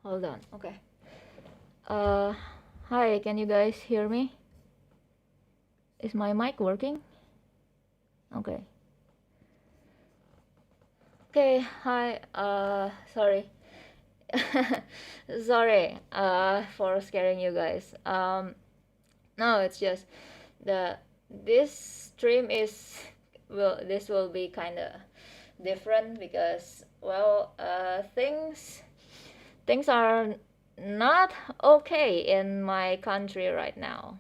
Hold on. Okay. Uh, Hi, can you guys hear me? Is my mic working? Okay. Okay, hi. Sorry. Sorry, for scaring you guys. No, it's just the this stream is this will be kind of different because things are not okay in my country right now.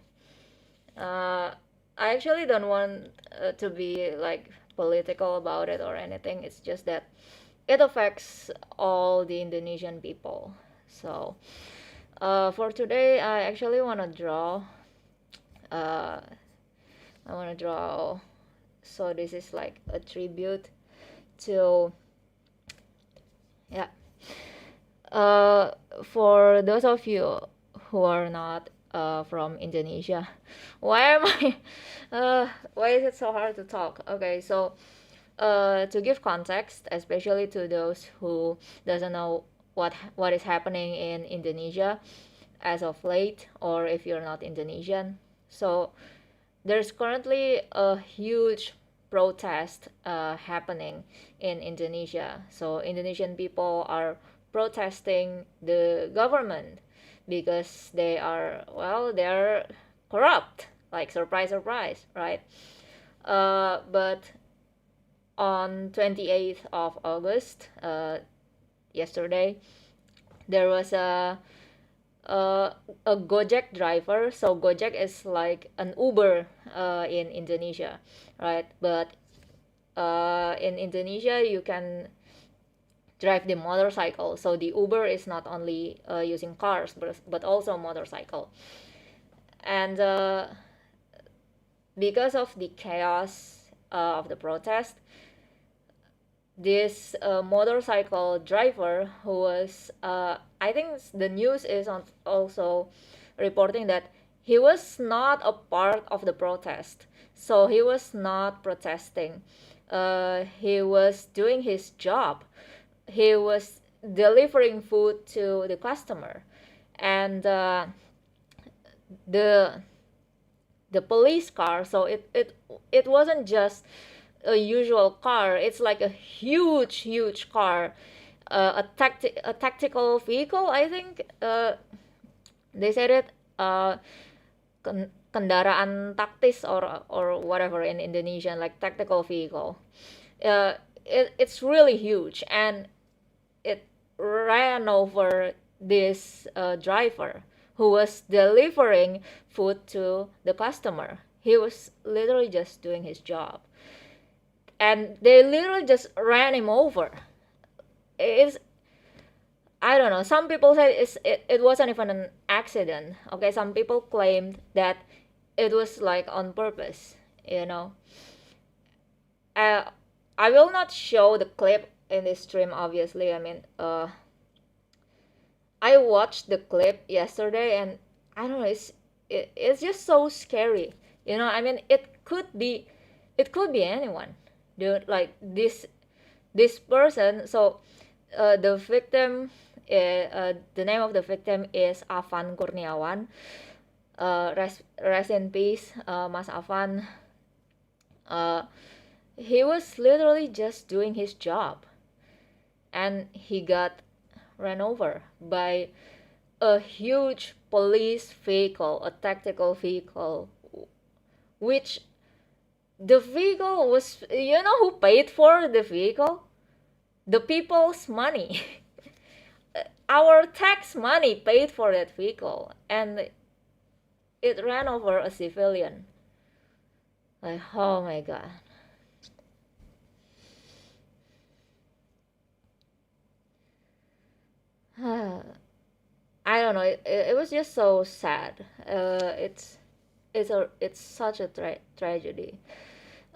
I actually don't want to be like political about it or anything. It's just that it affects all the Indonesian people. So for today, I actually want to draw. Uh, I want to draw. So this is like a tribute to, yeah. Uh, for those of you who are not from Indonesia, why am I? Why is it so hard to talk? Okay, so to give context, especially to those who doesn't know what is happening in Indonesia as of late, or if you're not Indonesian, so there's currently a huge protest happening in Indonesia. So Indonesian people are protesting the government because they're corrupt. Like surprise, surprise, right? But on 28th of August, yesterday, there was a Gojek driver. So Gojek is like an Uber in Indonesia, right? But in Indonesia, you can drive the motorcycle. So the Uber is not only using cars, but also motorcycle. And because of the chaos of the protest, this motorcycle driver who was I think the news is also reporting that he was not a part of the protest, so he was not protesting. He was doing his job. He was delivering food to the customer, and the the police car, so it wasn't just a usual car. It's like a huge car, a tactical vehicle. I think they said it, kendaraan taktis or whatever in Indonesian, like tactical vehicle. It's really huge, and it ran over this driver who was delivering food to the customer. He was literally just doing his job, and they literally just ran him over. It's I don't know. Some people said it wasn't even an accident. Okay, some people claimed that it was like on purpose. You know, uh, I will not show the clip in this stream. Obviously, I mean, I watched the clip yesterday, and I don't know. It's just so scary. You know, I mean, it could be anyone, dude. Like this person. So the victim, the name of the victim is Afan Kurniawan. Rest in peace, Mas Afan. Uh, he was literally just doing his job, and he got ran over by a huge police vehicle, a tactical vehicle, which the vehicle was, you know who paid for the vehicle? The people's money. Our tax money paid for that vehicle, and it ran over a civilian. Like, oh my god. I don't know. It was just so sad. It's such a tragedy.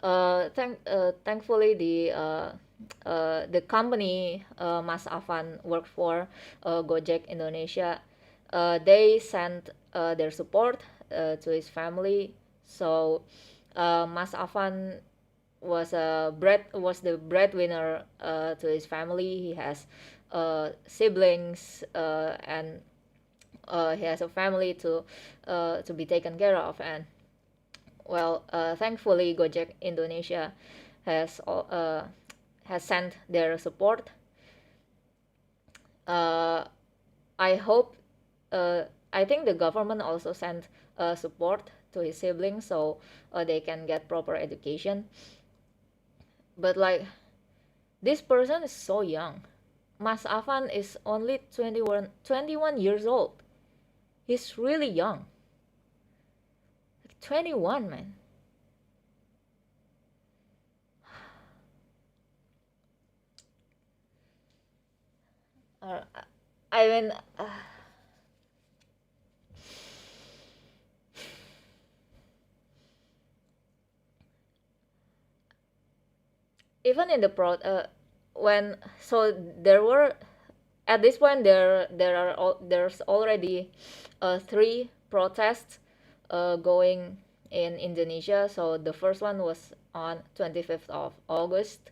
Thankfully the company Mas Afan worked for, Gojek Indonesia, they sent their support to his family. So Mas Afan was the breadwinner to his family. He has siblings, and he has a family to be taken care of. And well, thankfully Gojek Indonesia has has sent their support. I hope, I think the government also sent support to his siblings, so they can get proper education. But like, this person is so young. Mas Afan is only 21 years old. He's really young. Like 21, man. Uh, I mean, even in the when, so there were, at this point, there's already three protests going in Indonesia. So the first one was on 25th of August,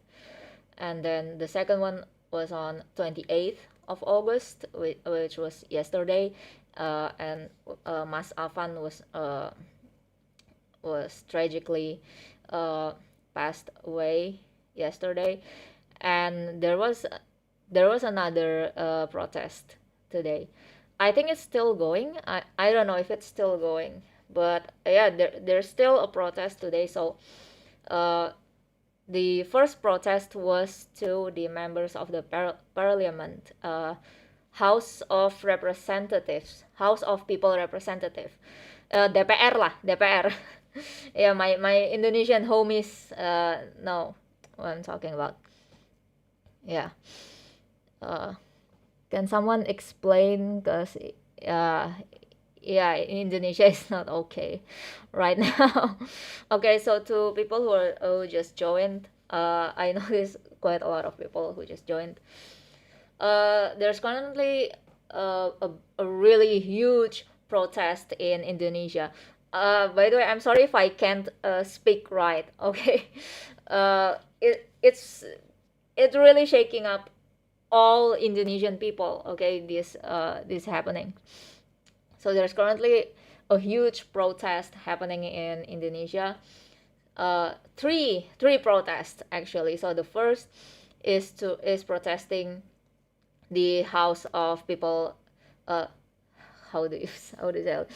and then the second one was on 28th of August, which was yesterday, and Mas Afan was tragically passed away yesterday. And there was another protest today. I think it's still going. I don't know if it's still going, but yeah, there's still a protest today. So uh, the first protest was to the members of the parliament, House of Representatives, House of People Representative, DPR lah, DPR. Yeah, my Indonesian homies know what I'm talking about. Yeah. Uh, can someone explain? Because uh, yeah, in Indonesia is not okay right now. Okay, so to people who just joined, I know there's quite a lot of people who just joined. There's currently a really huge protest in Indonesia. By the way, I'm sorry if I can't speak right. Okay, it's really shaking up all Indonesian people. Okay, this happening. So there's currently a huge protest happening in Indonesia. Three protests actually. So the first is protesting the House of People. Uh, how do you say it?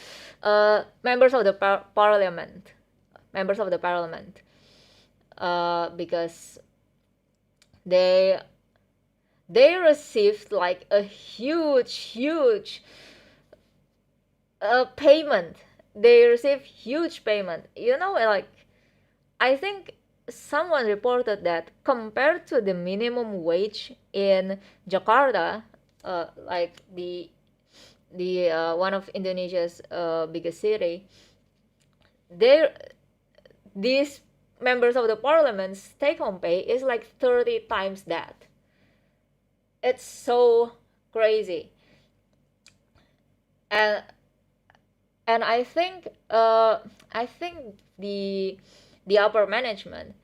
Members of the parliament, members of the parliament, because they they received like a huge payment. They received huge payment. Like, I think someone reported that compared to the minimum wage in Jakarta, like the one of Indonesia's biggest city, there these members of the parliament's take-home pay is like 30 times that. It's so crazy. And I think the upper management,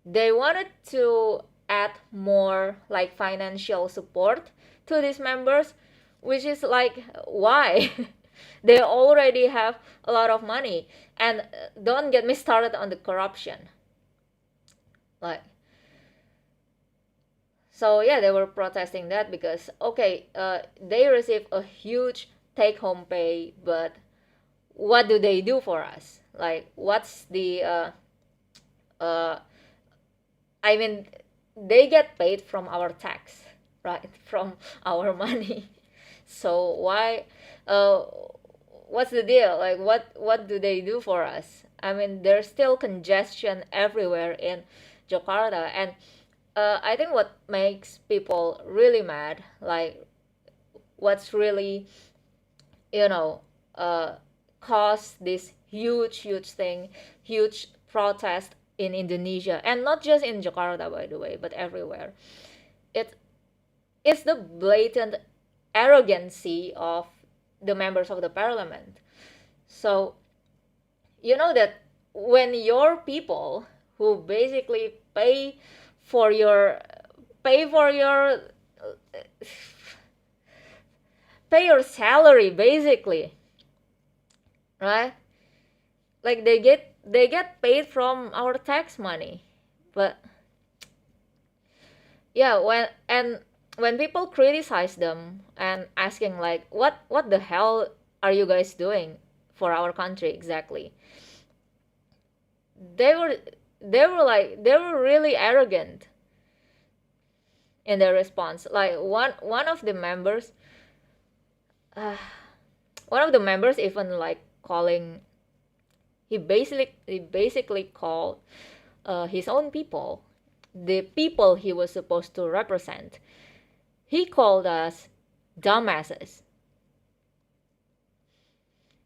they wanted to add more like financial support to these members, which is like, why? They already have a lot of money. And don't get me started on the corruption. Like, so yeah, they were protesting that because, okay, they receive a huge take-home pay, but what do they do for us? Like, what's the uh, I mean, they get paid from our tax, right? From our money. So why? What's the deal? Like, what do they do for us? I mean, there's still congestion everywhere in Jakarta, and I think what makes people really mad, like, what's really, you know, uh, caused this huge protest in Indonesia, and not just in Jakarta, by the way, but everywhere. It it's the blatant arrogancy of the members of the parliament. So you know that when your people who basically for your pay for your pay your salary basically, right? Like they get paid from our tax money. But yeah, when people criticize them and asking like what the hell are you guys doing for our country exactly, they were they were really arrogant in their response. Like uh, one of the members even like calling, he basically called his own people, the people he was supposed to represent. He called us dumbasses.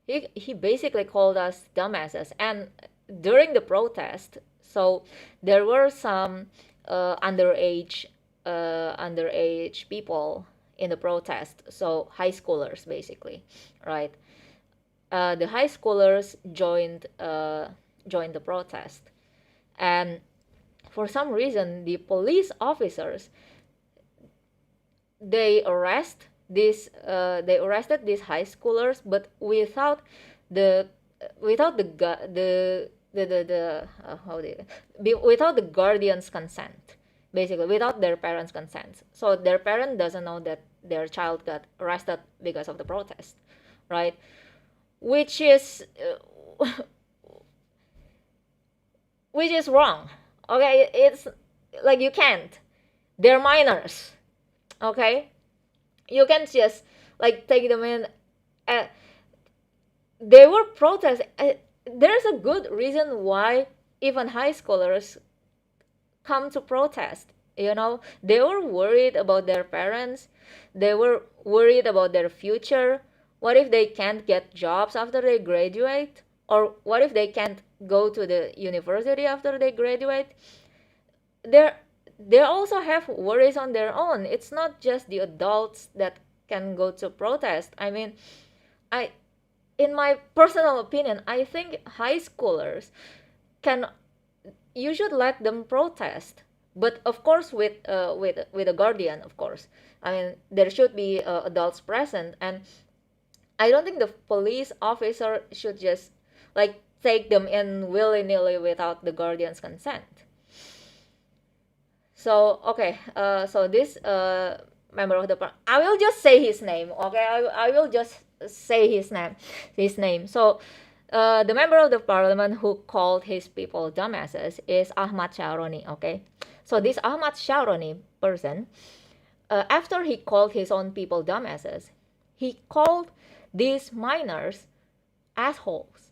He basically called us dumbasses. And during the protest, so there were some underage people in the protest, so high schoolers basically, right? The high schoolers joined the protest, and for some reason the police officers, they arrested these high schoolers, but the without the how do without the guardian's consent, basically without their parents' consent. So their parent doesn't know that their child got arrested because of the protest, right? Which is which is wrong. Okay, it's like you can't. They're minors. Okay, you can't just like take them in. Uh, they were protesting. There's a good reason why even high schoolers come to protest. They were worried about their parents. They were worried about their future. What if they can't get jobs after they graduate? Or what if they can't go to the university after they graduate? They're they also have worries on their own. It's not just the adults that can go to protest. I mean, I in my personal opinion, I think high schoolers can you should let them protest, but of course with a guardian, of course. I mean, there should be adults present, and I don't think the police officer should just like take them in willy nilly without the guardian's consent. So okay, so this member of the I will just say his name. Okay, I will just say his name. So the member of the parliament who called his people dumbasses is Ahmad Shahroni. Okay, so this Ahmad Shahroni person, after he called his own people dumbasses, he called these minors assholes.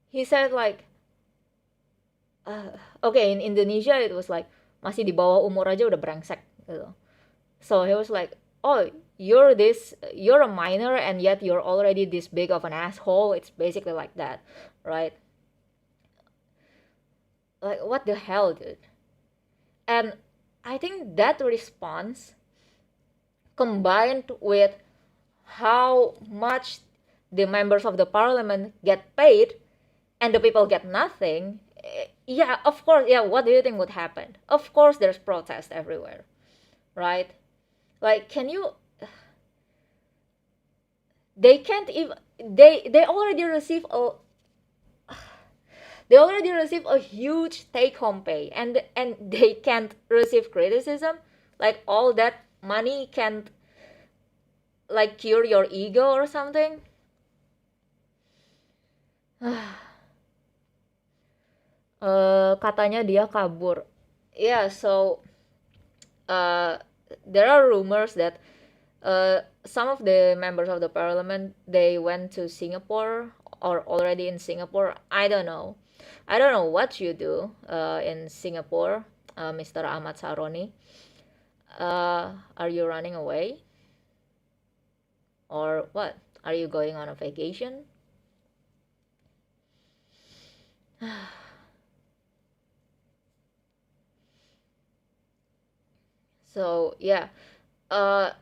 He said like, okay, in Indonesia it was like masih di bawah umur aja udah brengsek gitu. So he was like, oh, you're a minor and yet you're already this big of an asshole. It's basically like that, right? Like what the hell, dude? And I think that response combined with how much the members of the parliament get paid and the people get nothing. Yeah, of course. Yeah, what do you think would happen? Of course there's protest everywhere, right? Like, can you they can't even they already receive a huge take home pay, and they can't receive criticism. Like all that money can't like cure your ego or something. Katanya dia kabur. Yeah, so there are rumors that some of the members of the parliament, they went to Singapore or already in Singapore. I don't know. I don't know what you do in Singapore, Mr. Ahmad Saroni. Are you running away? Or what? Are you going on a vacation? So yeah, uh,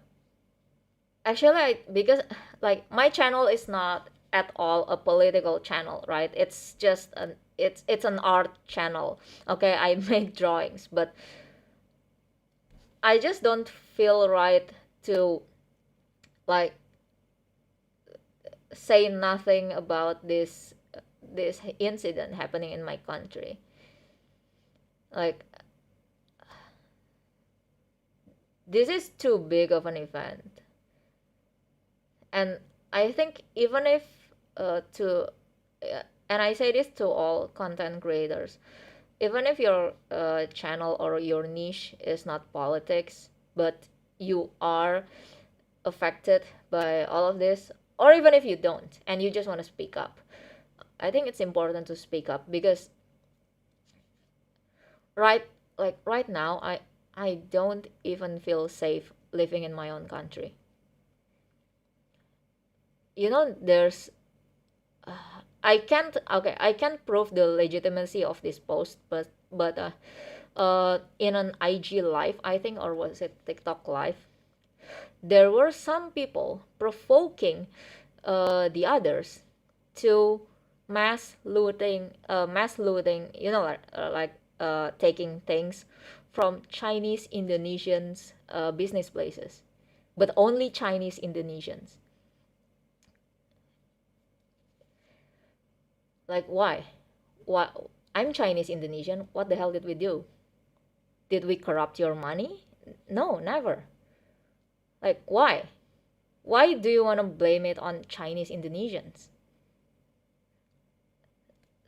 actually, because like my channel is not at all a political channel, right? It's just it's an art channel. Okay, I make drawings, but I just don't feel right to like say nothing about this incident happening in my country. Like, this is too big of an event, and I think even if to and I say this to all content creators, even if your channel or your niche is not politics, but you are affected by all of this, or even if you don't and you just want to speak up, I think it's important to speak up, because right right now I don't even feel safe living in my own country. There's I can't prove the legitimacy of this post, but in an IG live, I think, or was it TikTok live, there were some people provoking the others to mass looting, taking things from Chinese Indonesians business places, but only Chinese Indonesians. Like, why? Why? I'm Chinese Indonesian. What the hell did we do? Did we corrupt your money? No, never. Like, why? Why do you want to blame it on Chinese Indonesians?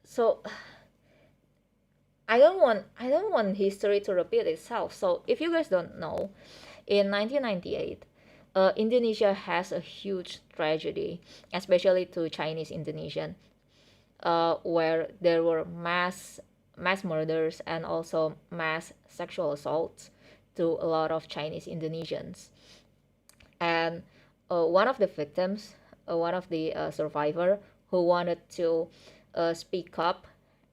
So I don't want history to repeat itself. So if you guys don't know, in 1998, Indonesia has a huge tragedy, especially to Chinese Indonesian, where there were mass murders and also mass sexual assaults to a lot of Chinese Indonesians. And one of the victims, one of the survivor who wanted to speak up,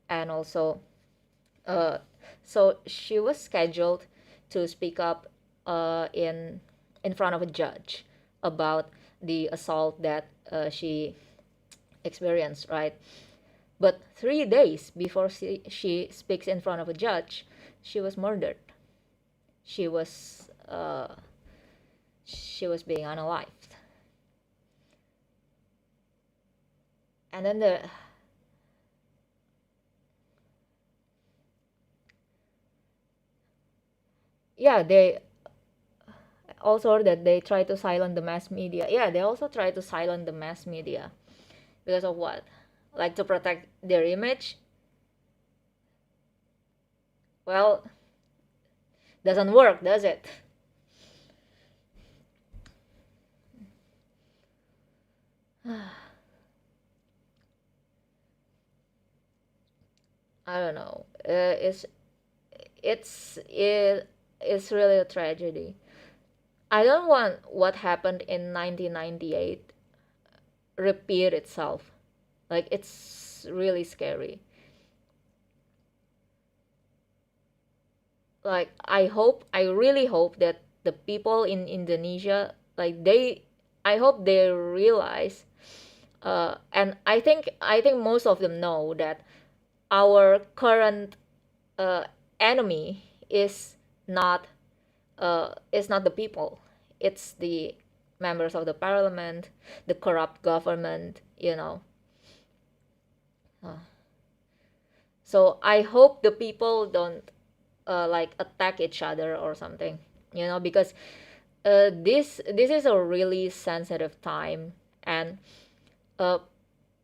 and also so she was scheduled to speak up in front of a judge about the assault that she experienced, right? But 3 days before she speaks in front of a judge, she was murdered. She was she was being unalived. And then they also that they try to silence the mass media. Yeah, they also try to silence the mass media because of what? Like, to protect their image. Well, doesn't work, does it? I don't know. It's really a tragedy. I don't want what happened in 1998 repeat itself. Like, it's really scary. Like, I really hope that the people in Indonesia, like, I hope they realize, and I think most of them know that our current enemy is not the people. It's the members of the parliament, the corrupt government, So I hope the people don't like attack each other or something, because this is a really sensitive time, and uh,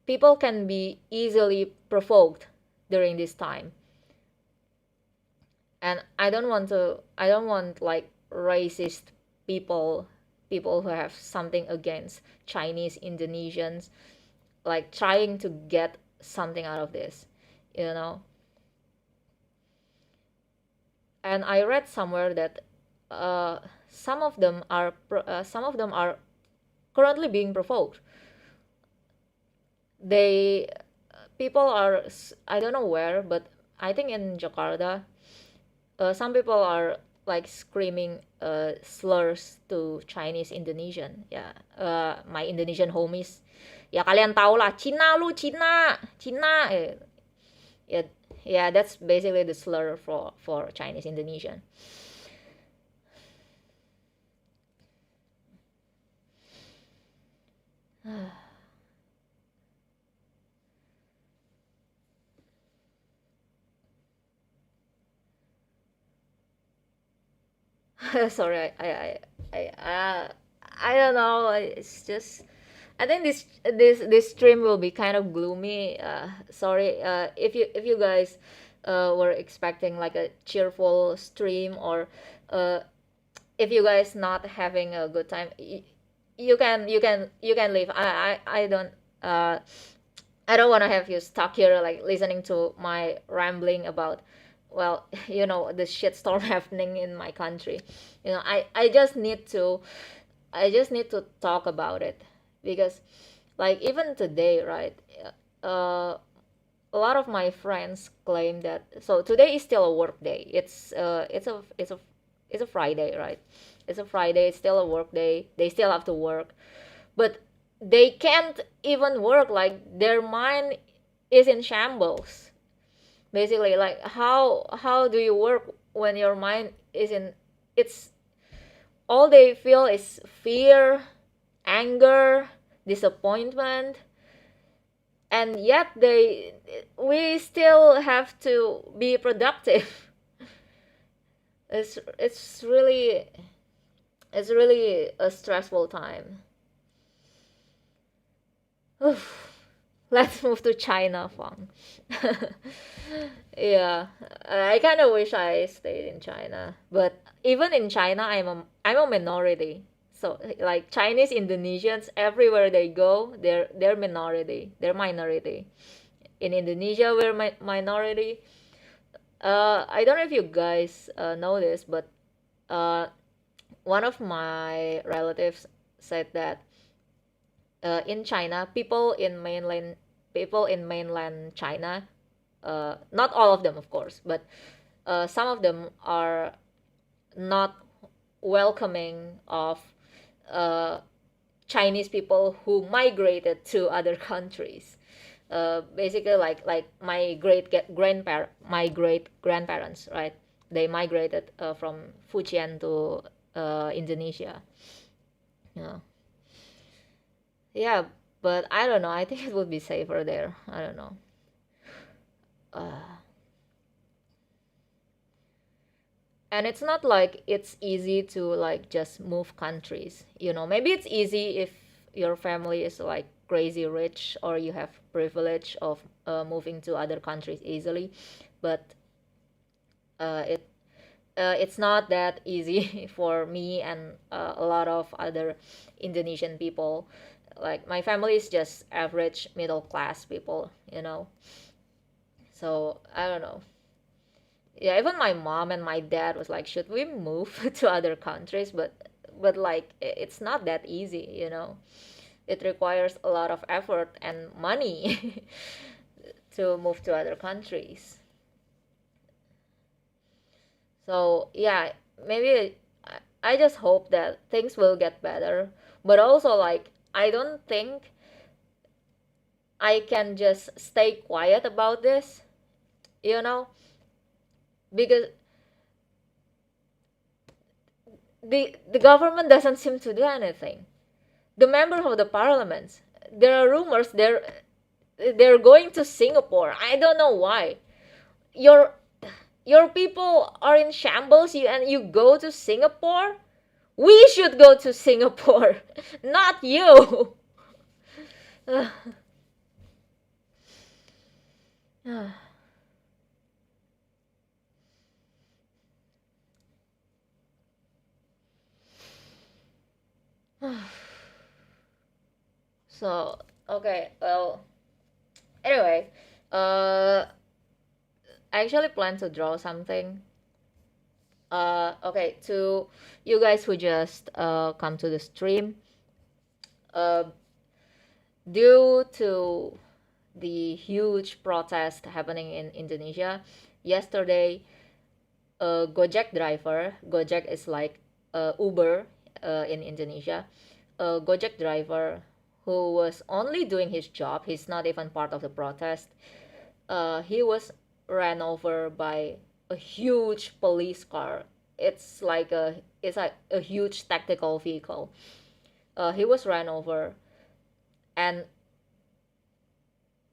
people can be easily provoked during this time. And I don't want like racist people who have something against Chinese Indonesians, like trying to get something out of this, you know and I read somewhere that uh, some of them are currently being provoked. They People are, I don't know where, but I think in Jakarta, some people are like screaming slurs to Chinese Indonesian. Yeah, my Indonesian homies. Ya kalian tahu lah, Cina lu, Cina, Cina. Yeah, yeah, that's basically the slur for Chinese Indonesian. Sorry, I don't know. It's just I think this stream will be kind of gloomy. Sorry, if you guys were expecting like a cheerful stream, or uh, if you guys not having a good time, you can leave. Uh I don't want to have you stuck here like listening to my rambling about, well, the shitstorm happening in my country. I just need to talk about it, because like even today, right? Uh, a lot of my friends claim that, so today is still a work day. It's a Friday, right? It's a Friday. It's still a work day. They still have to work, but they can't even work. Like their mind is in shambles. Basically, like how do you work when your mind is in? It's all they feel is fear, anger, disappointment, and yet we still have to be productive. It's really a stressful time. Let's move to China, Fang. Yeah, I kind of wish I stayed in China, but even in China, I'm a minority. So like Chinese Indonesians, everywhere they go, they're minority. They're minority. In Indonesia, we're minority. I don't know if you guys know this, but uh, one of my relatives said that in China, people in mainland China, not all of them, of course, but some of them are not welcoming of uh, Chinese people who migrated to other countries. Basically, like my great grandparents, right? They migrated from Fujian to Indonesia. Yeah, yeah, but I don't know. I think it would be safer there. I don't know. Uh, and it's not like it's easy to like just move countries. Maybe it's easy if your family is like crazy rich, or you have privilege of moving to other countries easily, but it it's not that easy for me and a lot of other Indonesian people. Like my family is just average middle class people. So I don't know. Yeah, even my mom and my dad was like, should we move to other countries? But like it's not that easy. It requires a lot of effort and money to move to other countries. So yeah, maybe I just hope that things will get better. But also, like, I don't think I can just stay quiet about this, you know, because the government doesn't seem to do anything. The members of the parliament, there are rumors they're going to Singapore. I don't know why. Your your people are in shambles, and you go to Singapore. We should go to Singapore, not you. So, okay, well, anyway, uh, I actually plan to draw something. Okay, to you guys who just come to the stream, uh, due to the huge protest happening in Indonesia, yesterday, a Gojek is like Uber in Indonesia, a Gojek driver who was only doing his job, he's not even part of the protest, he was ran over by a huge police car. It's like a huge tactical vehicle. He was ran over, and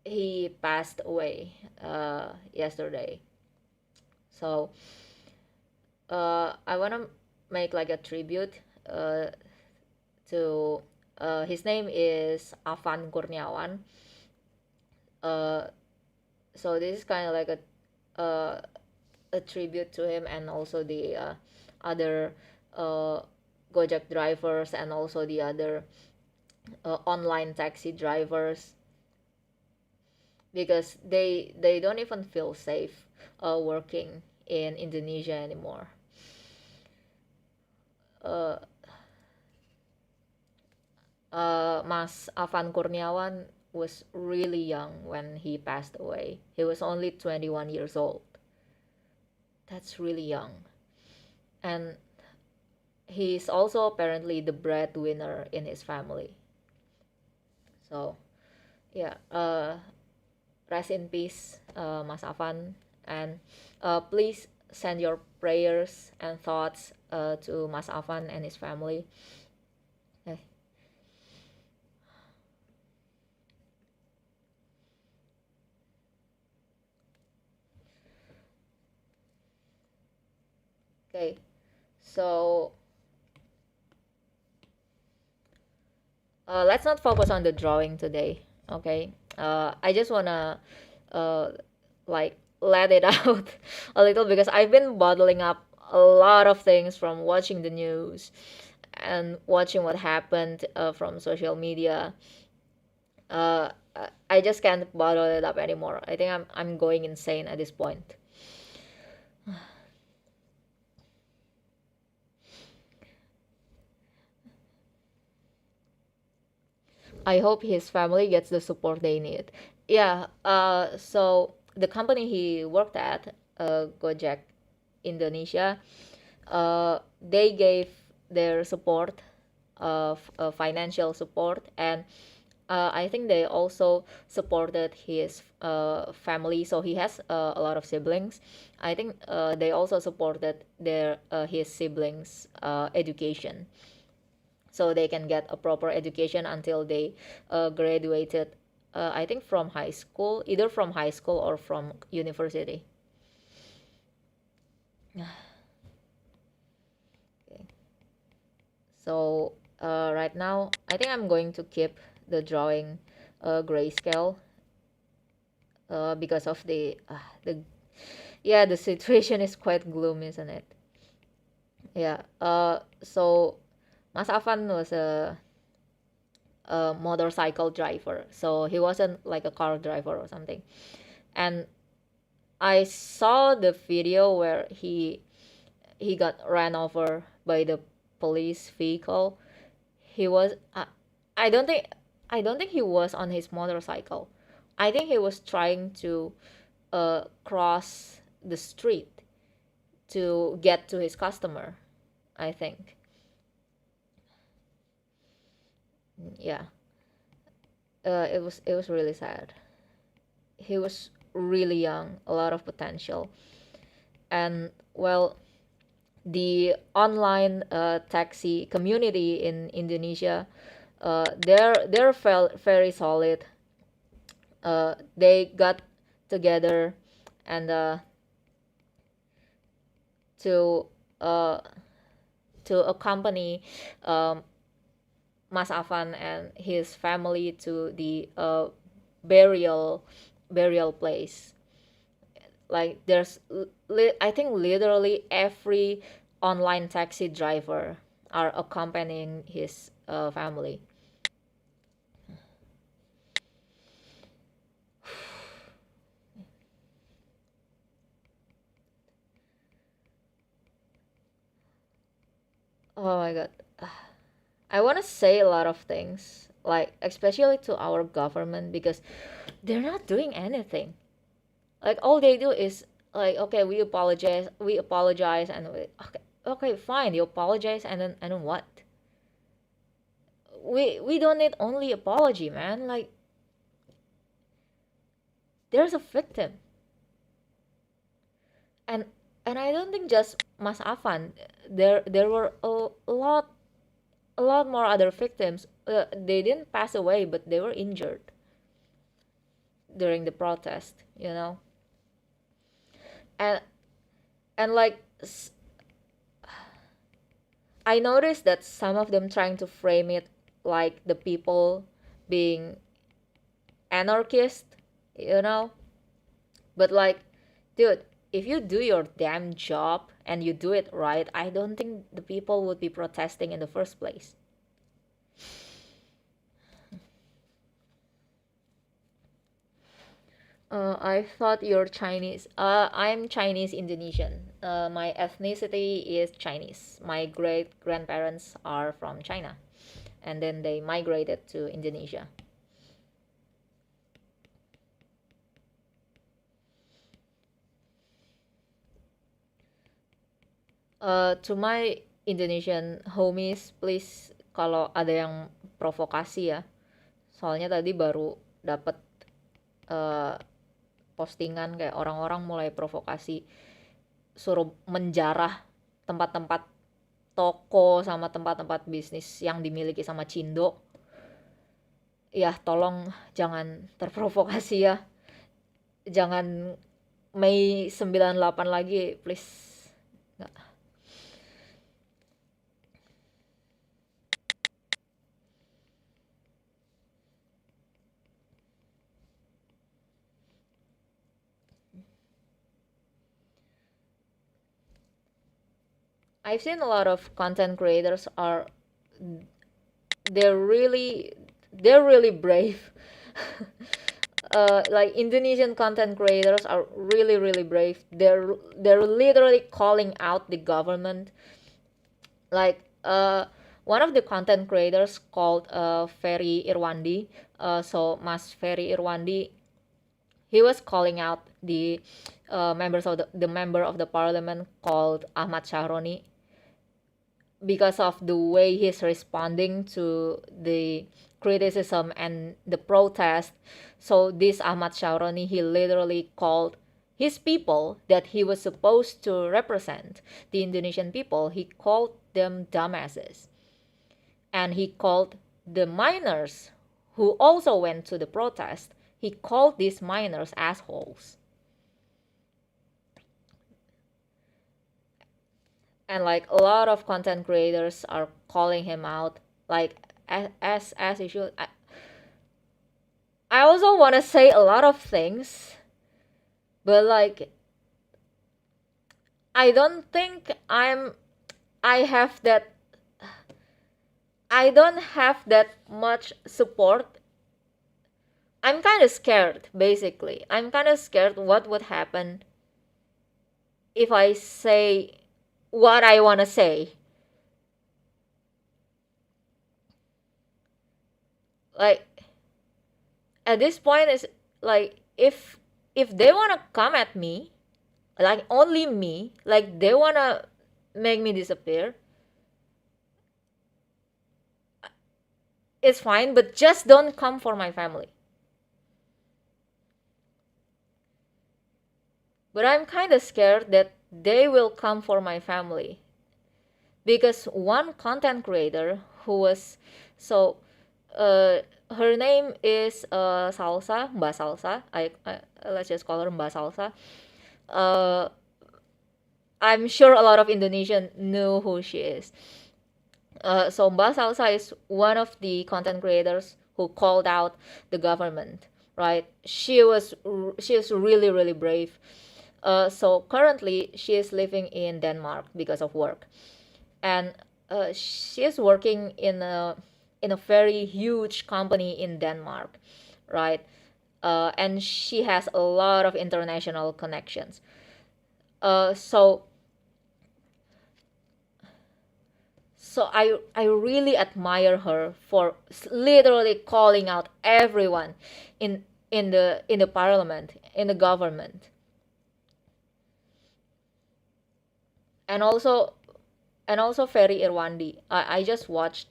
he passed away yesterday. So I want to make like a tribute uh, to his name is Afan Kurniawan. Uh, so this is kind of like a tribute to him, and also the other uh, Gojek drivers, and also the other online taxi drivers, because they don't even feel safe working in Indonesia anymore. Uh, Mas Afan Kurniawan was really young when he passed away. He was only 21 years old. That's really young. And he's also apparently the breadwinner in his family. So, yeah, rest in peace, Mas Afan. And please send your prayers and thoughts to Mas Afan and his family. Okay. Okay. So, let's not focus on the drawing today. Okay. I just wanna uh, like let it out a little, because I've been bottling up a lot of things from watching the news and watching what happened from social media. I just can't bottle it up anymore. I think I'm going insane at this point. I hope his family gets the support they need. Yeah. So the company he worked at, Gojek Indonesia, they gave their support of financial support, and I think they also supported his family. So he has a lot of siblings. I think they also supported their his siblings' education, so they can get a proper education until they graduated. I think from high school, either from high school or from university. Okay. So right now, I think I'm going to keep the drawing grayscale because of the yeah, the situation is quite gloomy, isn't it? Yeah. So Mas Afan was a motorcycle driver, so he wasn't like a car driver or something. And I saw the video where he got ran over by the police vehicle. He was I don't think he was on his motorcycle. I think he was trying to cross the street to get to his customer, I think. Yeah. It was really sad. He was really young, a lot of potential. And well, the online taxi community in Indonesia, they're very solid. They got together and to uh, to accompany um, Mas Afan and his family to the burial burial place. Like there's I think literally every online taxi driver are accompanying his family. Oh my god. I want to say a lot of things, like especially to our government, because they're not doing anything. Like all they do is like, okay, we apologize, and okay, fine, you apologize, and then what? We don't need only apology, man. Like there's a victim, and I don't think just Mas Afan. There were a lot more other victims. They didn't pass away, but they were injured during the protest. And like I noticed that some of them trying to frame it like the people being anarchist, you know? But like, dude, if you do your damn job and you do it right, I don't think the people would be protesting in the first place. I thought you're Chinese. I'm Chinese Indonesian. My ethnicity is Chinese. My great grandparents are from China, and then they migrated to Indonesia. To my Indonesian homies, please kalau ada yang provokasi ya. Soalnya tadi baru dapat uh, postingan kayak orang-orang mulai provokasi suruh menjarah tempat-tempat toko sama tempat-tempat bisnis yang dimiliki sama Cindo. Ya, tolong jangan terprovokasi ya. Jangan Mei 98 lagi, please. Nggak. I've seen a lot of content creators are they're really they're really brave. Like Indonesian content creators are really brave. They're literally calling out the government. Like one of the content creators called Ferry Irwandi. So Mas Ferry Irwandi, he was calling out the members of the member of the parliament called Ahmad Shahroni because of the way he's responding to the criticism and the protest. So this Ahmad Shahroni, he literally called his people that he was supposed to represent, the Indonesian people, he called them dumbasses. And he called the miners who also went to the protest, he called these miners assholes. And like a lot of content creators are calling him out, like as he should. I also want to say a lot of things, but like I don't think I have that I don't have that much support. I'm kind of scared, basically. I'm kind of scared what would happen if I say what I want to say. Like at this point is like if they want to come at me, like only me, like they want to make me disappear, it's fine, but just don't come for my family. But I'm kind of scared that they will come for my family. Because one content creator who was so her name is Salsa, Mbak Salsa. I let's just call her Mbak Salsa. Uh, I'm sure a lot of Indonesian knew who she is. So Mbak Salsa is one of the content creators who called out the government, right? She is really brave. So currently she is living in Denmark because of work, and she is working in a very huge company in Denmark, right? And she has a lot of international connections. So I really admire her for literally calling out everyone in in the parliament, in the government, and also Ferry Irwandi. I just watched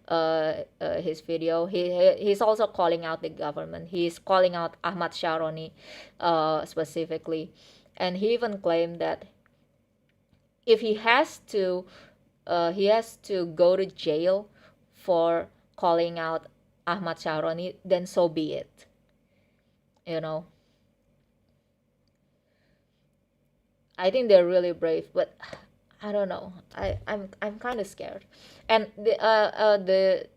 his video. He's also calling out the government. He's calling out Ahmad Sharoni specifically, and he even claimed that if he has to go to jail for calling out Ahmad Shahroni, then so be it. You know, I think they're really brave, but I don't know. I'm kind of scared. And the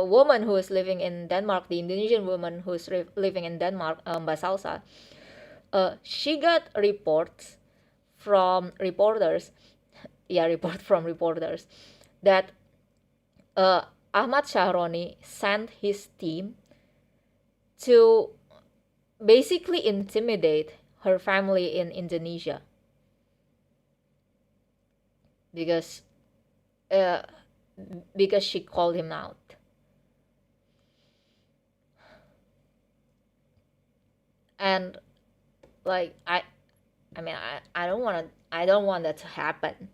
woman who is living in Denmark, the Indonesian woman who is living in Denmark, Mbak Salsa, she got reports from reporters, yeah, report from reporters that uh, Ahmad Shahroni sent his team to basically intimidate her family in Indonesia because uh, because she called him out. And like I mean I don't want to, I don't want that to happen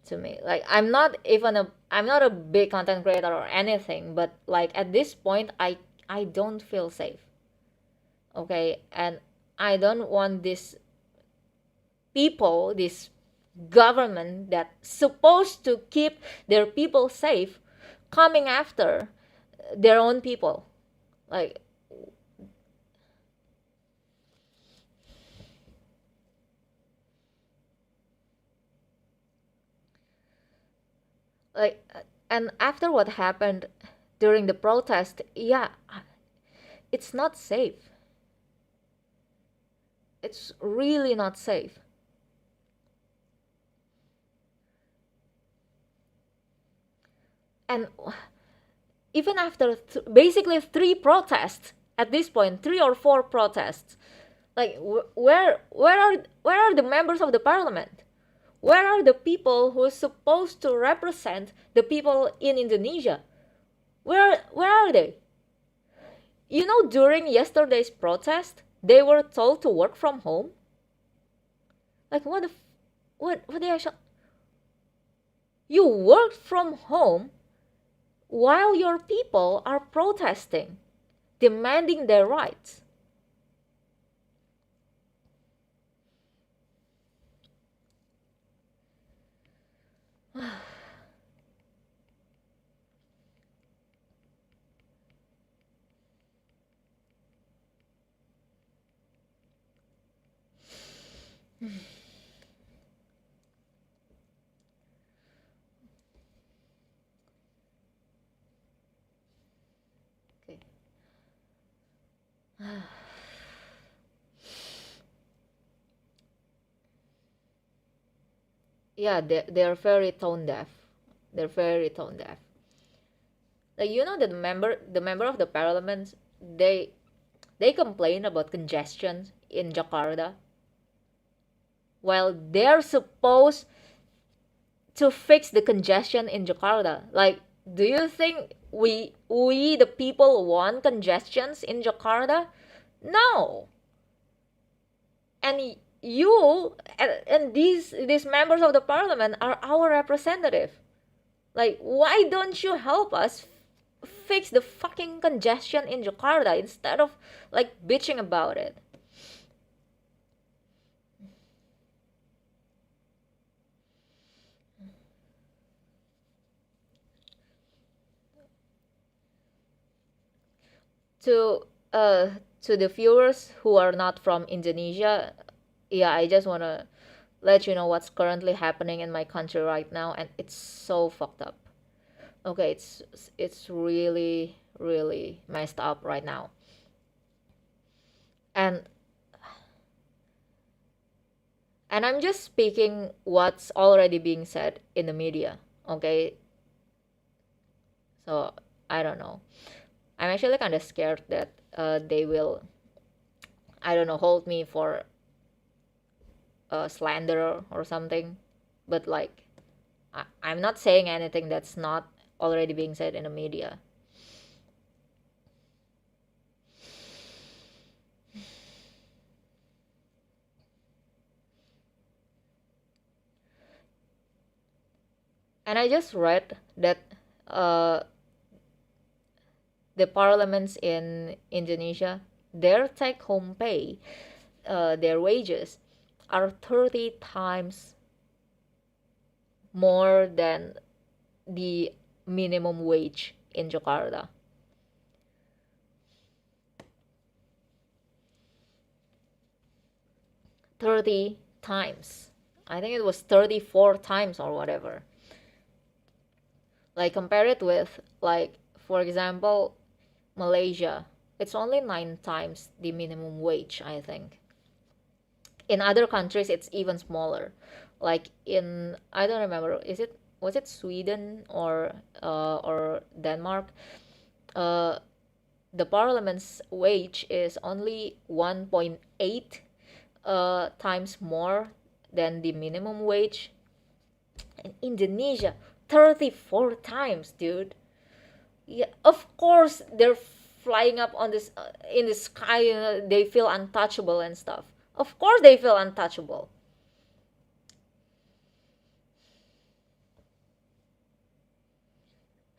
to me. Like I'm not a big content creator or anything, but like at this point I don't feel safe. Okay, and I don't want this people, this government that's supposed to keep their people safe, coming after their own people. Like like and after what happened during the protest, yeah, it's not safe. It's really not safe. And even after basically three protests at this point, three or four protests, like where are the members of the parliament? Where are the people who are supposed to represent the people in Indonesia? Where are they? You know, during yesterday's protest, they were told to work from home. Like what the actual? You work from home while your people are protesting, demanding their rights. Okay. Yeah, they're very tone deaf. They're very tone deaf. Like you know that the member of the parliament, they complain about congestion in Jakarta while they're supposed to fix the congestion in Jakarta. Like, do you think we the people want congestions in Jakarta? No. And you and these members of the parliament are our representative. Like, why don't you help us fix the fucking congestion in Jakarta instead of like bitching about it? To uh to the viewers who are not from Indonesia, yeah, I just wanna let you know what's currently happening in my country right now, and it's so fucked up. Okay, it's really really messed up right now. And I'm just speaking what's already being said in the media. Okay, so I don't know. I'm actually kind of scared that they will, I don't know, hold me for slander or something. But like, I'm not saying anything that's not already being said in the media. And I just read that uh, the parliaments in Indonesia, their take home pay, their wages, are 30 times more than the minimum wage in Jakarta. 30 times. I think it was 34 times or whatever. Like compare it with, like, for example, Malaysia. It's only 9 times the minimum wage, I think. In other countries it's even smaller. Like in, I don't remember, is it, was it Sweden or Denmark? Uh, the parliament's wage is only 1.8 times more than the minimum wage. In Indonesia, 34 times, dude. Yeah, of course they're flying up on this in the sky. They feel untouchable and stuff. Of course they feel untouchable.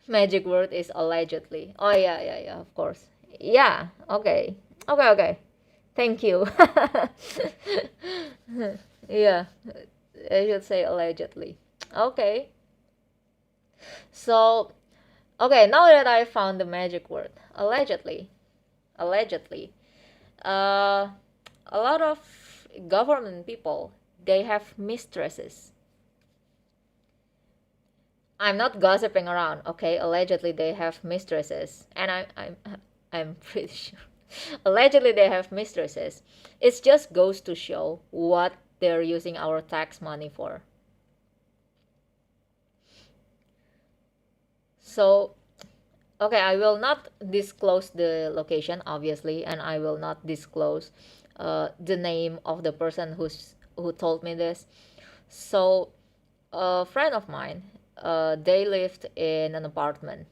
Magic word is allegedly. Oh yeah, yeah, yeah. Of course. Yeah. Okay. Okay. Okay. Thank you. Yeah. I should say allegedly. Okay. So, okay. Now that I found the magic word, allegedly, allegedly, uh, a lot of government people, they have mistresses. I'm not gossiping around, okay? Allegedly they have mistresses, and I'm pretty sure. Allegedly they have mistresses. It just goes to show what they're using our tax money for. So, okay, I will not disclose the location, obviously, and I will not disclose the name of the person who told me this. So, a friend of mine, they lived in an apartment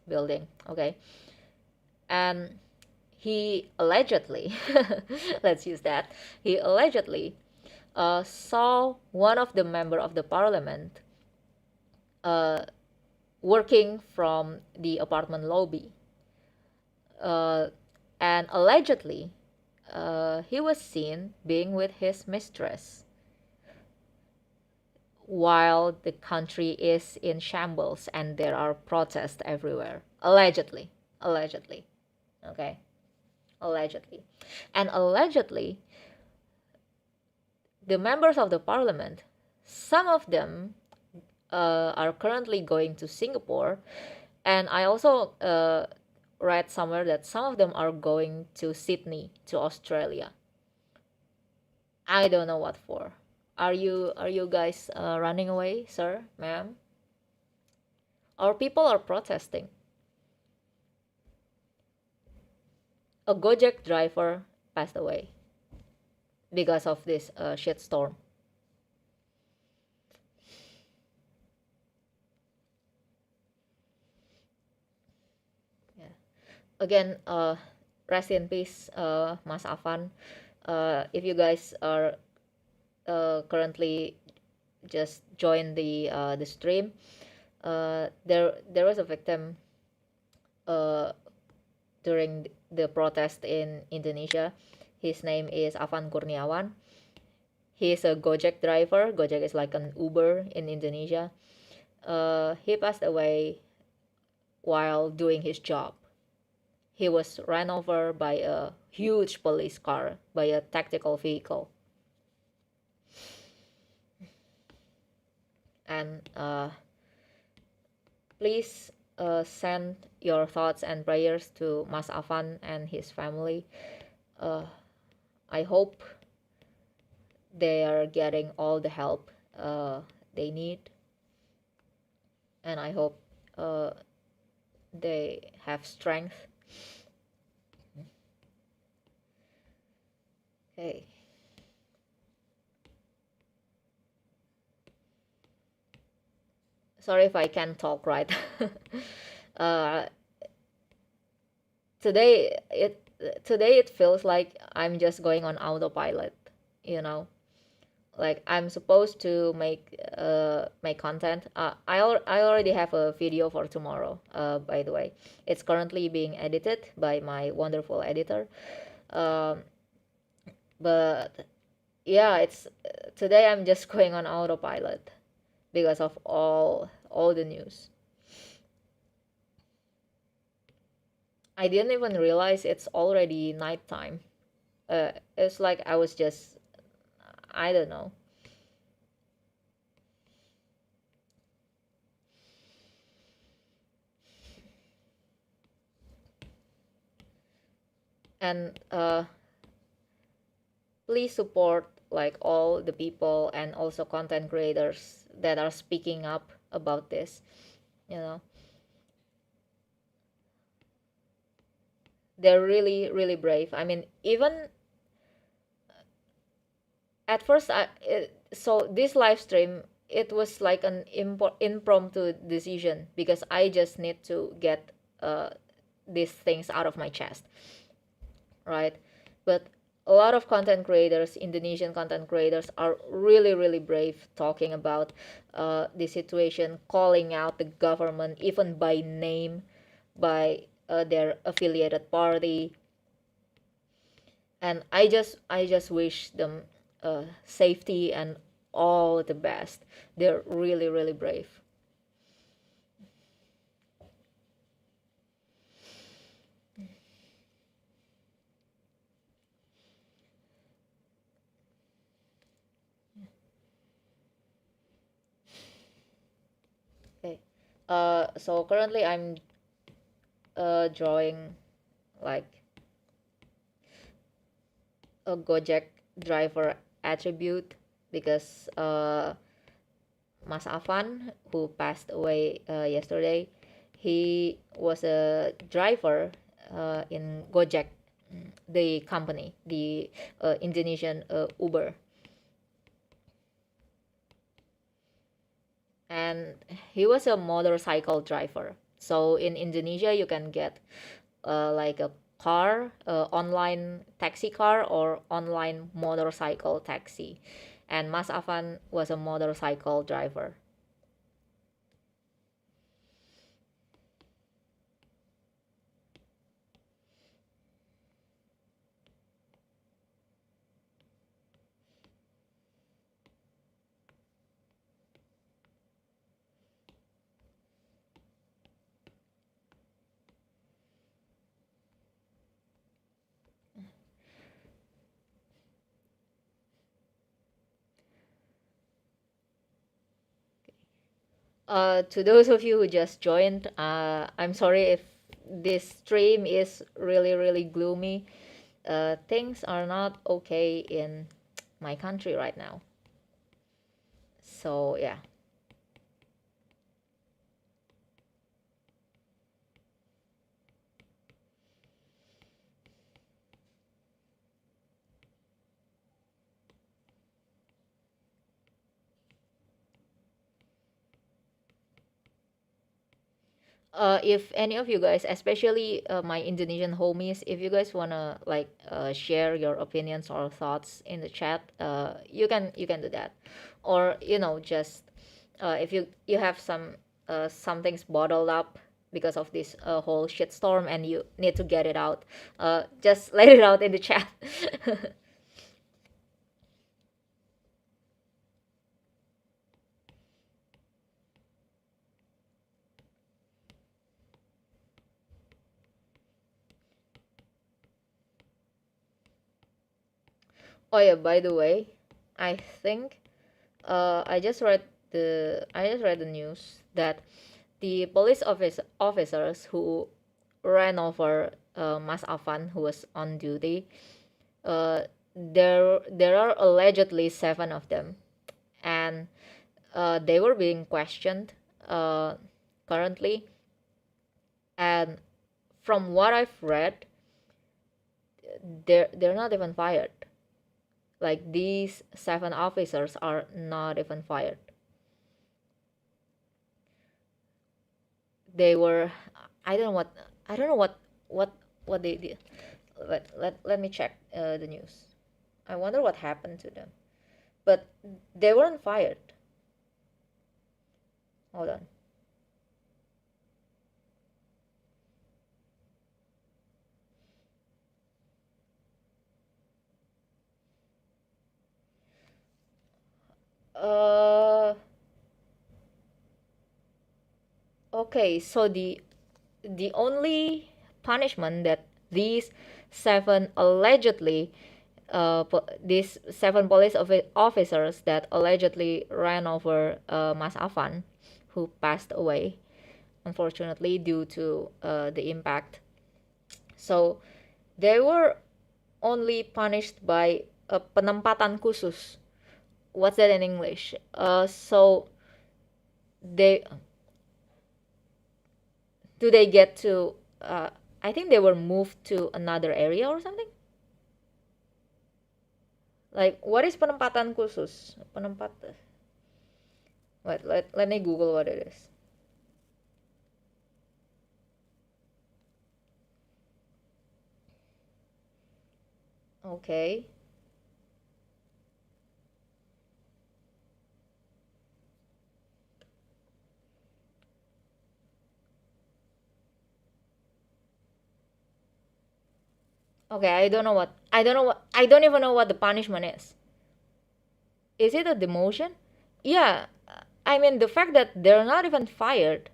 building, okay, and he allegedly, let's use that, he allegedly saw one of the member of the parliament uh, working from the apartment lobby, uh, and allegedly he was seen being with his mistress while the country is in shambles and there are protests everywhere. Allegedly. Allegedly. Okay. Allegedly. And allegedly, the members of the parliament, some of them are currently going to Singapore, and I also read somewhere that some of them are going to Sydney, to Australia. I don't know what for. Are you guys running away, sir, ma'am? Our people are protesting. A Gojek driver passed away because of this shitstorm. Yeah. Again, rest in peace, Mas Afan. If you guys are currently just join the stream, there was a victim uh, during the protest in Indonesia. His name is Afan Kurniawan. He is a Gojek driver. Gojek is like an Uber in Indonesia. He passed away while doing his job. He was ran over by a huge police car, by a tactical vehicle. And please send your thoughts and prayers to Mas Afan and his family. Uh, I hope they are getting all the help they need, and I hope they have strength. Okay. Sorry if I can't talk right. uh, today it today it feels like I'm just going on autopilot, you know. Like I'm supposed to make content. I already have a video for tomorrow. By the way, it's currently being edited by my wonderful editor. Um, but yeah, it's today I'm just going on autopilot because of all the news. I didn't even realize it's already nighttime. It's like I was just, I don't know. And please support like all the people and also content creators that are speaking up about this, you know. They're really really brave. I mean, even at first so this live stream, it was like an impromptu decision because I just need to get uh, these things out of my chest, right? But a lot of content creators, Indonesian content creators, are really really brave talking about the situation, calling out the government even by name, by their affiliated party. And I just wish them safety and all the best. They're really really brave. Okay. So currently I'm drawing like a Gojek driver attribute because Mas Afan, who passed away yesterday, he was a driver in Gojek, the company, the Indonesian Uber. And he was a motorcycle driver. So in Indonesia, you can get like a car, online taxi car, or online motorcycle taxi. And Mas Afan was a motorcycle driver. To those of you who just joined, I'm sorry if this stream is really, really gloomy. Things are not okay in my country right now. So, yeah. If any of you guys, especially my Indonesian homies, if you guys wanna like share your opinions or thoughts in the chat, you can do that, or just if you have some things bottled up because of this whole shitstorm and you need to get it out, just let it out in the chat. Oh yeah, by the way, I think I just read the news that the police officers who ran over Mas Afan, who was on duty, there are allegedly seven of them, and they were being questioned uh, currently. And from what I've read, they're not even fired. Like these seven officers are not even fired. They were, I don't know what they did. Let me check the news. I wonder what happened to them. But they weren't fired. Hold on. Uh, okay, so the only punishment that these seven allegedly these seven police officers that allegedly ran over Mas Afan, who passed away unfortunately due to the impact. So They were only punished by penempatan khusus. What's that in English? So they do they get to? I think they were moved to another area or something. Like, what is penempatan khusus? Penempat. Wait, let me Google what it is. Okay. Okay, I don't even know what the punishment is. Is it a demotion? Yeah, I mean the fact that they're not even fired,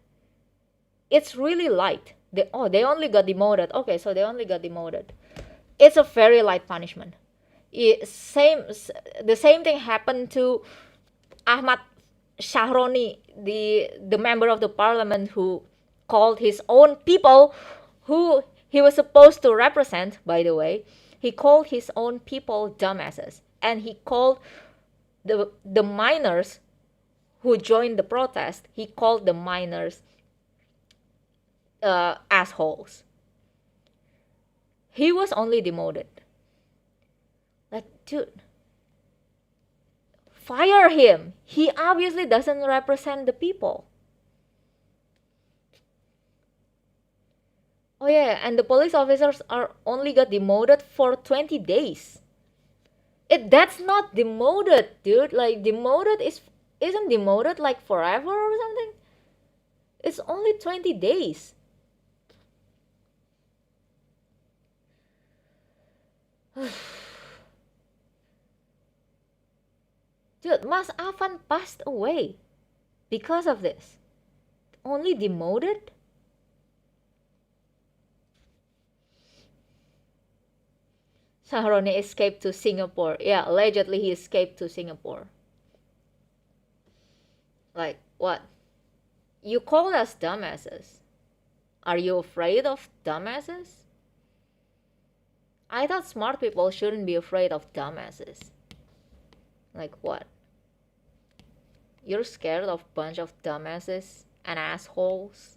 it's really light. They only got demoted. Okay, so they only got demoted. It's a very light punishment. The same thing happened to Ahmad Shahroni, the member of the parliament who called his own people, who he was supposed to represent, by the way. He called his own people dumbasses, and he called the miners who joined the protest. He called the miners assholes. He was only demoted. Like, dude, fire him. He obviously doesn't represent the people. Oh yeah, and the police officers are only got demoted for 20 days. That's not demoted, dude. Like demoted isn't demoted like forever or something. It's only 20 days. Dude, Mas Afan passed away because of this. Only demoted? Saharoni escaped to Singapore. Yeah, allegedly he escaped to Singapore. Like, what? You called us dumbasses. Are you afraid of dumbasses? I thought smart people shouldn't be afraid of dumbasses. Like, what? You're scared of a bunch of dumbasses and assholes?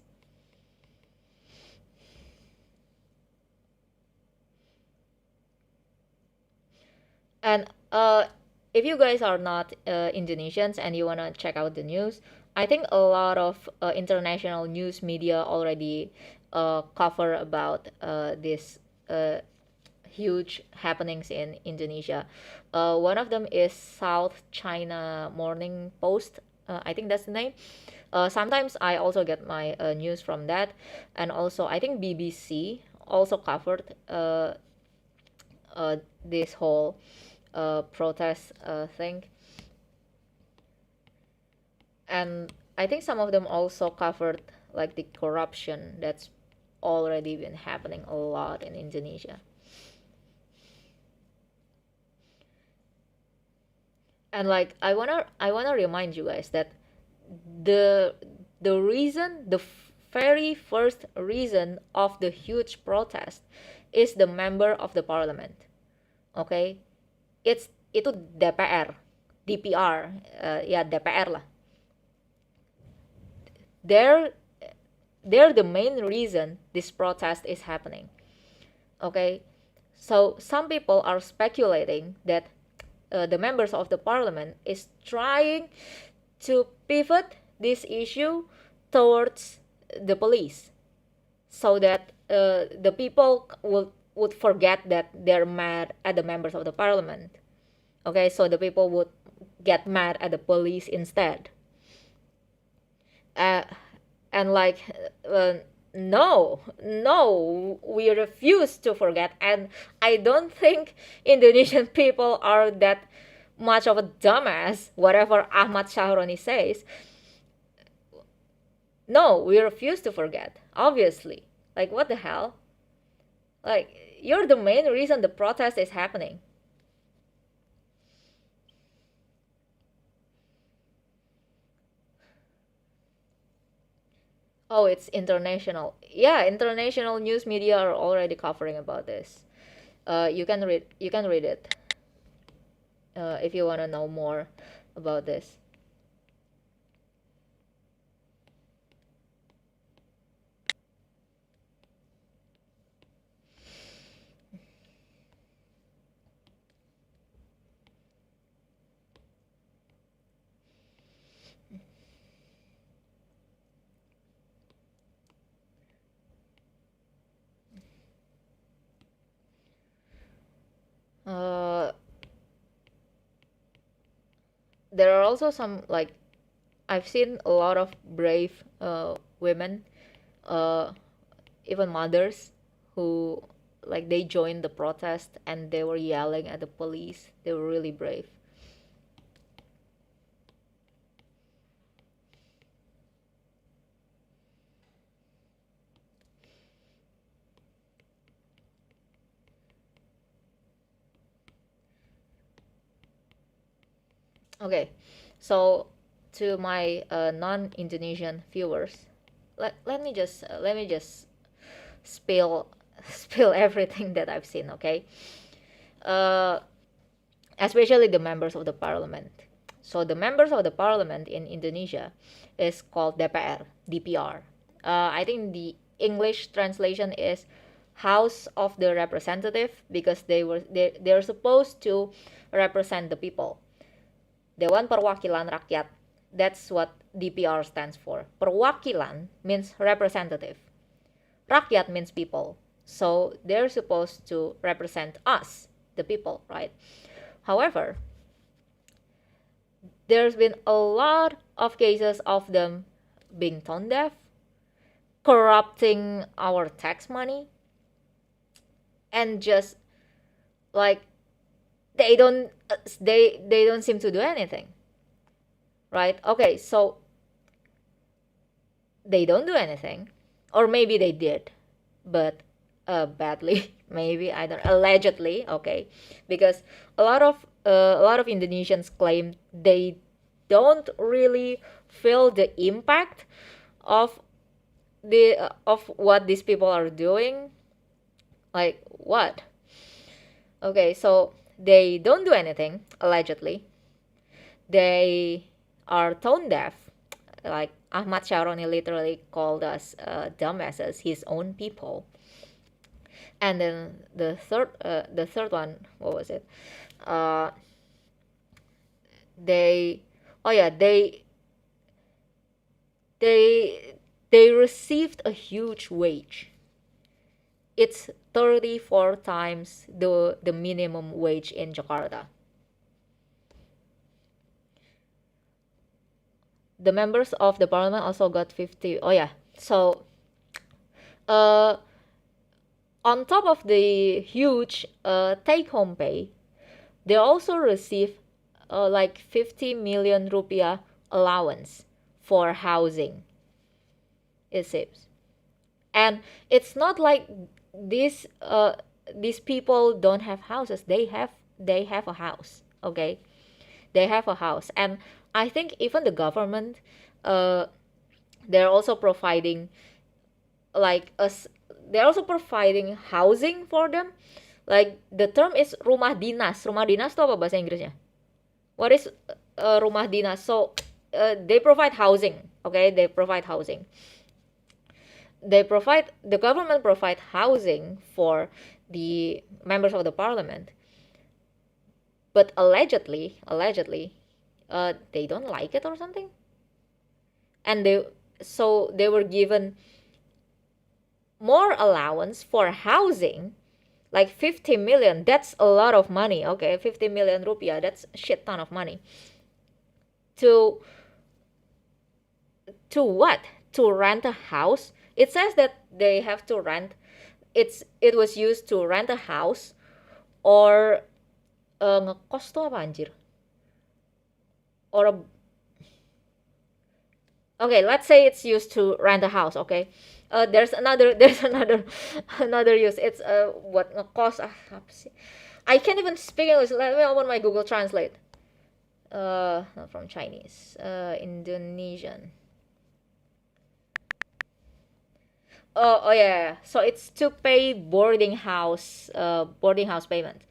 And if you guys are not Indonesians and you wanna check out the news, I think a lot of international news media already cover about this huge happenings in Indonesia. One of them is South China Morning Post. I think that's the name. Sometimes I also get my news from that, and also I think BBC also covered this whole protest thing, and I think some of them also covered like the corruption that's already been happening a lot in Indonesia. And like I wanna remind you guys that the the very first reason of the huge protest is the member of the parliament. Okay, itu DPR, DPR, ya DPR lah. They're they're the main reason this protest is happening. Okay, so some people are speculating that the members of the parliament is trying to pivot this issue towards the police, so that the people would forget that they're mad at the members of the parliament. Okay, so the people would get mad at the police instead. Uh, and like, no, we refuse to forget. And I don't think Indonesian people are that much of a dumbass, whatever Ahmad Shahroni says. No, we refuse to forget, obviously. Like, what the hell? Like, you're the main reason the protest is happening. Oh, it's international. Yeah, international news media are already covering about this. You can read it if you want to know more about this. Uh, there are also some like I've seen a lot of brave women, uh, even mothers, who like they joined the protest and they were yelling at the police. They were really brave. Okay, so to my non-Indonesian viewers, let me just spill spill everything that I've seen. Okay, uh, especially the members of the parliament. So the members of the parliament in Indonesia is called DPR, DPR. I think the English translation is House of the Representative because they're supposed to represent the people. Dewan Perwakilan Rakyat. That's what DPR stands for. Perwakilan means representative. Rakyat means people. So they're supposed to represent us, the people, right? However, there's been a lot of cases of them being tone deaf, corrupting our tax money, and just like they don't seem to do anything, right? Okay, so they don't do anything, or maybe they did, but badly. Maybe I don't. Allegedly, okay, because a lot of Indonesians claim they don't really feel the impact of of what these people are doing. Like what? Okay, so they don't do anything allegedly. They are tone deaf. Like Ahmad Sharoni literally called us dumbasses, his own people. And then the third one, what was it? Uh, they, oh yeah, they they received a huge wage. It's 34 times the minimum wage in Jakarta. The members of the parliament also got 50. Oh yeah, so uh on top of the huge take home pay, they also receive like 50 million rupiah allowance for housing, it seems. And it's not like these these people don't have houses. They have a house, okay? They have a house. And I think even the government, uh, they're also providing like us they're also providing housing for them. Like the term is rumah dinas. Rumah dinas itu apa bahasa Inggrisnya? What is rumah dinas? So they provide housing. Okay, they provide housing. The government provide housing for the members of the parliament, but allegedly, they don't like it or something, and they were given more allowance for housing, like 50 million. That's a lot of money. Okay, 50 million rupiah, that's a shit ton of money. To what? To rent a house. It says that they have to rent. It was used to rent a house or ngekos tuh apa anjir? Or a, okay, let's say it's used to rent a house. Okay, there's another another use. It's what ngekos apa sih? I can't even speak English. Let me open my Google Translate. Not from Chinese. Indonesian. Oh yeah. So it's to pay boarding house payment.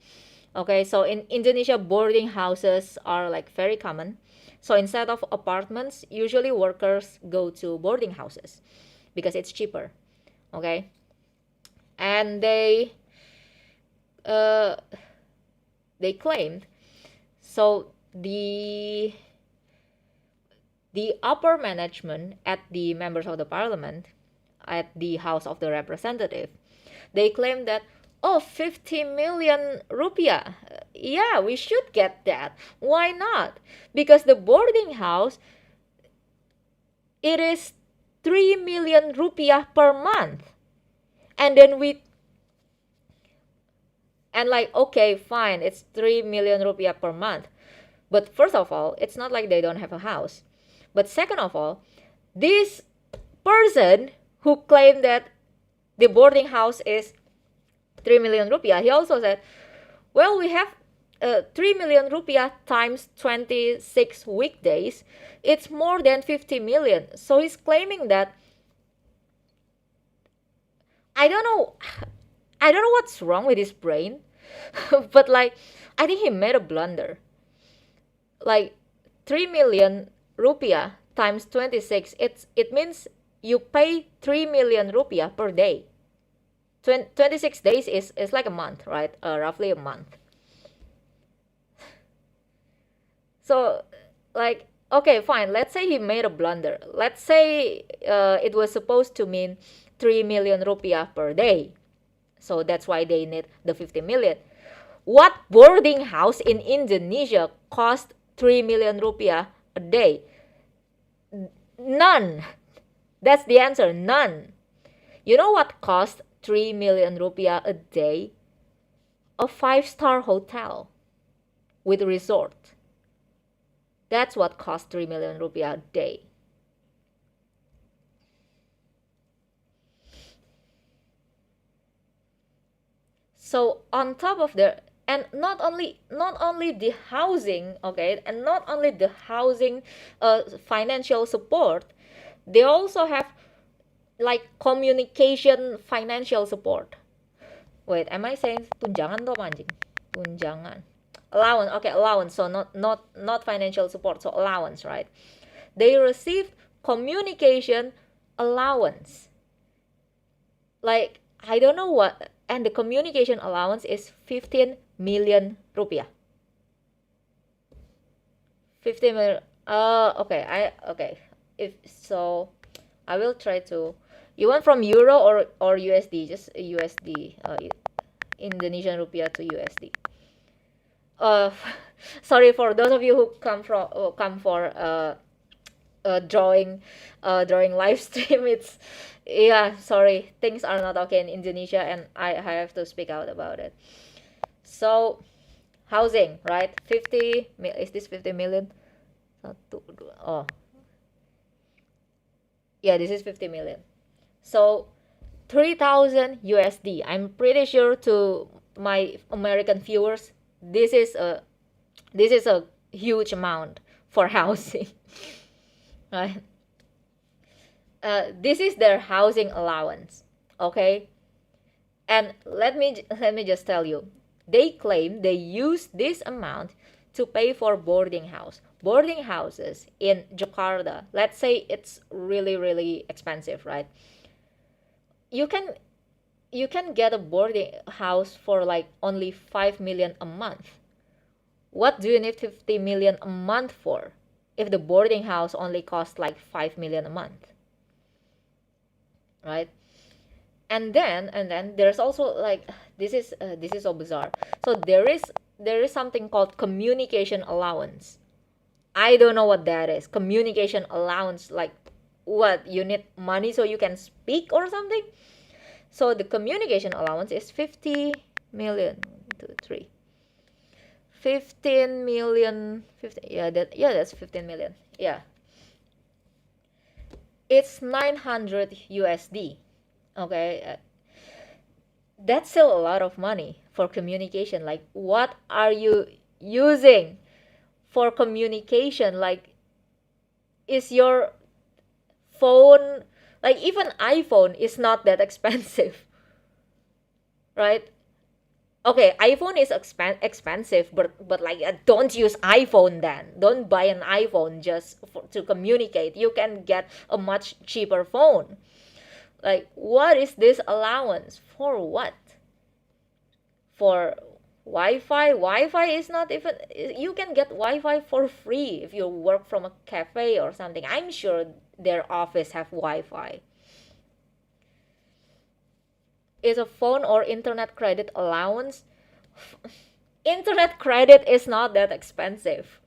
Okay, so in Indonesia, boarding houses are like very common. So instead of apartments, usually workers go to boarding houses because it's cheaper. Okay, and uh, they claimed so the upper management at the members of the parliament at the House of the Representative, they claim that, oh, 50 million rupiah. Yeah, we should get that. Why not? Because the boarding house, it is 3 million rupiah per month. And then like, okay, fine, it's 3 million rupiah per month. But first of all, it's not like they don't have a house. But second of all, this person who claimed that the boarding house is 3 million rupiah, he also said, well, we have 3 million rupiah times 26 weekdays. It's more than 50 million. So he's claiming that, I don't know, I don't know what's wrong with his brain, but like, I think he made a blunder. Like 3 million rupiah times 26, it means you pay 3 million rupiah per day. 26 days is like a month, right? Roughly a month. So, like, okay, fine. Let's say he made a blunder. Let's say it was supposed to mean 3 million rupiah per day. So that's why they need the 50 million. What boarding house in Indonesia cost 3 million rupiah a day? None. That's the answer. None. You know what cost 3 million rupiah a day? A 5-star hotel with resort. That's what cost 3 million rupiah a day. So on top of the, and not only the housing, okay, and not only the housing financial support, they also have like communication financial support. Wait, am I saying tunjangan atau anjing? Tunjangan. Allowance, okay, allowance. So not financial support, so allowance, right? They received communication allowance. Like, I don't know what, and the communication allowance is 15 million rupiah. 15 million. Okay. If so, I will try to. You want from euro or USD? Just USD. Indonesian rupiah to USD. Uh, sorry for those of you who come for drawing live stream. It's, yeah, sorry, things are not okay in Indonesia and I have to speak out about it. So housing, right? 50 is this 50 million? Oh yeah, this is 50 million. So 3,000 USD. I'm pretty sure to my American viewers, this is a huge amount for housing. Right? This is their housing allowance, okay? And let me just tell you, they claim they use this amount to pay for boarding houses in Jakarta. Let's say it's really really expensive, right? You can get a boarding house for like only 5 million a month. What do you need 50 million a month for if the boarding house only costs like 5 million a month, right? And then there's also like, this is so bizarre. So there is something called communication allowance. I don't know what that is. Communication allowance, like, what, you need money so you can speak or something? So the communication allowance is 50 million, 2 3 15 million, 15, that's 15 million. Yeah, it's 900 USD. Okay, that's still a lot of money for communication. Like, what are you using for communication? Like, is your phone Like even iPhone is not that expensive, right? Okay, iPhone is expensive, but like don't use iPhone then. Don't buy an iPhone just to communicate. You can get a much cheaper phone. Like what is this allowance for? What? For Wi-Fi? Wi-Fi is not even, you can get Wi-Fi for free if you work from a cafe or something. I'm sure their office have Wi-Fi. Is a phone or internet credit allowance? Internet credit is not that expensive.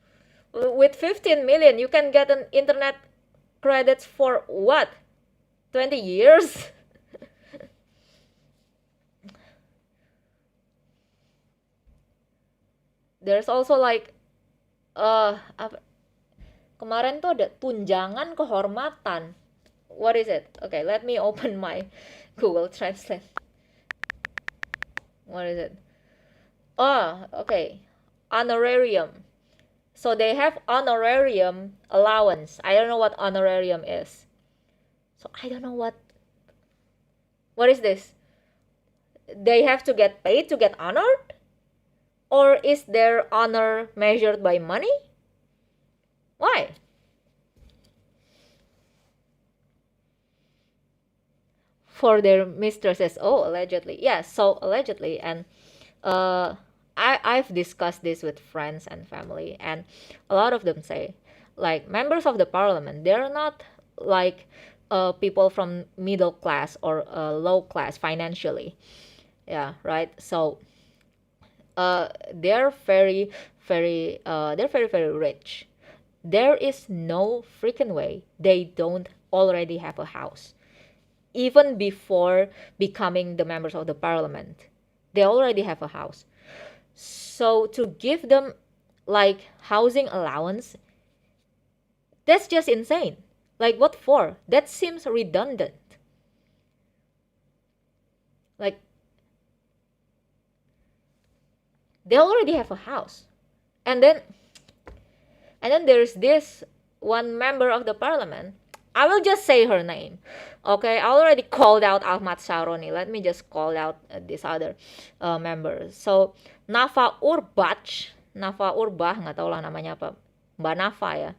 With 15 million, you can get an internet credits for what? 20 years? There's also like kemarin tuh ada tunjangan kehormatan. What is it? Okay, let me open my Google Translate. What is it? Oh, okay. Honorarium. So they have honorarium allowance. I don't know what honorarium is. So I don't know what is this? They have to get paid to get honored? Or is their honor measured by money? Why? For their mistresses. Oh, allegedly. Yes, so allegedly. And uh, I've discussed this with friends and family, and a lot of them say, like, members of the parliament, they're not like people from middle class or low class financially. Yeah, right? So they're very rich. There is no freaking way they don't already have a house. Even before becoming the members of the parliament, they already have a house. So to give them like housing allowance, that's just insane. Like what for? That seems redundant. Like they already have a house. And then there's this one member of the parliament. I will just say her name. Okay, I already called out Ahmad Saroni. Let me just call out this other member. So Nafa Urbah, nggak tahu lah namanya apa, Mbak Nafa ya.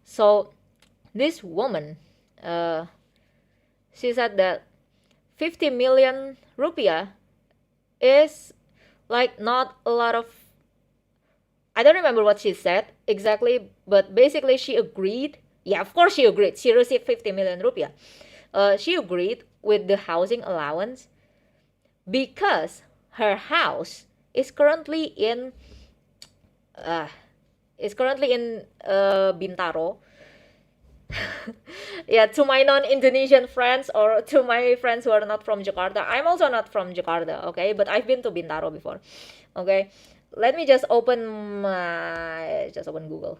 So this woman, she said that 50 million rupiah is like not a lot of, I don't remember what she said exactly, but basically she agreed. Yeah, of course she agreed. She received 50 million rupiah. She agreed with the housing allowance because her house is currently in Bintaro. Yeah, to my non-Indonesian friends or to my friends who are not from Jakarta, I'm also not from Jakarta, okay, but I've been to Bintaro before. Okay, let me just open Google.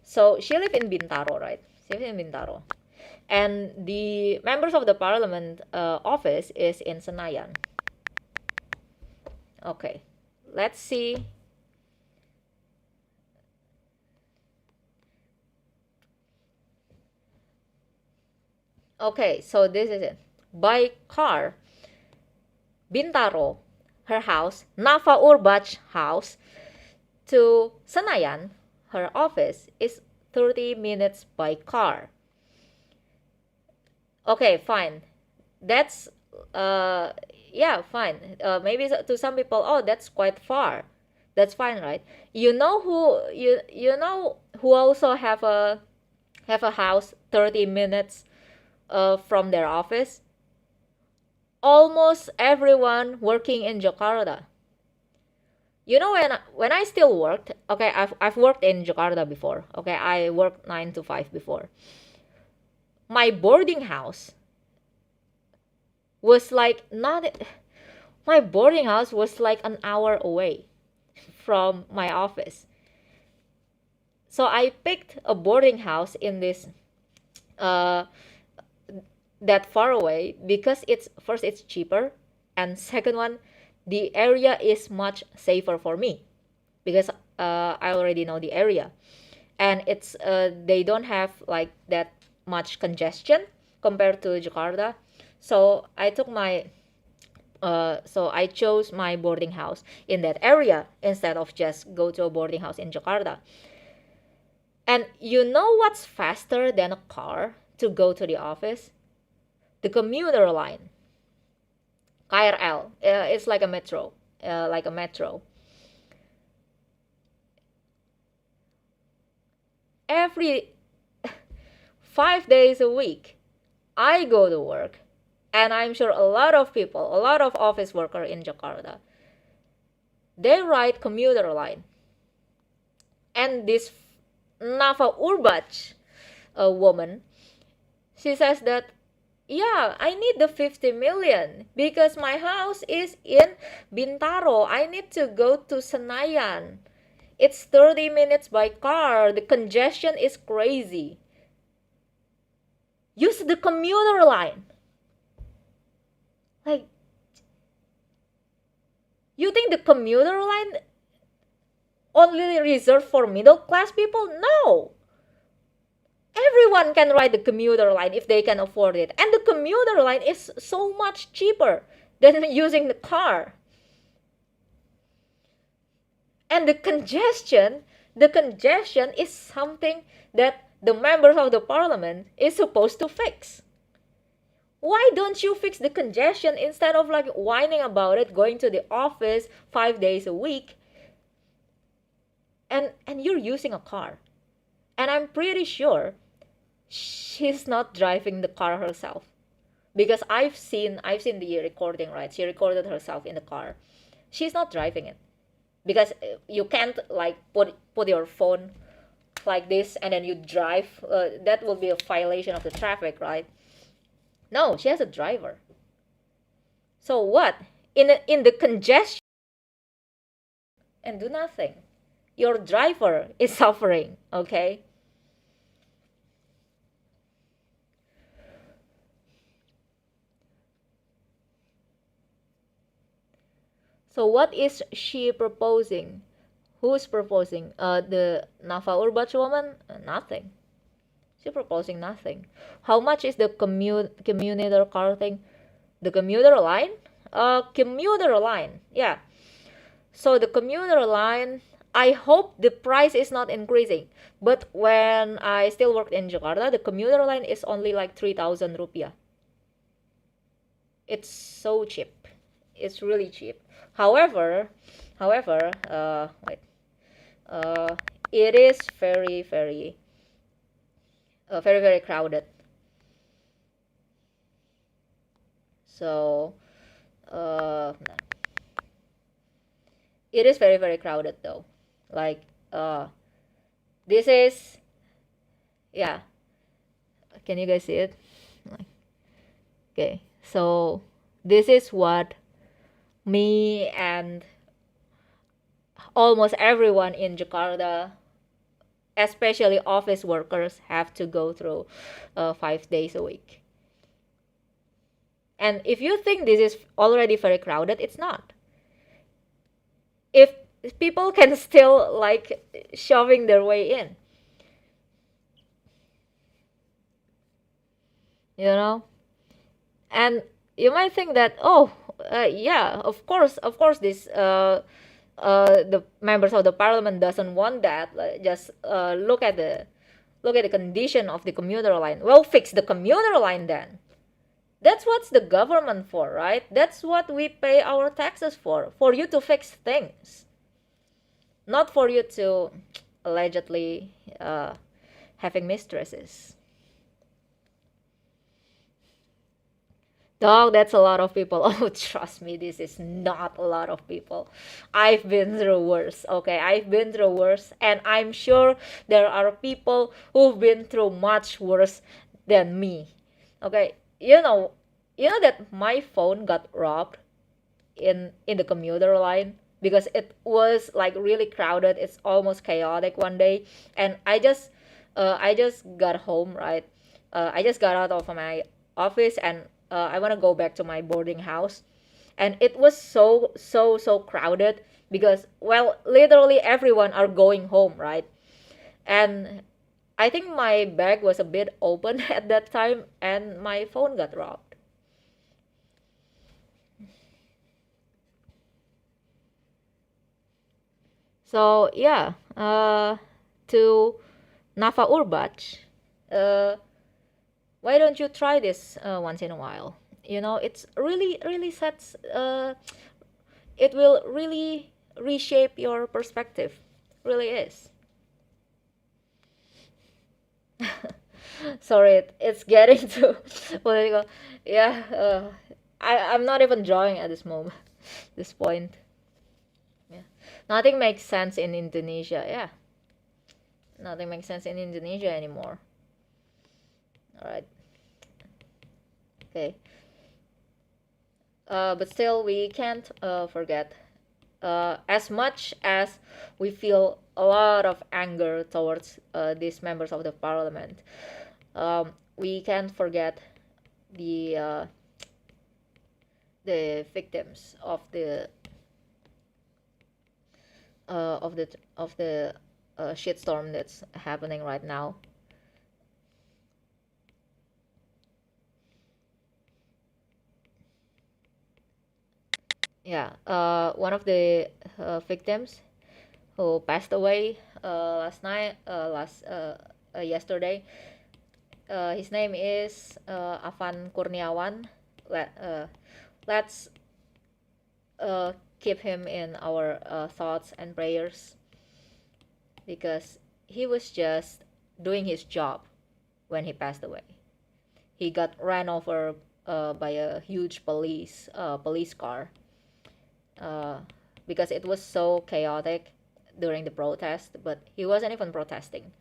So she lived in Bintaro, right? She lived in Bintaro, and the members of the parliament office is in Senayan. Okay, let's see. Okay, so this is it. By car, Bintaro, her house, Nafa Urbach house, to Senayan, her office, is 30 minutes by car. Okay, fine. That's yeah, fine. Maybe to some people, oh, that's quite far. That's fine, right? You know who also have a house 30 minutes from their office? Almost everyone working in Jakarta. You know, when I still worked, okay, I've worked in Jakarta before. Okay, I worked 9 to 5 before. My boarding house was like not my boarding house was like an hour away from my office. So I picked a boarding house in this that far away because it's cheaper, and second one, the area is much safer for me because I already know the area, and it's they don't have like that much congestion compared to Jakarta. So I chose my boarding house in that area instead of just go to a boarding house in Jakarta. And you know what's faster than a car to go to the office? The commuter line, KRL. It's like a metro, like a metro. Every 5 days a week, I go to work, and I'm sure a lot of people, a lot of office workers in Jakarta, they ride commuter line. And this Nafa Urbach, a woman, she says that, yeah, I need the 50 million because my house is in Bintaro. I need to go to Senayan. It's 30 minutes by car. The congestion is crazy. Use the commuter line. Like, you think the commuter line only reserved for middle class people? No. Everyone can ride the commuter line if they can afford it. And the commuter line is so much cheaper than using the car. And the congestion is something that the members of the parliament is supposed to fix. Why don't you fix the congestion instead of like whining about it, going to the office 5 days a week, and you're using a car? And I'm pretty sure she's not driving the car herself, because I've seen the recording, right? She recorded herself in the car. She's not driving it, because you can't like put your phone like this and then you drive. That will be a violation of the traffic, right? No, she has a driver. So what? In the congestion and do nothing. Your driver is suffering, okay? So what is she proposing? Who's proposing? The Nafa Urbach woman? Nothing. She's proposing nothing. How much is the commuter car thing? The commuter line? Commuter line. Yeah. So the commuter line, I hope the price is not increasing. But when I still worked in Jakarta, the commuter line is only like 3,000 rupiah. It's so cheap. It's really cheap. However, it is very, very, very, very crowded. So, it is very, very crowded though. Like, this is, yeah. Can you guys see it? Okay, so this is what me and almost everyone in Jakarta, especially office workers, have to go through 5 days a week. And if you think this is already very crowded, it's not. If people can still like shoving their way in, you know, and you might think that, oh, yeah, of course, this the members of the parliament doesn't want that. Just look at the condition of the commuter line. Well, fix the commuter line then. That's what's the government for, right? That's what we pay our taxes for you to fix things, not for you to allegedly having mistresses. Dog, that's a lot of people. Oh, trust me, this is not a lot of people. I've been through worse, okay? I've been through worse, and I'm sure there are people who've been through much worse than me, okay? That my phone got robbed in the commuter line because it was like really crowded. It's almost chaotic one day, and I just got home, right? I just got out of my office, and I want to go back to my boarding house, and it was so crowded because, well, literally everyone are going home, right? And I think my bag was a bit open at that time and my phone got robbed. So yeah, to Nafa Urbach, uh, why don't you try this once in a while? You know, it's really sets. It will really reshape your perspective. Really is. Sorry, it's getting too political. Yeah, I'm not even drawing at this moment, this point. Yeah, nothing makes sense in Indonesia. Yeah, nothing makes sense in Indonesia anymore. All right, okay. But still, we can't forget. As much as we feel a lot of anger towards these members of the parliament, we can't forget the uh, the victims of the shitstorm that's happening right now. Yeah, one of the victims who passed away last night, yesterday. His name is Avan Kurniawan. Let's keep him in our thoughts and prayers because he was just doing his job when he passed away. He got ran over by a huge police car uh, because it was so chaotic during the protest. But he wasn't even protesting.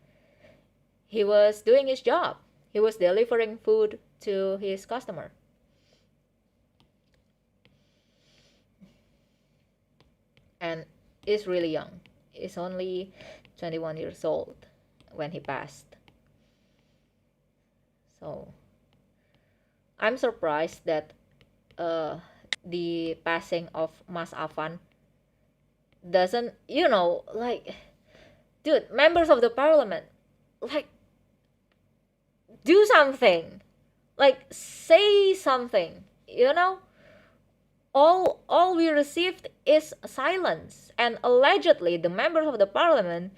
He was doing his job. He was delivering food to his customer. And is really young. He's only 21 years old when he passed. So I'm surprised that uh, the passing of Mas Afan doesn't, like, dude, members of the parliament, like, do something, like, say something, all we received is silence, and allegedly the members of the parliament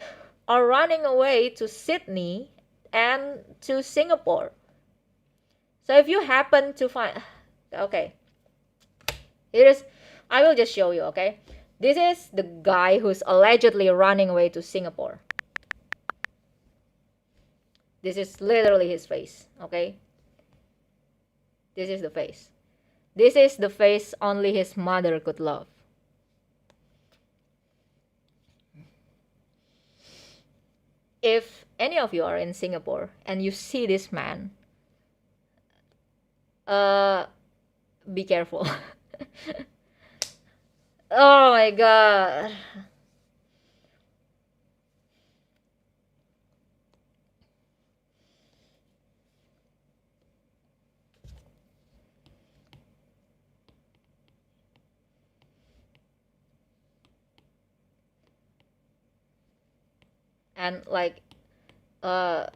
are running away to Sydney and to Singapore. So if you happen to find, okay, here is, I will just show you, okay? This is the guy who's allegedly running away to Singapore. This is literally his face, okay? This is the face. This is the face only his mother could love. If any of you are in Singapore and you see this man, be careful. Oh my god. And like, uh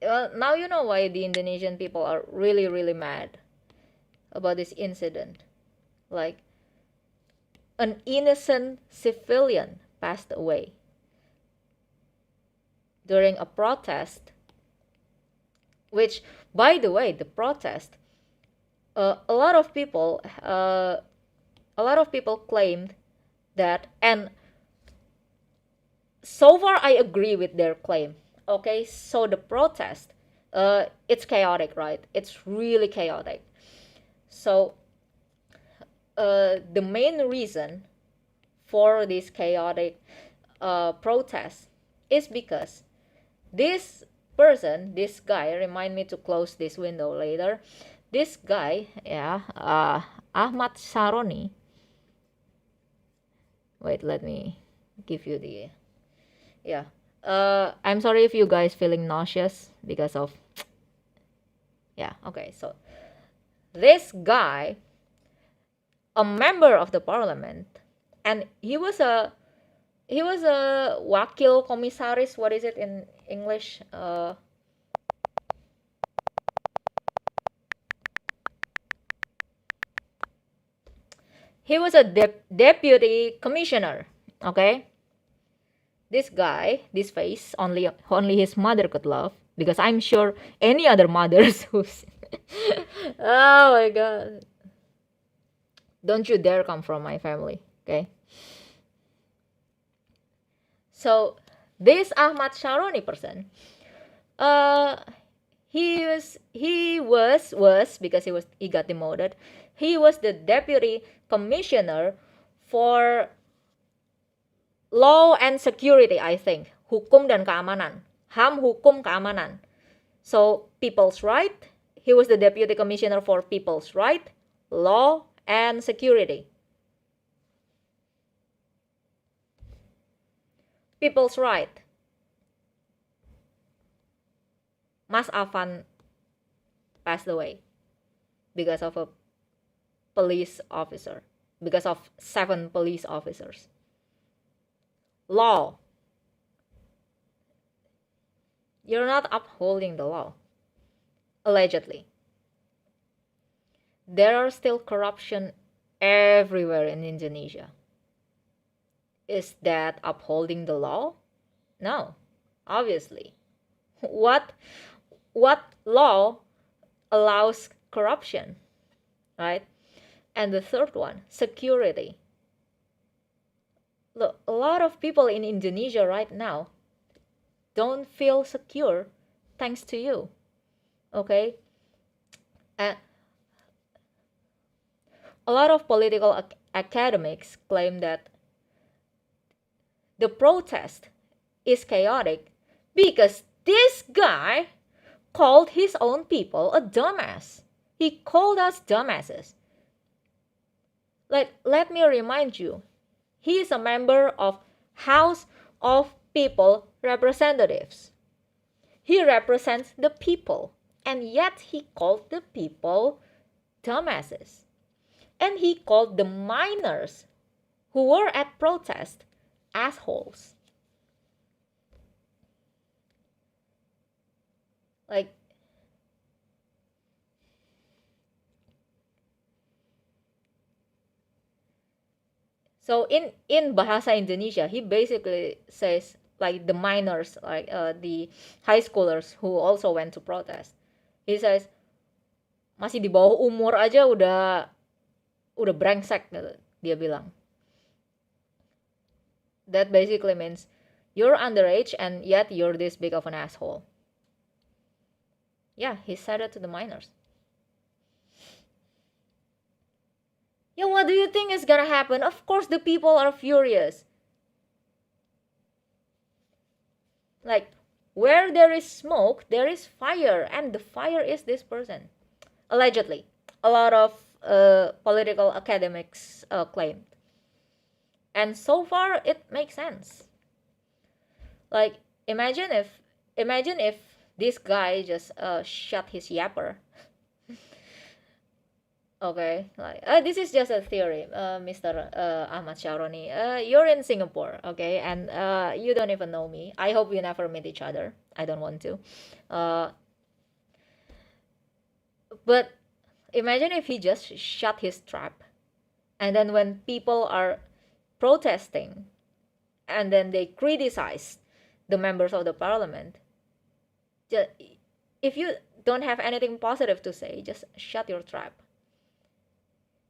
well, now you know why the Indonesian people are really mad about this incident. Like, an innocent civilian passed away during a protest, which, by the way, the protest, a lot of people claimed that, and so far I agree with their claim. Okay, so the protest, it's chaotic, right? It's really chaotic. So the main reason for this chaotic protest is because this person, this guy, remind me to close this window later. This guy, yeah, Ahmad Saroni. Wait, let me give you the, yeah. I'm sorry if you guys feeling nauseous because of, yeah. Okay, so this guy, a member of the parliament, and he was a wakil komisaris. What is it in English. He was a deputy commissioner. Okay, this guy, this face, only his mother could love, because I'm sure any other mothers who's oh my god, don't you dare come from my family. Okay, so this Ahmad Sharoni person, uh he was because he got demoted. He was the deputy commissioner for law and security, I think. Hukum dan keamanan. HAM, hukum, keamanan. So, people's right. He was the deputy commissioner for people's right, law, and security. People's right. Mas Aan passed away because of a police officer, because of 7 police officers. Law. You're not upholding the law. Allegedly. There are still corruption everywhere in Indonesia. Is that upholding the law? No, obviously. What law allows corruption, right? And the third one, security. Look, a lot of people in Indonesia right now don't feel secure thanks to you. Okay? And a lot of political academics claim that the protest is chaotic because this guy called his own people a dumbass. He called us dumbasses. Like, let me remind you, he is a member of House of People Representatives. He represents the people, and yet he called the people dumbasses. And he called the minors who were at protest assholes. Like, so in bahasa Indonesia, he basically says, like, the minors, like the high schoolers who also went to protest. He says, masih di bawah umur aja udah brengsek, dia bilang. That basically means you're underage and yet you're this big of an asshole. Yeah, he said it to the minors. Yeah, what do you think is gonna happen? Of course the people are furious. Like, where there is smoke, there is fire, and the fire is this person. Allegedly. A lot of political academics claimed. And so far, it makes sense. Like, imagine if this guy just shot his yapper. Okay, like this is just a theory, Mr. Ahmad Sharoni. You're in Singapore, okay, and you don't even know me. I hope we never meet each other. I don't want to. But imagine if he just shut his trap, and then when people are protesting, and then they criticize the members of the parliament, if you don't have anything positive to say, just shut your trap.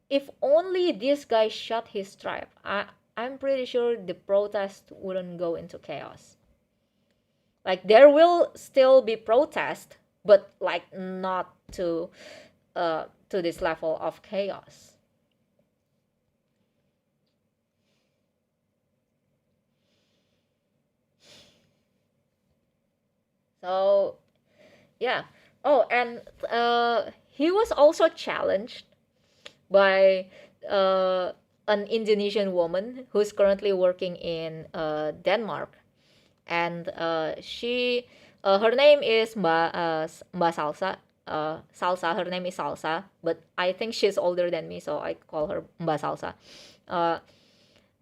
If only this guy shut his trap, I'm pretty sure the protest wouldn't go into chaos. Like, there will still be protest, but like not to this level of chaos. So, yeah. Oh, and he was also challenged by an Indonesian woman who's currently working in Denmark, and she her name is Mbak Salsa. Salsa, her name is Salsa, but I think she's older than me, so I call her Mbak Salsa.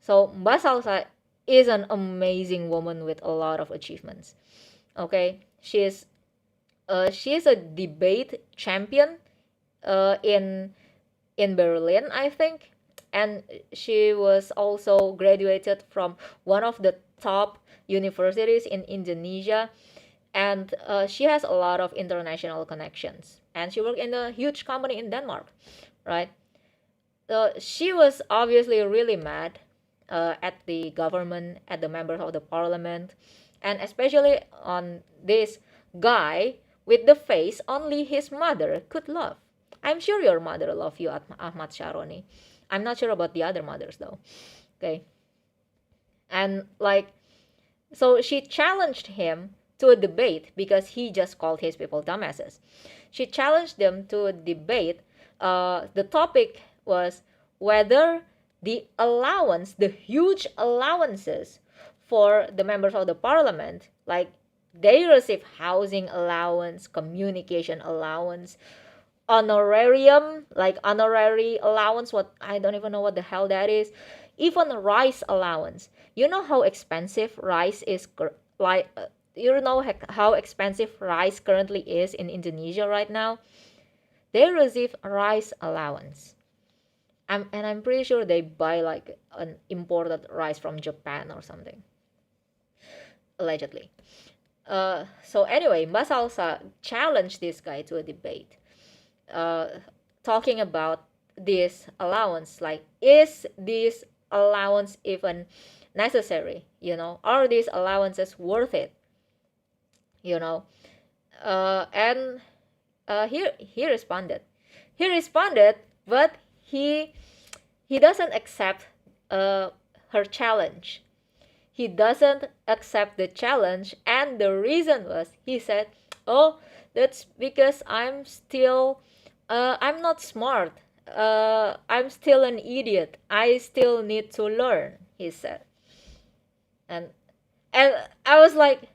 So Mbak Salsa is an amazing woman with a lot of achievements. Okay, she's a debate champion in Berlin, I think, and she was also graduated from one of the top universities in Indonesia, and she has a lot of international connections, and she worked in a huge company in Denmark, right? She was obviously really mad at the government, at the members of the parliament, and especially on this guy with the face only his mother could love. I'm sure your mother loved you, Ahmad Sharoni. I'm not sure about the other mothers though. Okay. And like, so she challenged him to a debate because he just called his people dumbasses. She challenged them to a debate. The topic was whether the allowance, the huge allowances for the members of the parliament, like they receive housing allowance, communication allowance, honorarium, like honorary allowance, what I don't even know what the hell that is, even rice allowance. You know how expensive rice is, like you know how expensive rice currently is in Indonesia right now. They receive rice allowance. I'm pretty sure they buy like an imported rice from Japan or something, allegedly. So anyway, Masalsa challenged this guy to a debate, uh, talking about this allowance. Like, is this allowance even necessary? Are these allowances worth it? You know, and he responded. He responded, but he doesn't accept her challenge. He doesn't accept the challenge, and the reason was, he said, oh, that's because I'm not smart, I'm still an idiot, I still need to learn, he said. And and I was like,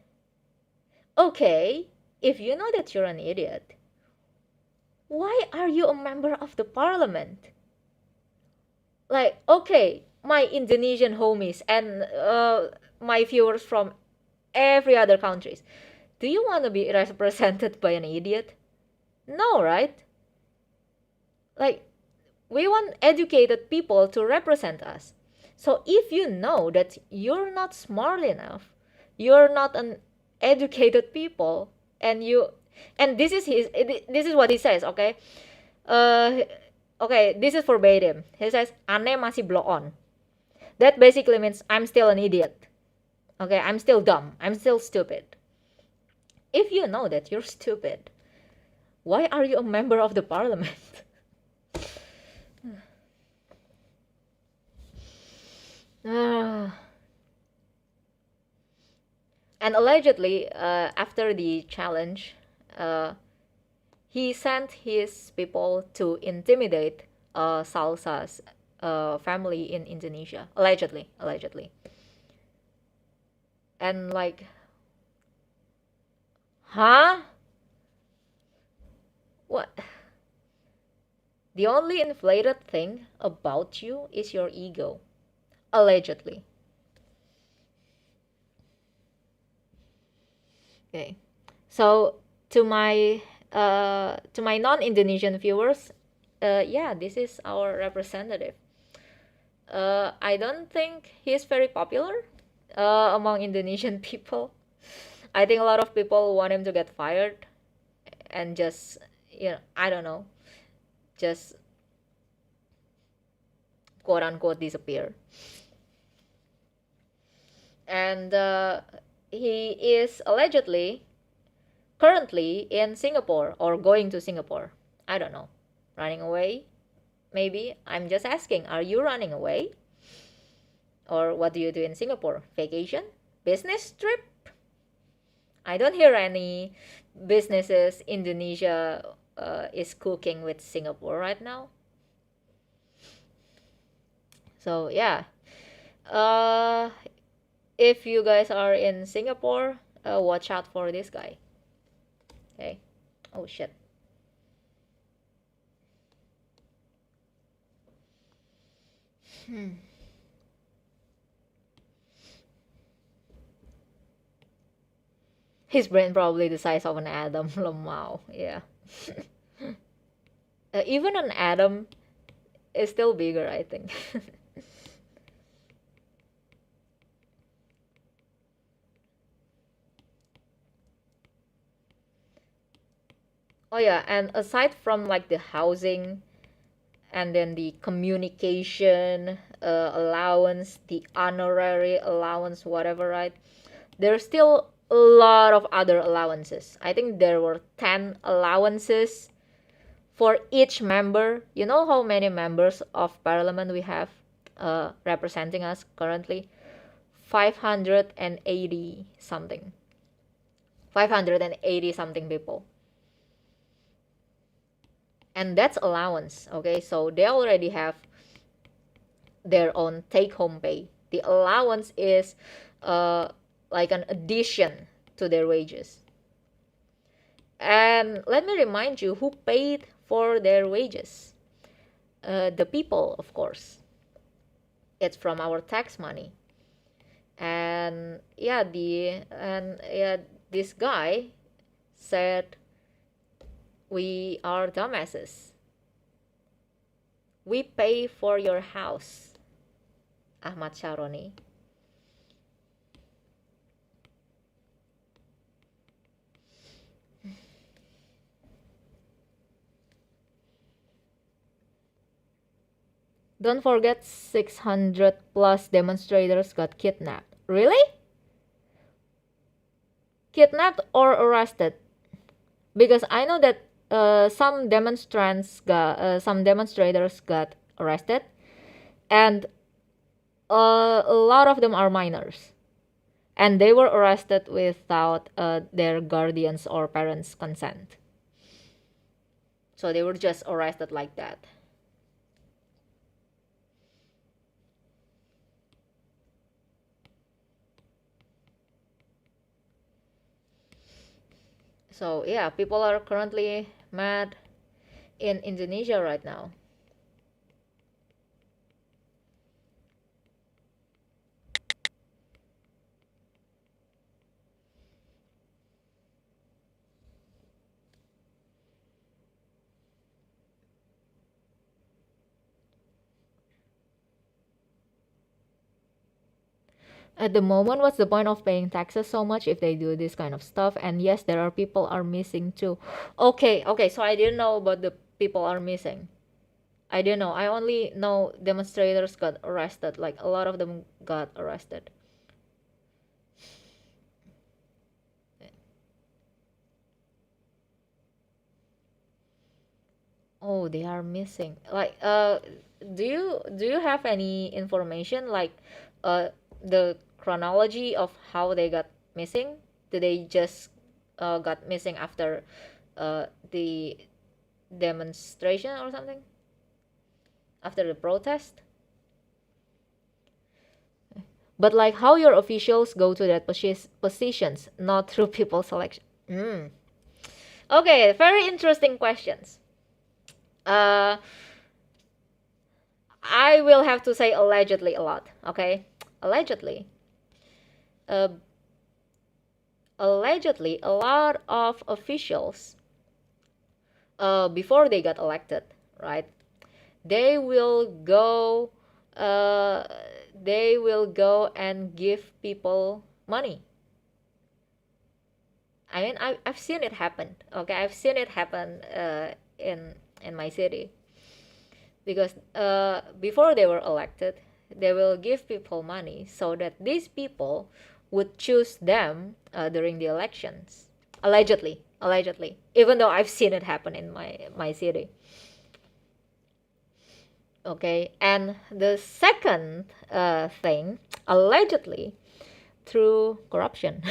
okay, if you know that you're an idiot, why are you a member of the parliament? Like, okay, my Indonesian homies and my viewers from every other countries, do you want to be represented by an idiot? No, right? Like, we want educated people to represent us. So if you know that you're not smart enough, you're not an educated people, and this is what he says, okay? Uh, okay, this is verbatim. He says, "Ane masih blow on." That basically means I'm still an idiot. Okay, I'm still dumb. I'm still stupid. If you know that you're stupid, why are you a member of the parliament? Ah. And allegedly, after the challenge, uh, he sent his people to intimidate Salsa's family in Indonesia. Allegedly. And like, huh? What? The only inflated thing about you is your ego. Allegedly. Okay. So to my non-Indonesian viewers, yeah, this is our representative. I don't think he's very popular among Indonesian people. I think a lot of people want him to get fired and just, I don't know, just quote unquote disappear. And he is allegedly currently in Singapore or going to Singapore. I don't know. Running away? Maybe. I'm just asking, are you running away? Or what do you do in Singapore? Vacation? Business trip? I don't hear any businesses Indonesia is cooking with Singapore right now. So yeah, uh, if you guys are in Singapore, watch out for this guy. Okay. Oh shit. Hmm. His brain probably the size of an atom. Lemao, yeah. Even an atom is still bigger, I think. Oh yeah, and aside from like the housing and then the communication allowance, the honorary allowance, whatever, right? There's still a lot of other allowances. I think there were 10 allowances for each member. You know how many members of parliament we have representing us currently? 580 something. 580 something people. And that's allowance, okay? So they already have their own take home pay. The allowance is uh, like an addition to their wages. And let me remind you who paid for their wages. The people, of course. It's from our tax money. And this guy said we are dumbasses. We pay for your house, Ahmad Sharoni. Don't forget 600 plus demonstrators got kidnapped. Really? Kidnapped or arrested? Because I know that some demonstrators got arrested, and a lot of them are minors, and they were arrested without their guardians or parents' consent. So they were just arrested like that. So yeah, people are currently mad in Indonesia right now. At the moment, what's the point of paying taxes so much if they do this kind of stuff? And yes, there are people are missing too. Okay, so I didn't know about the people are missing. I didn't know. I only know demonstrators got arrested. Like a lot of them got arrested. Oh, they are missing. Like do you have any information like the chronology of how they got missing? Did they just got missing after the demonstration or something? After the protest? But like how your officials go to that positions, not through people selection. Mm. Okay, very interesting questions. Uh, I will have to say allegedly a lot. Okay, allegedly. Uh, Allegedly, a lot of officials, before they got elected, right? They will go. Uh, they will go and give people money. I mean, I've seen it happen. Okay, I've seen it happen in my city because before they were elected, they will give people money so that these people would choose them during the elections. Allegedly, even though I've seen it happen in my city. Okay, and the second thing, allegedly, through corruption.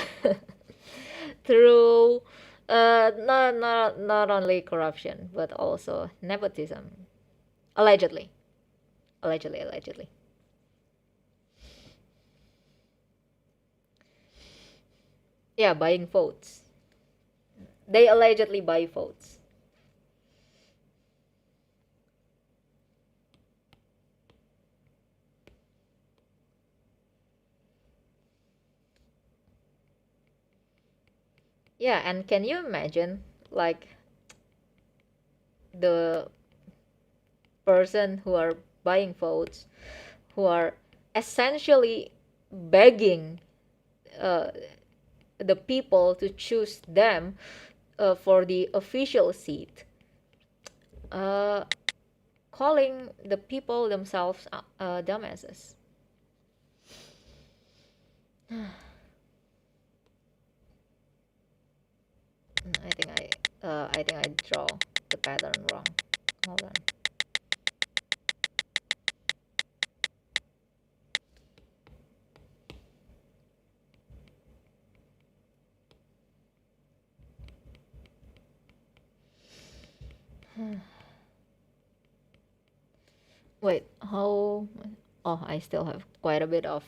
Through not only corruption but also nepotism, allegedly, allegedly. Yeah, buying votes. They allegedly buy votes. Yeah, and can you imagine like the person who are buying votes, who are essentially begging uh, the people to choose them for the official seat, uh, calling the people themselves dumbasses. I think I draw the pattern wrong. Hold on. Wait, how? Oh, I still have quite a bit of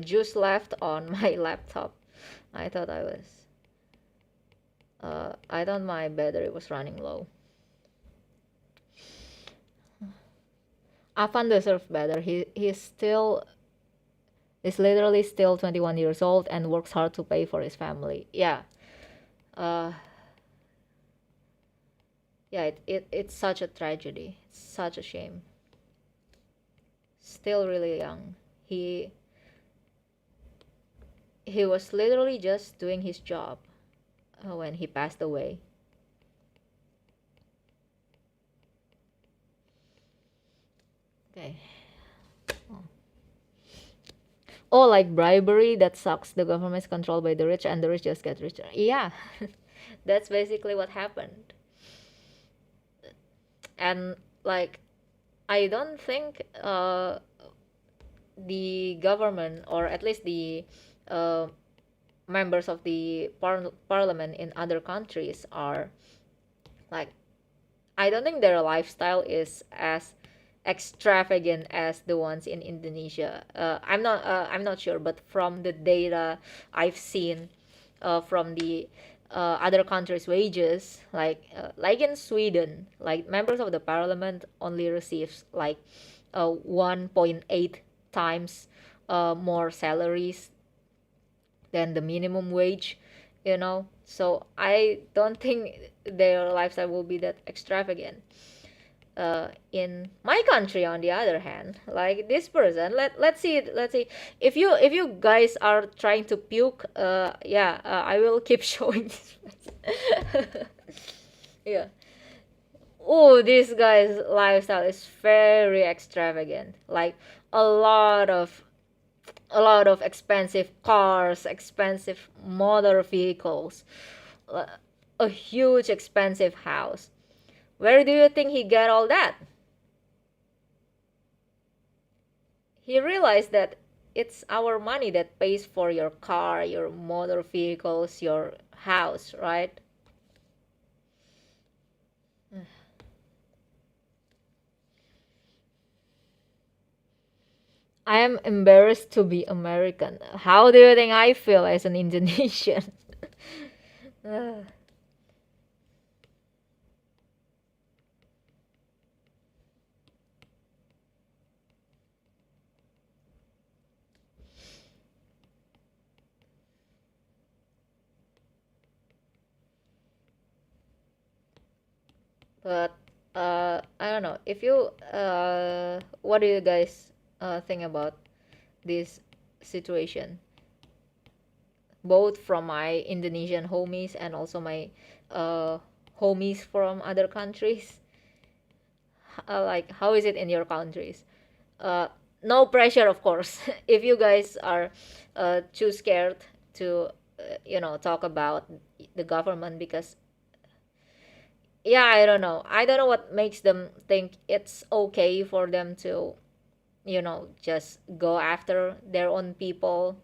juice left on my laptop. I thought I was. I thought my battery was running low. Afan deserves better. He's literally still 21 years old and works hard to pay for his family. Yeah. Uh, yeah. It's such a tragedy. It's such a shame. Still really young. He he was literally just doing his job when he passed away. Okay. Oh, like bribery, that sucks. The government is controlled by the rich and the rich just get richer. Yeah. That's basically what happened. And like I don't think the government, or at least the uh, members of the parliament in other countries, are like, I don't think their lifestyle is as extravagant as the ones in Indonesia. I'm not sure, but from the data I've seen from the other countries' wages, like in Sweden, like members of the parliament only receives like 1.8 times more salaries than the minimum wage, So I don't think their lifestyle will be that extravagant. In my country, on the other hand, like this person, let's see if you guys are trying to puke, yeah, I will keep showing this person. Yeah. Oh, this guy's lifestyle is very extravagant, like a lot of a lot of expensive cars, expensive motor vehicles, a huge expensive house. Where do you think he got all that? He realized that it's our money that pays for your car, your motor vehicles, your house, right? I am embarrassed to be American. How do you think I feel as an Indonesian? But I don't know. If you what do you guys think about this situation? Both from my Indonesian homies and also my uh, homies from other countries. Like, how is it in your countries? Uh, no pressure, of course. If you guys are too scared to, talk about the government, because yeah, I don't know what makes them think it's okay for them to, just go after their own people.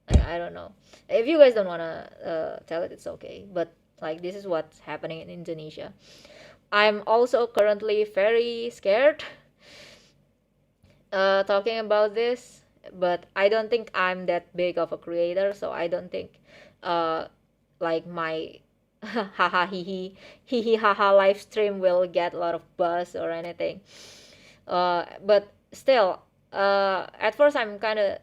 I don't know. If you guys don't want to tell it, it's okay, but like, this is what's happening in Indonesia. I'm also currently very scared talking about this, but I don't think I'm that big of a creator, so I don't think uh, like my haha hee hee haha live stream will get a lot of buzz or anything. But still, at first I'm kind of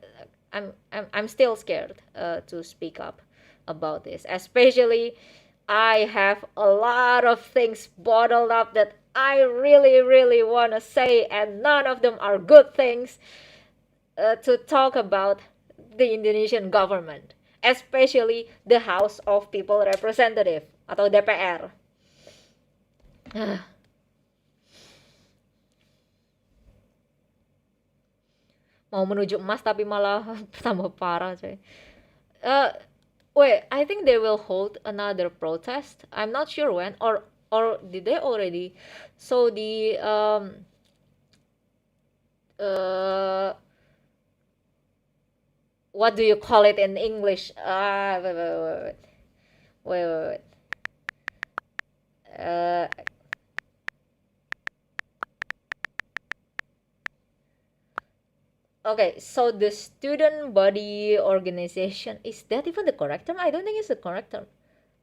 I'm still scared to speak up about this. Especially, I have a lot of things bottled up that I really, really want to say, and none of them are good things to talk about the Indonesian government, especially the House of People Representative atau DPR. Mau menuju emas tapi malah tambah parah coy. Uh, Wait, I think they will hold another protest. I'm not sure when, or did they already? So the uh what do you call it in English? Wait. Uh, okay, so the student body organization, is that even the correct term? I don't think it's the correct term.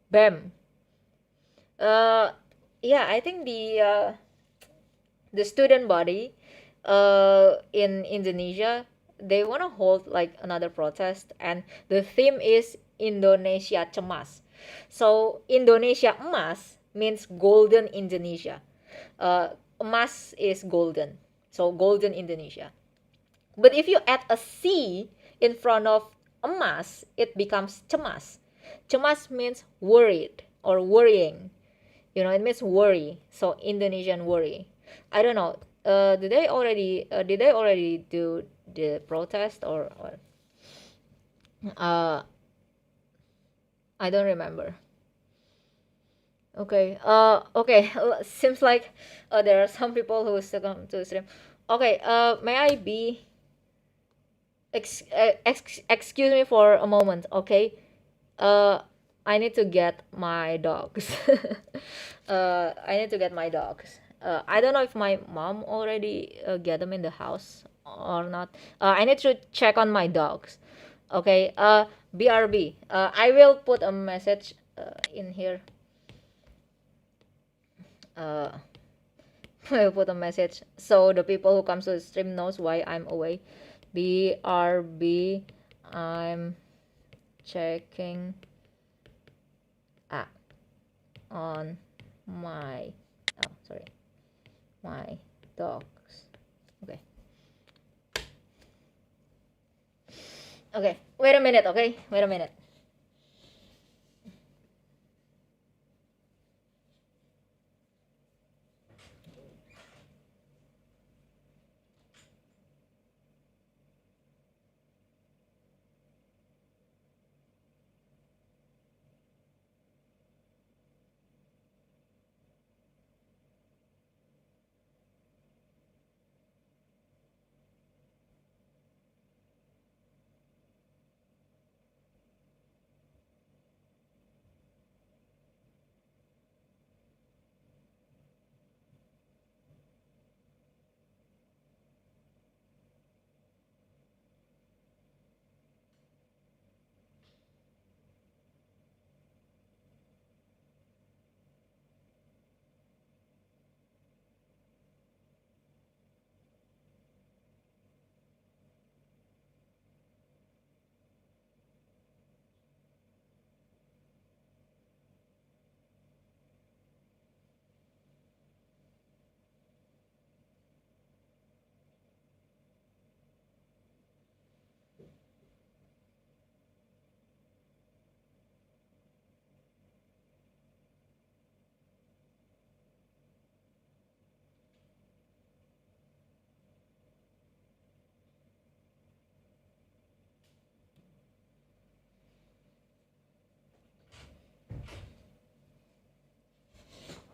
BEM. Uh, yeah, I think the student body in Indonesia, they want to hold like another protest, and the theme is Indonesia Cemas. So Indonesia Emas means golden Indonesia. Emas is golden, so golden Indonesia. But if you add a C in front of emas, it becomes cemas. Cemas means worried or worrying. It means worry. So Indonesian worry. I don't know. Did they already do the protest, or uh I don't remember. Okay. Okay. Seems like there are some people who still come to stream. Okay. May I be excuse me for a moment, okay? Uh, I need to get my dogs. I need to get my dogs. I don't know if my mom already get them in the house or not. I need to check on my dogs. Okay. BRB. I will put a message in here. Uh, I will put a message so the people who comes to the stream knows why I'm away. BRB, I'm checking on my my dogs. Okay, wait a minute.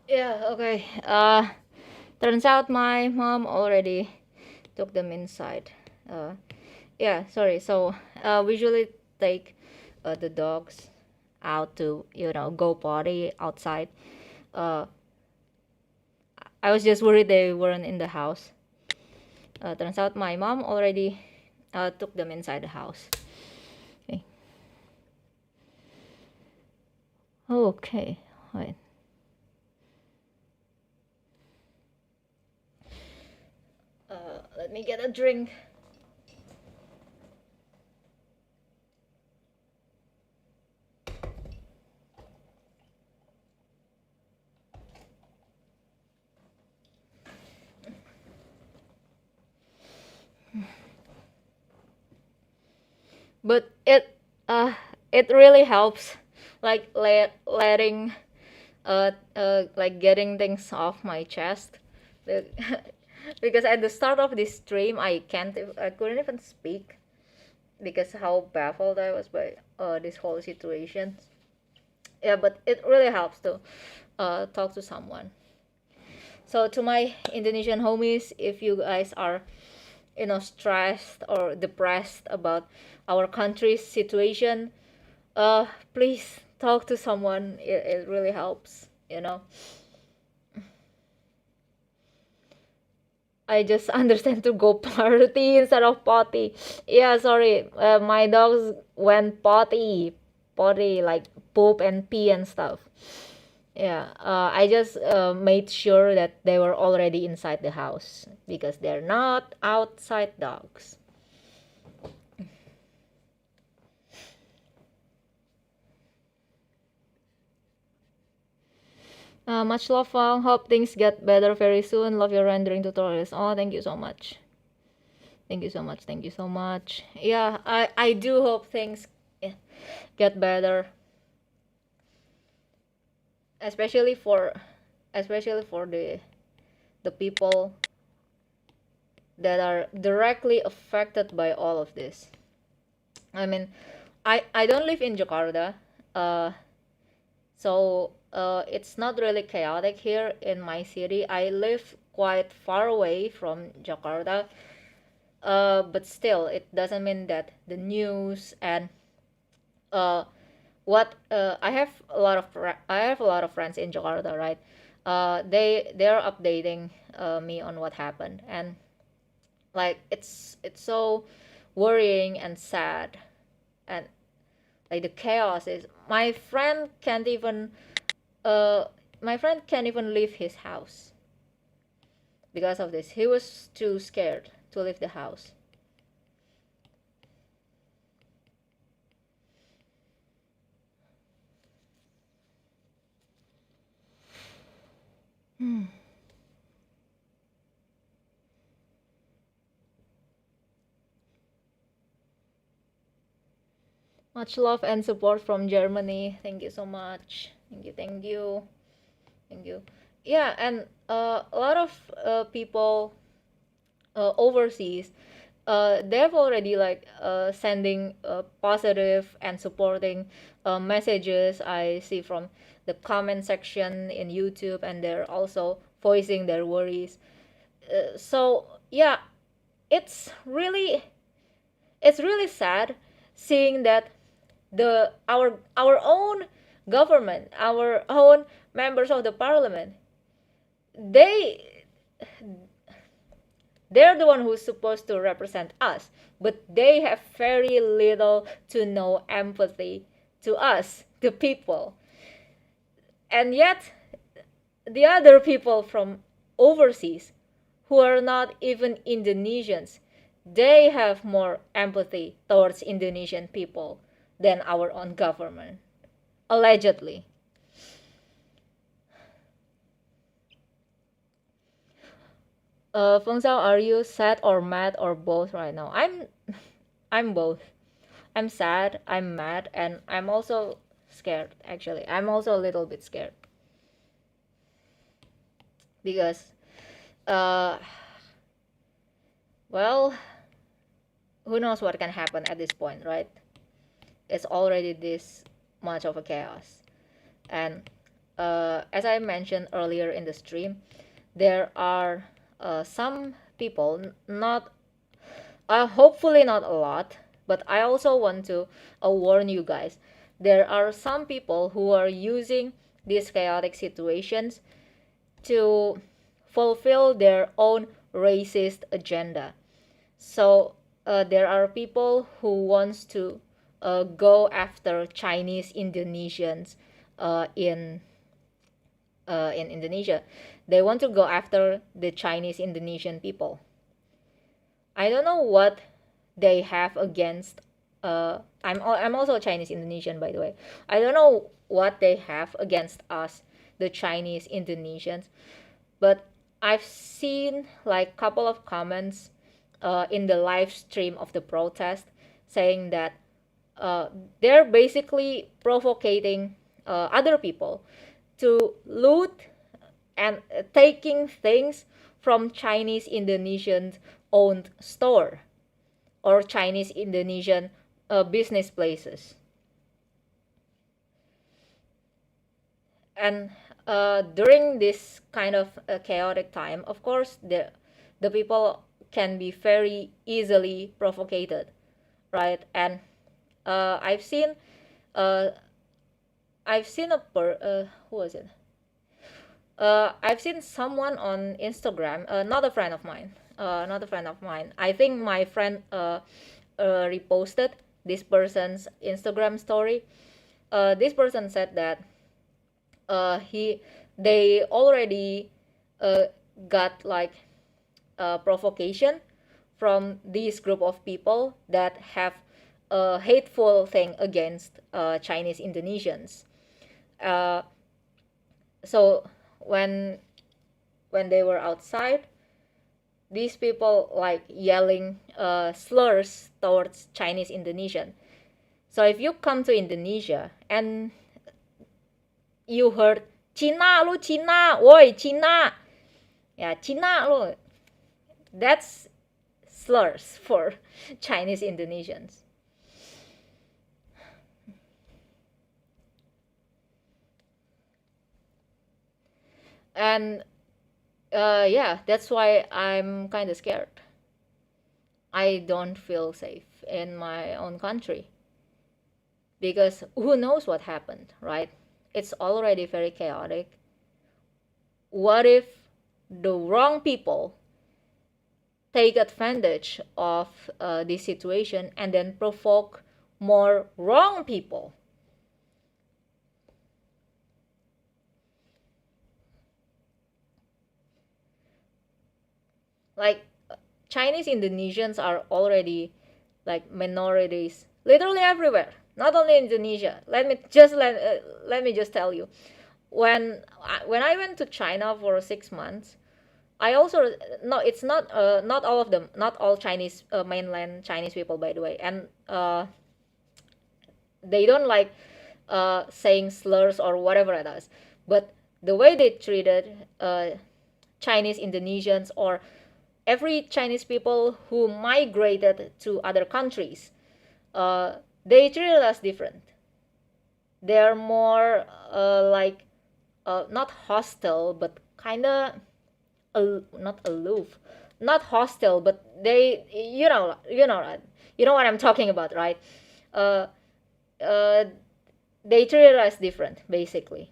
Yeah, okay. Turns out my mom already took them inside. Yeah, sorry. So, we usually take the dogs out to, go potty outside. Uh, I was just worried they weren't in the house. Turns out my mom already took them inside the house. Okay. Okay. Wait. Let me get a drink. but it really helps, like letting like getting things off my chest. The- because at the start of this stream I couldn't even speak because how baffled I was by this whole situation. Yeah, but it really helps to talk to someone. So to my Indonesian homies, if you guys are stressed or depressed about our country's situation, uh please talk to someone. It really helps. I just understand to go party instead of potty. Yeah, sorry. My dogs went potty like poop and pee and stuff. Yeah, I just made sure that they were already inside the house because they're not outside dogs. Much love, Fang. Hope things get better very soon. Love your rendering tutorials. Oh, thank you so much. Thank you so much. Thank you so much. Yeah, I do hope things get better, especially for the people that are directly affected by all of this. I mean, I don't live in Jakarta, uh, so it's not really chaotic here in my city. I live quite far away from Jakarta, but still, it doesn't mean that the news and uh, what I have a lot of friends in Jakarta, right? They're updating me on what happened, and like it's so worrying and sad, and like the chaos is uh my friend can't even leave his house because of this. He was too scared to leave the house. Much love and support from Germany. Thank you so much. Thank you, thank you, thank you. Yeah, and a lot of people overseas, they've already like sending positive and supporting messages. I see from the comment section in YouTube, and they're also voicing their worries. So yeah, it's really it's really sad seeing that our own government, our own members of the parliament, they they're the one who's supposed to represent us, but they have very little to no empathy to us, the people. And yet, the other people from overseas who are not even Indonesians, they have more empathy towards Indonesian people than our own government, allegedly. Feng Zhao, are you sad or mad or both right now? I'm both. I'm sad, I'm mad, and I'm also scared. Actually, I'm also a little bit scared because, uh, well, who knows what can happen at this point, right? It's already this much of a chaos, and as I mentioned earlier in the stream, there are some people, not hopefully not a lot, but I also want to warn you guys. There are some people who are using these chaotic situations to fulfill their own racist agenda. So there are people who wants to go after Chinese Indonesians in Indonesia. They want to go after the Chinese Indonesian people. I don't know what they have against. I'm also Chinese Indonesian, by the way. I don't know what they have against us, the Chinese Indonesians, but I've seen like couple of comments in the live stream of the protest saying that uh, they're basically provocating other people to loot and taking things from Chinese Indonesian owned store or Chinese Indonesian business places. And during this kind of chaotic time, of course, the people can be very easily provocated, right? And uh, I've seen uh, I've seen who was it? I've seen someone on Instagram, not a friend of mine, not a friend of mine. I think my friend reposted this person's Instagram story. This person said that he they already uh, got like provocation from this group of people that have a hateful thing against Chinese Indonesians. Uh, so when when they were outside, these people like yelling slurs towards Chinese Indonesian. So if you come to Indonesia and you heard Cina lu Cina, woi Cina, yeah Cina lu, that's slurs for Chinese Indonesians. And yeah, that's why I'm kind of scared. I don't feel safe in my own country because who knows what happened, right? It's already very chaotic. What if the wrong people take advantage of this situation and then provoke more wrong people? Like Chinese Indonesians are already like minorities literally everywhere, not only Indonesia. Let me just tell you, when I went to China for 6 months, I also no, it's not all of them, not all Chinese mainland Chinese people, by the way, and they don't like saying slurs or whatever it is, but the way they treated Chinese Indonesians or every Chinese people who migrated to other countries, uh, they treated us different. They're more like not hostile, but kind of not aloof, not hostile, but they, you know what I'm talking about, right? Uh, uh, they treated us different, basically,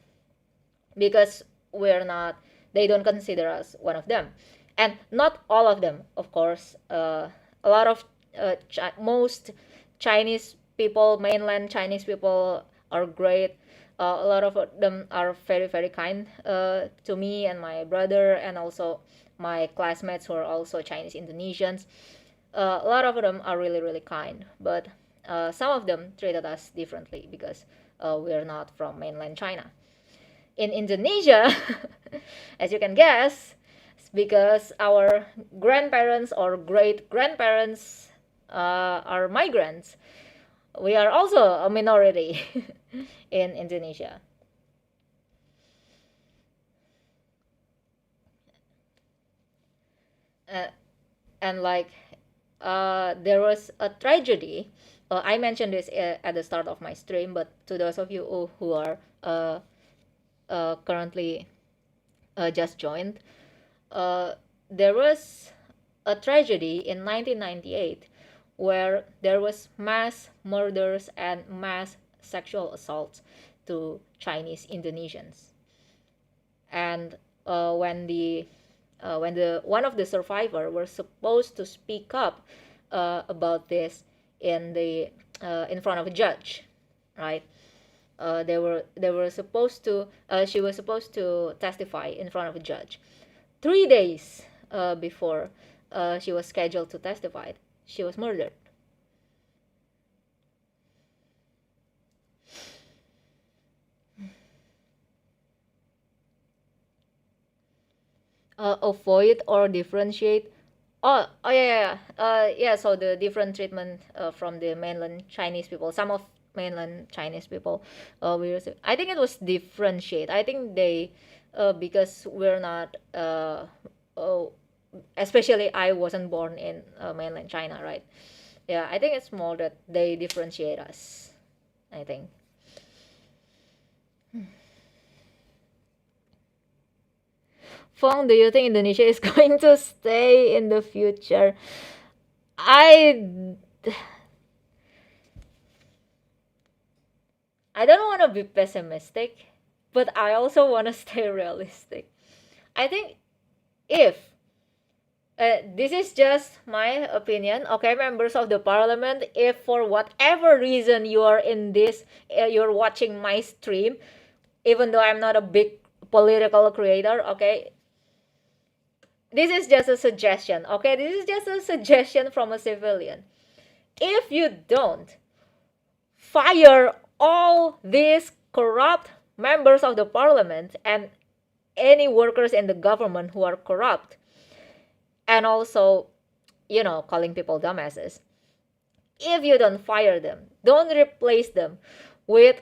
because we're not. They don't consider us one of them, and not all of them, of course. A lot of most Chinese people, mainland Chinese people, are great. A lot of them are very very kind to me and my brother, and also my classmates who are also Chinese Indonesians. A lot of them are really really kind, but some of them treated us differently because we're not from mainland China. In Indonesia, as you can guess, because our grandparents or great grandparents are migrants, we are also a minority in Indonesia. Uh, and like there was a tragedy. I mentioned this at the start of my stream, but to those of you who are currently just joined, uh, there was a tragedy in 1998 where there was mass murders and mass sexual assaults to Chinese Indonesians. And when the one of the survivor were supposed to speak up about this in front of a judge, right? They were supposed to she was supposed to testify in front of a judge. 3 days before she was scheduled to testify, she was murdered. Avoid or differentiate? Oh yeah, yeah, yeah. Yeah. So the different treatment from the mainland Chinese people, some of mainland Chinese people, we receive. I think it was differentiate. I think they, because we're not, oh, especially I wasn't born in mainland China, right? Yeah, I think it's more that they differentiate us. I think. Fong, do you think Indonesia is going to stay in the future? I I don't want to be pessimistic, but I also want to stay realistic. I think if this is just my opinion, okay, members of the parliament, if for whatever reason you are in this, you're watching my stream, even though I'm not a big political creator, okay, this is just a suggestion, okay, this is just a suggestion from a civilian. If you don't fire all these corrupt members of the parliament and any workers in the government who are corrupt, and also, calling people dumbasses, if you don't fire them, don't replace them with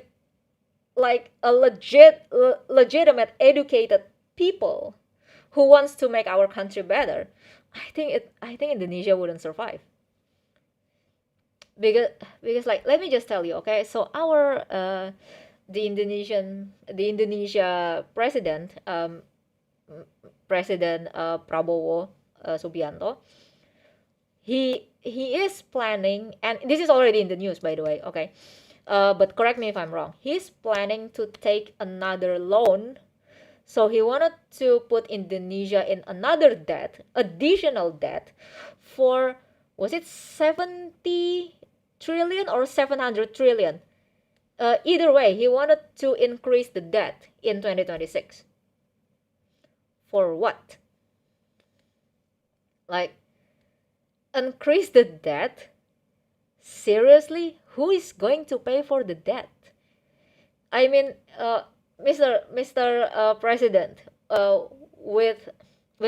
like a legitimate educated people who wants to make our country better, I think Indonesia wouldn't survive. Because like, let me just tell you, okay, so our the Indonesia president, Prabowo Subianto, he is planning, and this is already in the news, by the way, okay, but correct me if I'm wrong, he's planning to take another loan. So he wanted to put Indonesia in another debt, additional debt, for, was it 70 trillion or 700 trillion? Either way, he wanted to increase the debt in 2026. For what? Like, increase the debt? Seriously? Who is going to pay for the debt? I mean, Mr. President, with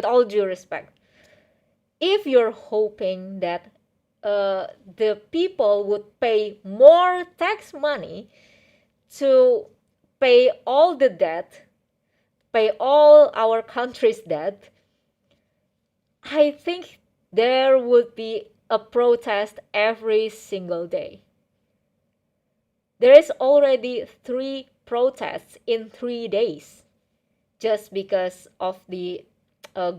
all due respect, if you're hoping that the people would pay more tax money to pay all the debt, pay all our country's debt, I think there would be a protest every single day. There is already 3 protests in 3 days just because of the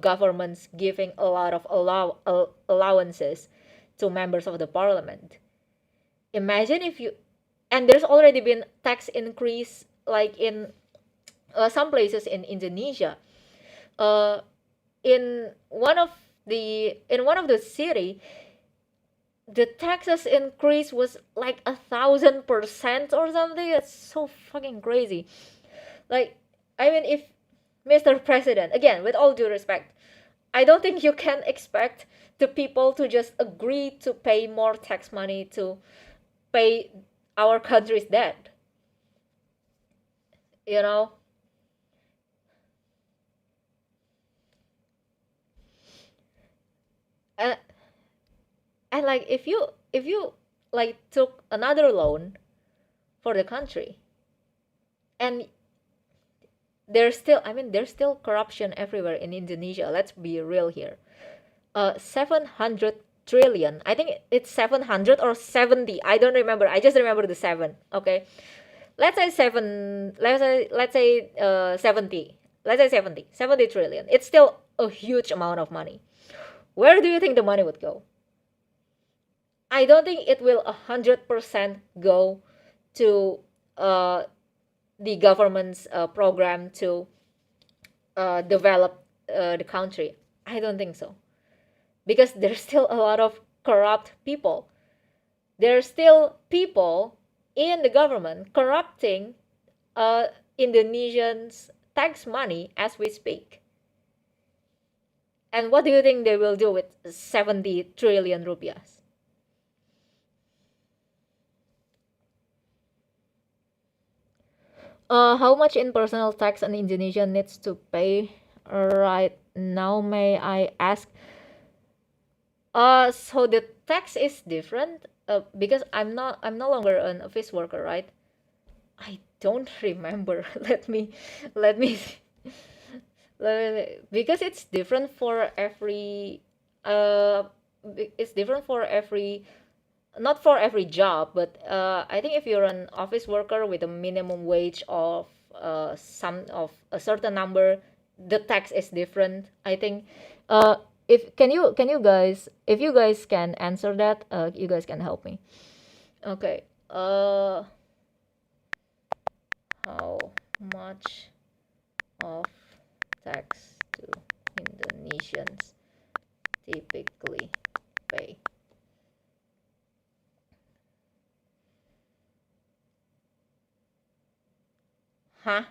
government's giving a lot of allowances to members of the parliament. Imagine if you, and there's already been tax increase like in some places in Indonesia. Uh, in one of the city, the taxes increase was like 1,000% or something. It's so fucking crazy. Like, I mean, if Mr. President, again, with all due respect, I don't think you can expect the people to just agree to pay more tax money to pay our country's debt. You know, and, and like if you like took another loan for the country, and there's still corruption everywhere in Indonesia. Let's be real here. 700 trillion. I think it's 700 or 70. I don't remember. I just remember the 7. Okay. Let's say 7, let's say 70. Let's say 70 trillion. It's still a huge amount of money. Where do you think the money would go? I don't think it will 100% go to the government's program to develop the country. I don't think so, because there's still a lot of corrupt people. There's still people in the government corrupting Indonesians' tax money as we speak. And what do you think they will do with 70 trillion rupiahs? How much in personal tax an Indonesian needs to pay right now, may I ask? So the tax is different because I'm no longer an office worker, right? I don't remember. Let me because it's different for every uh it's different for every, not for every job, but I think if you're an office worker with a minimum wage of some of a certain number, the tax is different, I think. If can you guys, if you guys can answer that, you guys can help me. Okay. How much of tax do Indonesians typically pay? Huh?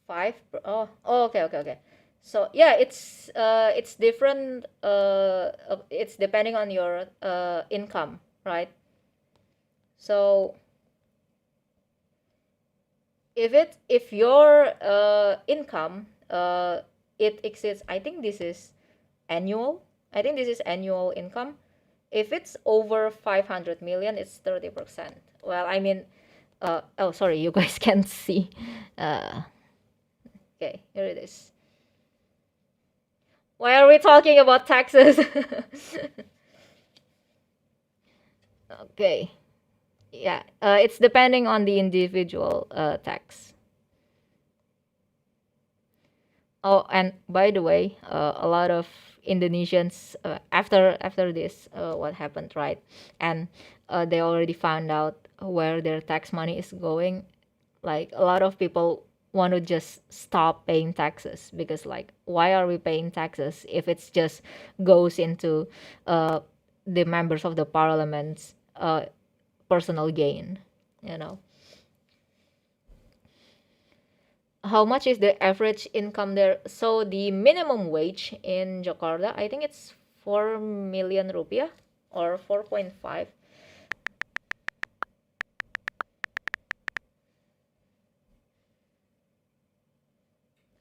5 oh, oh, okay, okay, okay. So yeah, it's different, it's depending on your income, right? So if your income it exceeds, I think this is annual, I think this is annual income. If it's over 500 million, it's 30%. Well, I mean, oh, sorry, you guys can't see. uh okay, here it is. Why are we talking about taxes? Okay. Yeah, it's depending on the individual tax. Oh, and by the way, a lot of Indonesians after this what happened, right? And they already found out where their tax money is going. Like a lot of people want to just stop paying taxes because, like, why are we paying taxes if it's just goes into uh, the members of the parliament's personal gain, you know? How much is the average income there? So the minimum wage in Jakarta, I think it's 4 million rupiah or 4.5.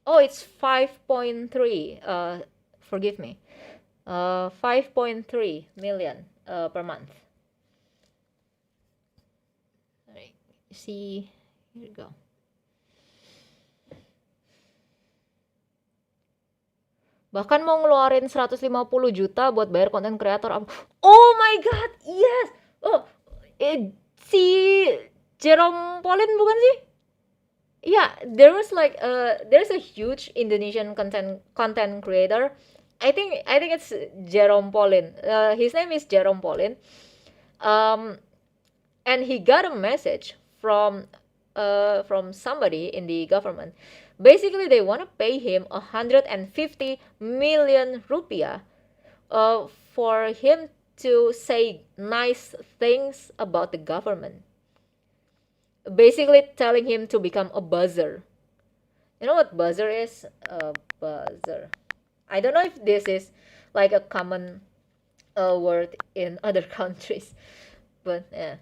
Oh, it's 5.3. Forgive me. 5.3 million per month. All right. See, here we go. Bahkan mau ngeluarin 150 juta buat bayar konten kreator. Oh my god, yes. Oh, si Jerome Pauline bukan sih? Yeah, there was like there's a huge Indonesian content creator. I think it's Jerome Pauline. His name is Jerome Pauline. Um, and he got a message from somebody in the government. Basically, they want to pay him 150 million rupiah for him to say nice things about the government. Basically, telling him to become a buzzer. You know what buzzer is? A buzzer. I don't know if this is like a common word in other countries, but yeah,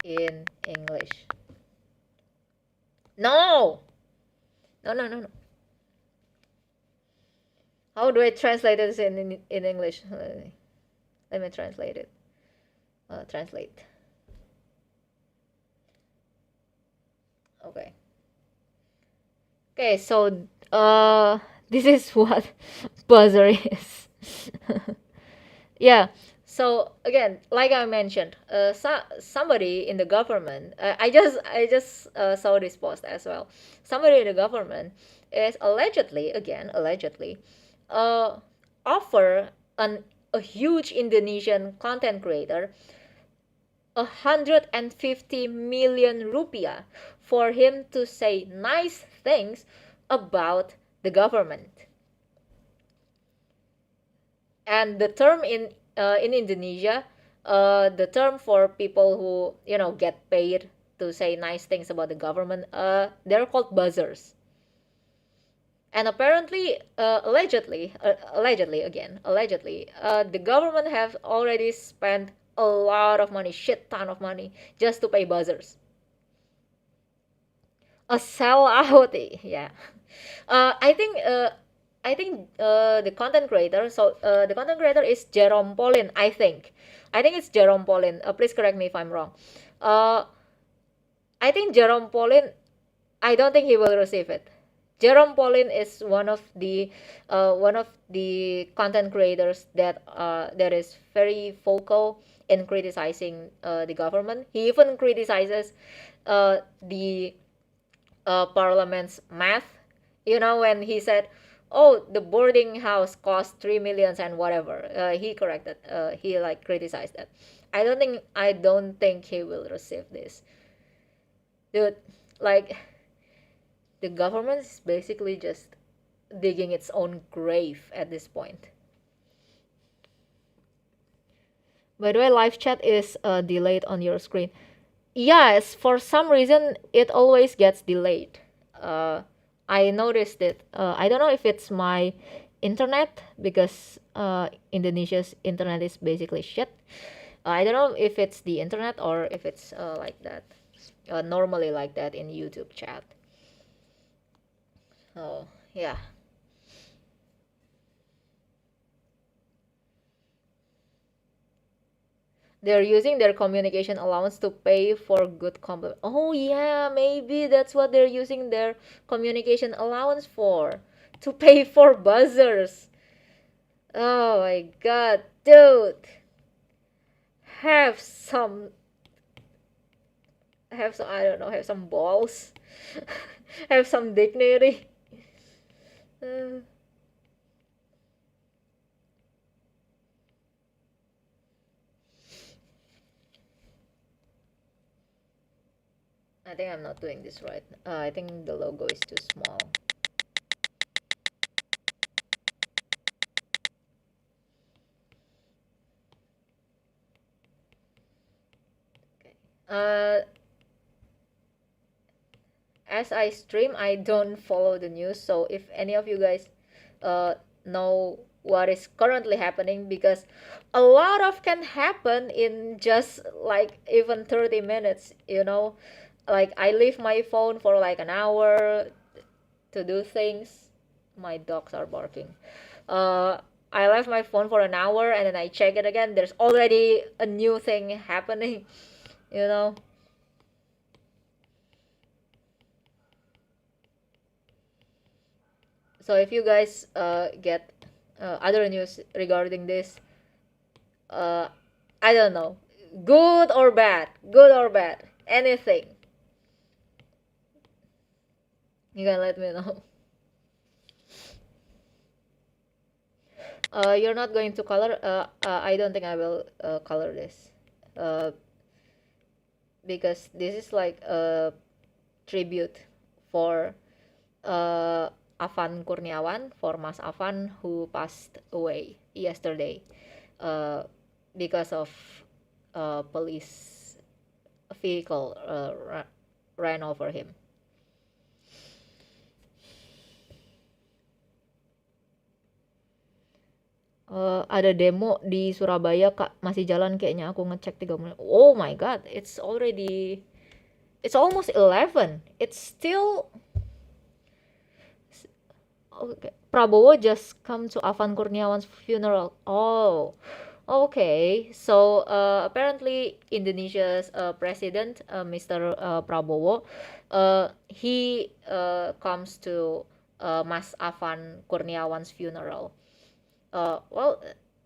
in English. No, no, no, no, no. How do I translate this in English? Let me translate it. Translate. Okay. Okay, so this is what buzzer is. Yeah. So again, like I mentioned, somebody in the government, I just saw this post as well. Somebody in the government is allegedly, again allegedly, uh, offer a huge Indonesian content creator 150 million rupiah for him to say nice things about the government. And the term in Indonesia, the term for people who, you know, get paid to say nice things about the government, they're called buzzers. And apparently, allegedly, the government have already spent a lot of money, shit ton of money, just to pay buzzers. A sellout, yeah. The content creator. So the content creator is Jerome Pauline. I think it's Jerome Pauline. Please correct me if I'm wrong. Uh, I think Jerome Pauline. I don't think he will receive it. Jerome Pauline is one of the content creators that is very vocal in criticizing the government. He even criticizes the parliament's math. You know, when he said, "Oh, the boarding house cost 3 millions and whatever," he corrected. He like criticized that. I don't think he will receive this, dude. Like the government is basically just digging its own grave at this point. By the way, live chat is delayed on your screen. Yes, for some reason it always gets delayed. Uh, I noticed it. I don't know if it's my internet because Indonesia's internet is basically shit. I don't know if it's the internet or if it's like that, normally like that in YouTube chat. Oh, yeah. They're using their communication allowance to pay for good compliment. Oh yeah, maybe that's what they're using their communication allowance for. To pay for buzzers. Oh my god, dude. Have some I don't know, have some balls. Have some dignity. Uh, I think I'm not doing this right. I think the logo is too small. Okay. As I stream, I don't follow the news. So if any of you guys know what is currently happening, because a lot of can happen in just like even 30 minutes, you know, like I leave my phone for like an hour to do things. My dogs are barking. uh I left my phone for an hour and then I check it again, there's already a new thing happening, you know. So if you guys get other news regarding this, uh, I don't know, good or bad, anything, you can let me know. You're not going to color. I don't think I will color this, uh, because this is like a tribute for uh, Avan Kurniawan, for Mas Avan, who passed away yesterday uh, because of police vehicle ran over him. Ada demo di Surabaya kak, masih jalan kayaknya, aku ngecek 3 menit. Oh my god, it's almost 11, it's still okay. Prabowo just come to Avan Kurniawan's funeral. Oh, okay. So apparently Indonesia's president, Mr. Prabowo, he comes to Mas Avan Kurniawan's funeral. Well,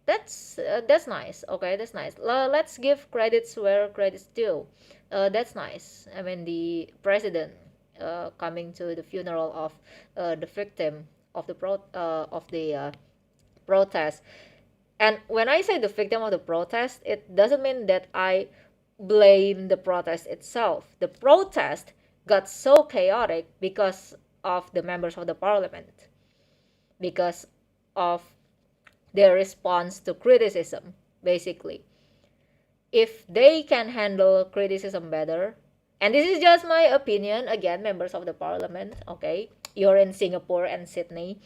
that's nice. Okay, that's nice. Let's give credits where credits due. That's nice. I mean, the president coming to the funeral of the victim of the protest. And when I say the victim of the protest, it doesn't mean that I blame the protest itself. The protest got so chaotic because of the members of the parliament, because of their response to criticism, basically. If they can handle criticism better, and this is just my opinion, again, members of the parliament, okay, you're in Singapore and Sydney,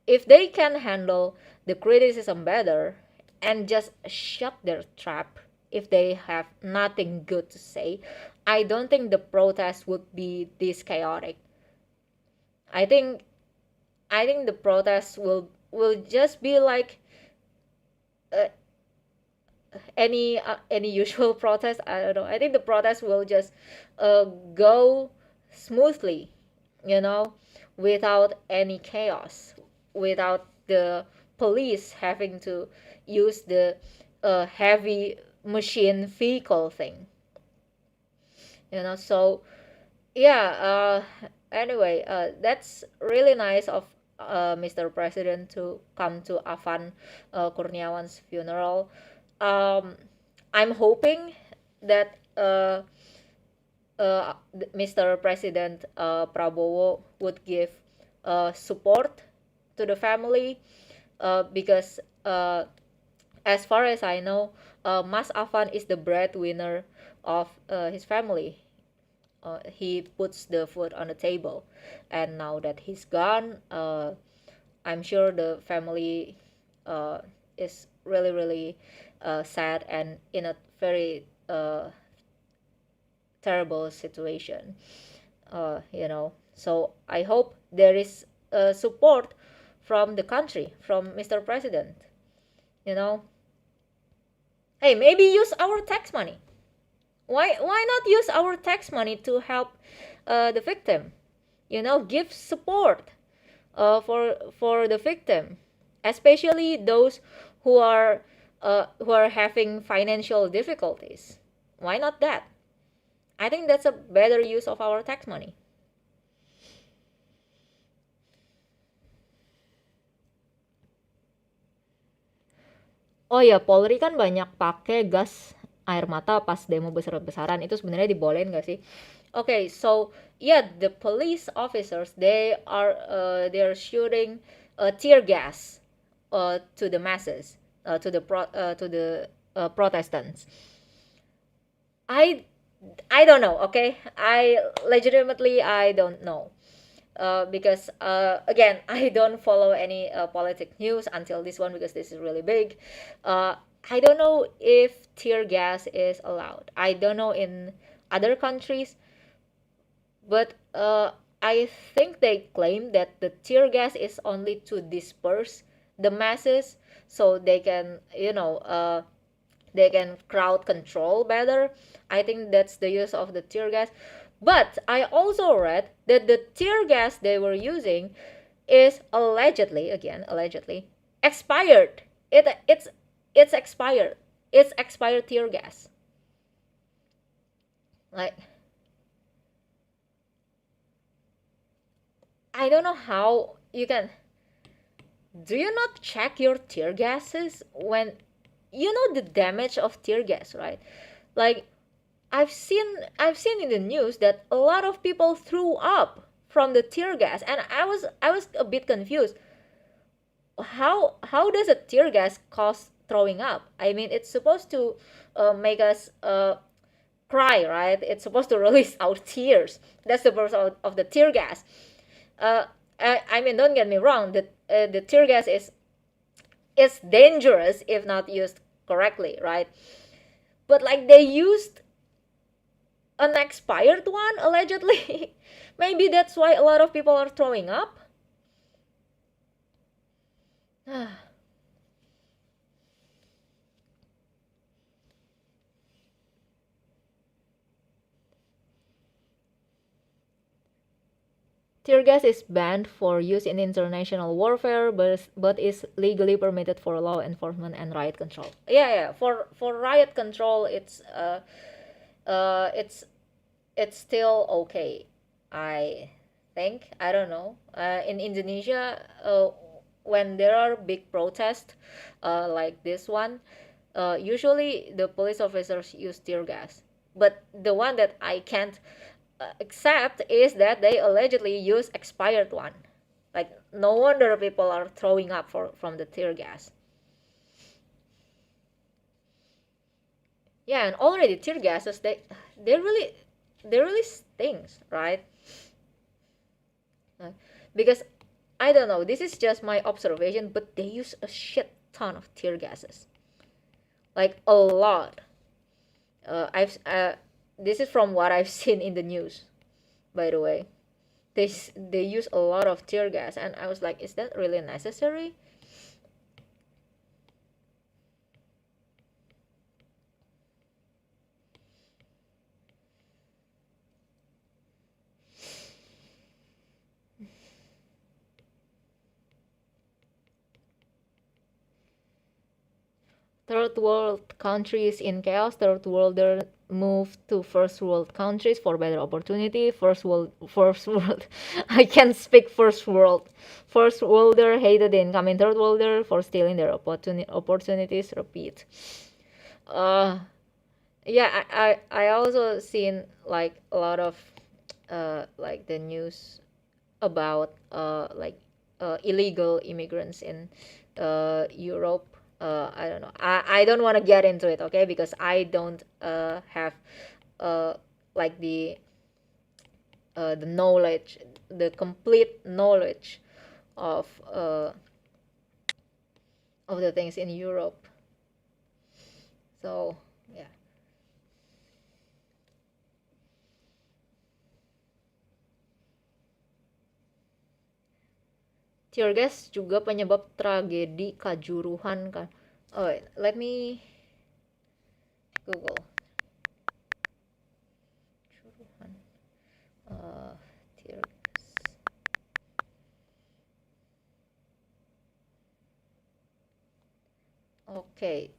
if they can handle the criticism better and just shut their trap if they have nothing good to say, I don't think the protest would be this chaotic. I think I think the protest will just be like uh, any usual protest. I don't know. I think the protest will just go smoothly, you know, without any chaos, without the police having to use the heavy machine vehicle thing, you know. So yeah. Anyway, that's really nice of Mr. President to come to Afan Kurniawan's funeral. um, I'm hoping that Mr. President Prabowo would give support to the family, because as far as I know, Mas Afan is the breadwinner of his family. He puts the food on the table, and now that he's gone, I'm sure the family uh, is really, really sad and in a very terrible situation. You know, so I hope there is support from the country, from Mr. President. You know, hey, maybe use our tax money. Why not use our tax money to help the victim? You know, give support for the victim, especially those who are having financial difficulties. Why not that? I think that's a better use of our tax money. Oh ya, Polri kan banyak pakai gas air mata pas demo besar-besaran. Itu sebenarnya dibolehin nggak sih? Okay, so yeah, the police officers they are shooting tear gas to the masses, to the Protestants. I I don't know. Okay, I don't know. Because again, I don't follow any politic news until this one because this is really big. Uh, I don't know if tear gas is allowed. I don't know in other countries, but I think they claim that the tear gas is only to disperse the masses so they can crowd control better. I think that's the use of the tear gas. But I also read that the tear gas they were using is allegedly, again, allegedly, expired. It's expired. It's expired tear gas. Like, I don't know how you can. Do you not check your tear gases when you know the damage of tear gas, right? Like, I've seen in the news that a lot of people threw up from the tear gas, and I was a bit confused. How does a tear gas cause throwing up? I mean, it's supposed to make us cry, right? It's supposed to release our tears. That's the purpose of the tear gas. Uh, I mean, don't get me wrong. The tear gas is dangerous if not used correctly, right? But like they used an expired one allegedly. Maybe that's why a lot of people are throwing up. Tear gas is banned for use in international warfare, but is legally permitted for law enforcement and riot control. Yeah, yeah. For riot control, uh, it's it's still okay. I think. I don't know. In Indonesia, when there are big protests, like this one, usually the police officers use tear gas. But the one that I can't accept is that they allegedly use expired one. Like, no wonder people are throwing up from the tear gas. Yeah, and already tear gases they really they really stings, right? Because I don't know, this is just my observation, but they use a shit ton of tear gases. like a lot. I've This is from what I've seen in the news, by the way. They use a lot of tear gas, and I was like, is that really necessary? Third world countries in chaos. Third worlder move to first world countries for better opportunity. First world. I can't speak first world. First worlder hated the incoming third worlder for stealing their opportunities. Repeat. Uh, yeah, I also seen like a lot of like the news about illegal immigrants in Europe. I don't know. I don't want to get into it, okay? Because I don't have uh, like the knowledge, the complete knowledge of uh, of the things in Europe. So yeah, tear gas juga penyebab tragedi Kanjuruhan kan. Oh, wait, let me Google. Kanjuruhan. Tear gas. Okay.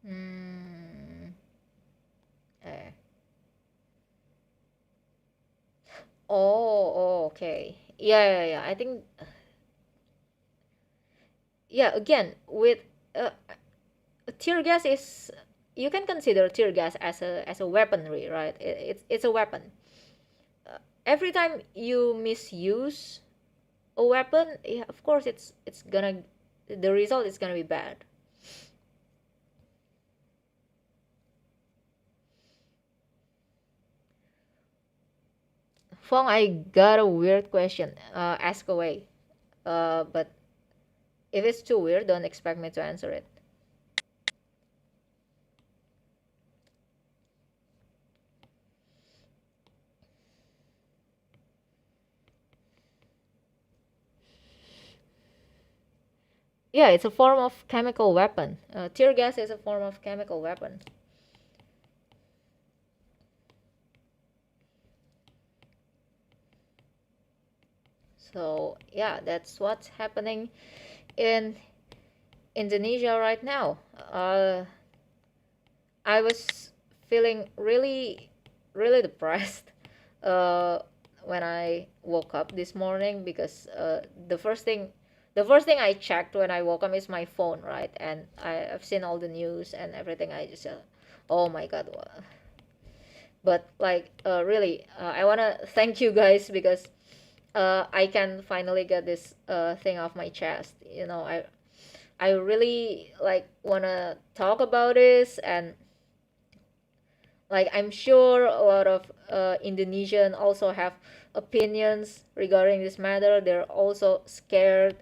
Hmm. Eh. Oh, okay. Yeah. I think, yeah, again, with uh, tear gas is, you can consider tear gas as a weaponry, right? It's a weapon. Every time you misuse a weapon, yeah, of course it's gonna, the result is gonna be bad. Fong, I got a weird question. Ask away. But if it's too weird, don't expect me to answer it. Yeah, it's a form of chemical weapon. Tear gas is a form of chemical weapon. So yeah, that's what's happening in Indonesia right now. I was feeling really depressed uh, when I woke up this morning because the first thing I checked when I woke up is my phone, right? And I've seen all the news and everything. I just oh my god. But like really, I wanna thank you guys because I can finally get this thing off my chest. You know, I really like wanna talk about this, and like I'm sure a lot of Indonesian also have opinions regarding this matter. They're also scared,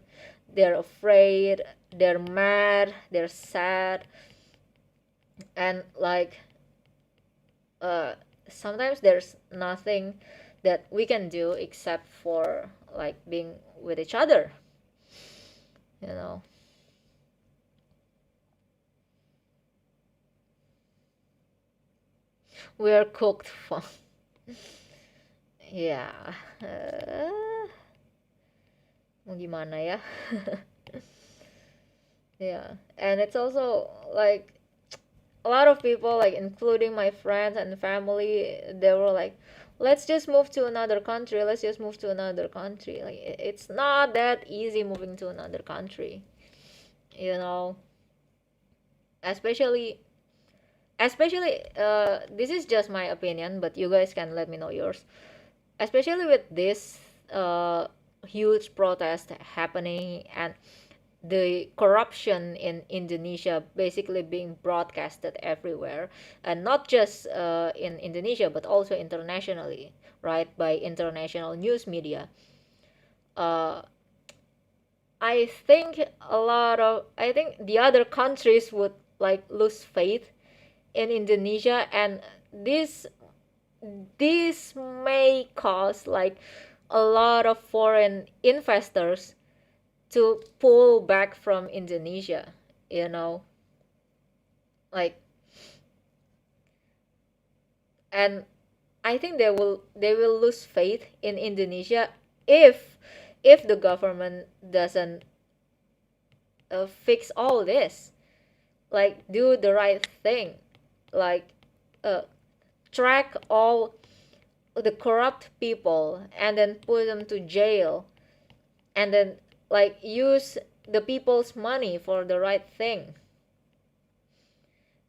they're afraid, they're mad, they're sad, and like uh, sometimes there's nothing that we can do except for like being with each other, you know. We're cooked for ya. Mau gimana ya. Yeah, and it's also like a lot of people, like including my friends and family, they were like, let's just move to another country, let's just move to another country. Like it's not that easy moving to another country, you know. Especially especially this is just my opinion, but you guys can let me know yours. Especially with this huge protest happening, and the corruption in Indonesia basically being broadcasted everywhere, and not just in Indonesia but also internationally, right, by international news media. I think the other countries would like lose faith in Indonesia, and this this may cause like a lot of foreign investors to pull back from Indonesia, you know, like, and I think they will lose faith in Indonesia if the government doesn't fix all this, like do the right thing, like uh, track all the corrupt people and then put them to jail, and then like use the people's money for the right thing.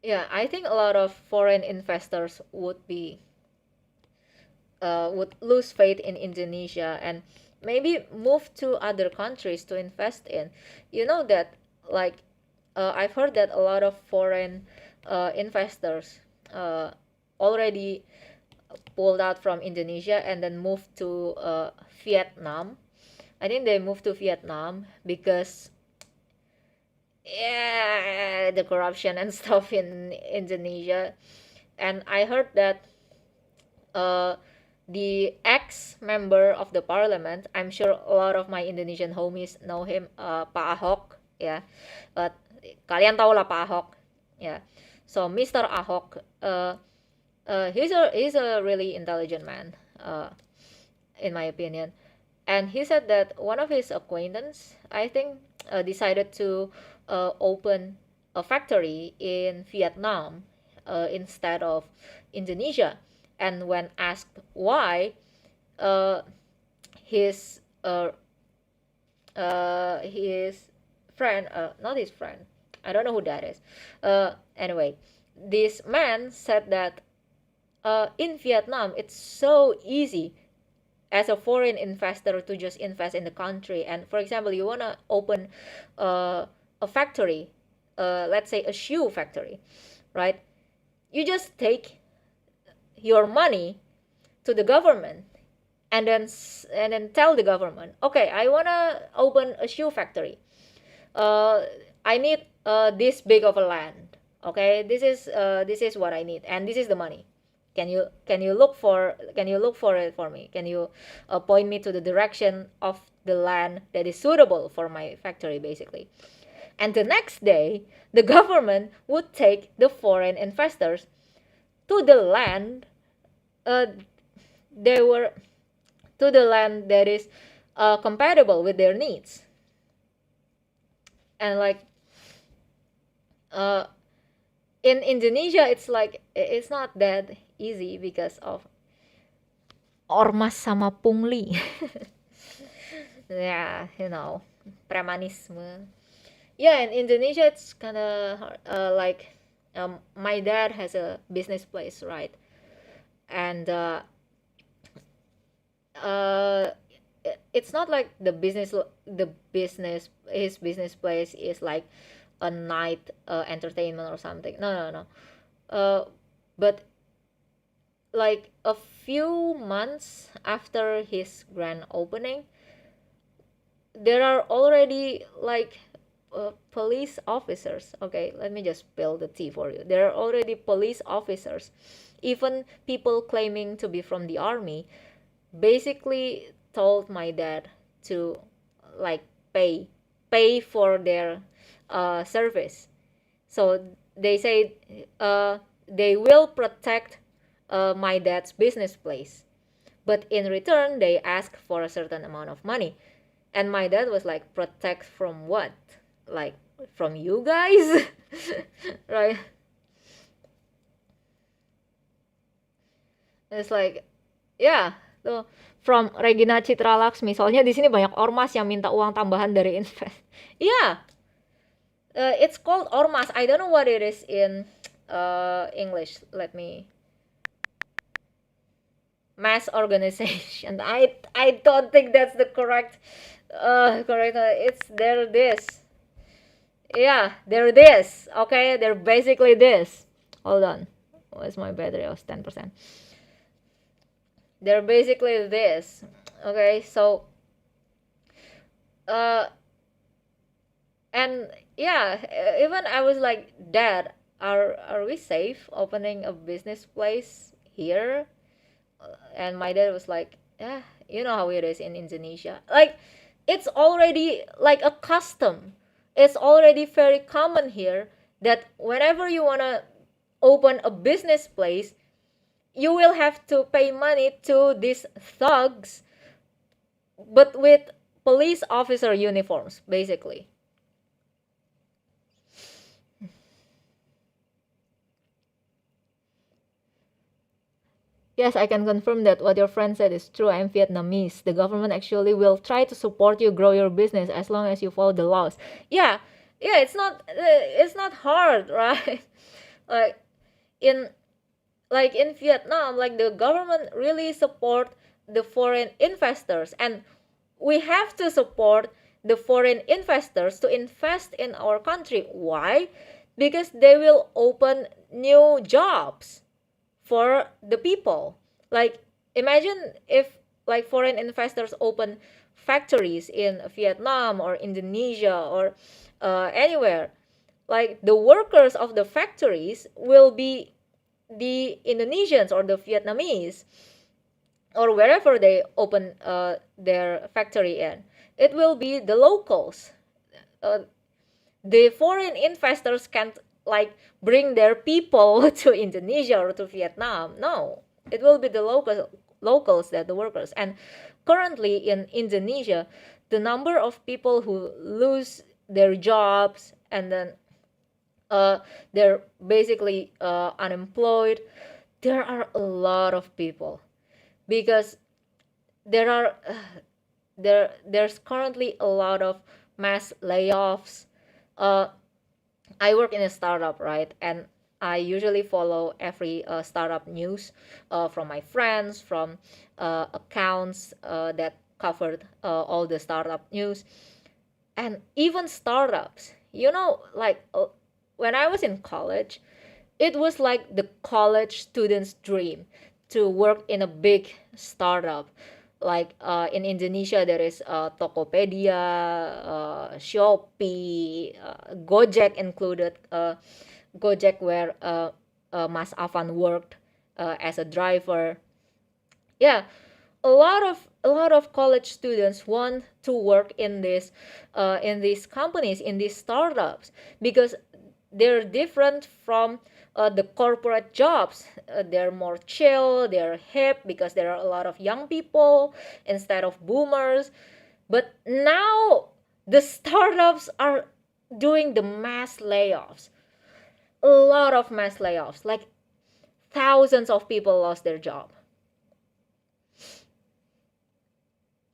Yeah, I think a lot of foreign investors would lose faith in Indonesia and maybe move to other countries to invest in. You know that, like, I've heard that a lot of foreign investors uh, already pulled out from Indonesia and then moved to Vietnam. I think they moved to Vietnam because, yeah, the corruption and stuff in Indonesia. And I heard that uh, the ex-member of the parliament, I'm sure a lot of my Indonesian homies know him, Pak Ahok, ya. But kalian tahu lah Pak Ahok, ya. So Mr. Ahok, he's a really intelligent man, in my opinion. And he said that one of his acquaintance, I think, decided to open a factory in Vietnam instead of Indonesia. And when asked why, uh, his his friend, not his friend, I don't know who that is. Anyway, this man said that in Vietnam it's so easy as a foreign investor to just invest in the country. And for example, you want to open a factory, let's say a shoe factory, right? You just take your money to the government and then tell the government, okay, I want to open a shoe factory. I need this big of a land. Okay, this is what I need, and this is the money. Can you look for it for me? Can you point me to the direction of the land that is suitable for my factory, basically? And the next day, the government would take the foreign investors to the land. They were to the land that is compatible with their needs. And like uh, in Indonesia, it's like it's not that easy because of ormas sama pungli. Yeah, premanisme. Yeah, in Indonesia, it's kind of like my dad has a business place, right? And uh, it's not like the business his business place is like a night entertainment or something. No, no, no. But like a few months after his grand opening, there are already like police officers. Okay, let me just spill the tea for you. There are already police officers, even people claiming to be from the army, basically told my dad to like pay for their service. So they say they will protect my dad's business place, but in return they ask for a certain amount of money. And my dad was like, protect from what? Like from you guys? Right? It's like, yeah, tuh from Regina Citra Laksmi. Soalnya di sini banyak ormas yang minta uang tambahan dari invest. Yeah, it's called ormas. I don't know what it is in English. Let me mass organization. I don't think that's the correct correct. It's they're this. Yeah, they're this. Okay, they're basically this. Hold on. Where's my battery? Oh, 10%. They're basically this. Okay, so uh And yeah, even I was like, Dad, are we safe opening a business place here? And my dad was like, yeah, you know how it is in Indonesia. Like, it's already like a custom. It's already very common here that whenever you wanna open a business place, you will have to pay money to these thugs, but with police officer uniforms, basically. Yes, I can confirm that what your friend said is true. I'm Vietnamese. The government actually will try to support you grow your business as long as you follow the laws. Yeah, yeah, it's not hard, right? Like in in Vietnam, like the government really support the foreign investors, and we have to support the foreign investors to invest in our country. Why? Because they will open new jobs for the people. Like, imagine if like foreign investors open factories in Vietnam or Indonesia or anywhere. Like, the workers of the factories will be the Indonesians or the Vietnamese, or wherever they open their factory in. It will be the locals. Uh, the foreign investors can't like bring their people to Indonesia or to Vietnam. No, it will be the locals that the workers. And currently in Indonesia, the number of people who lose their jobs and then uh, they're basically unemployed. There are a lot of people because there are there's currently a lot of mass layoffs. Uh, I work in a startup, right? And I usually follow every startup news from my friends, from accounts that covered all the startup news. And even startups, when I was in college, it was like the college student's dream to work in a big startup. Like in Indonesia, there is Tokopedia, Shopee, Gojek included. Gojek, where Mas Aan worked as a driver. Yeah, a lot of college students want to work in these companies, in these startups, because they're different from the corporate jobs. They're more chill, they're hip, because there are a lot of young people instead of boomers. But now the startups are doing the mass layoffs, a lot of mass layoffs, like thousands of people lost their job.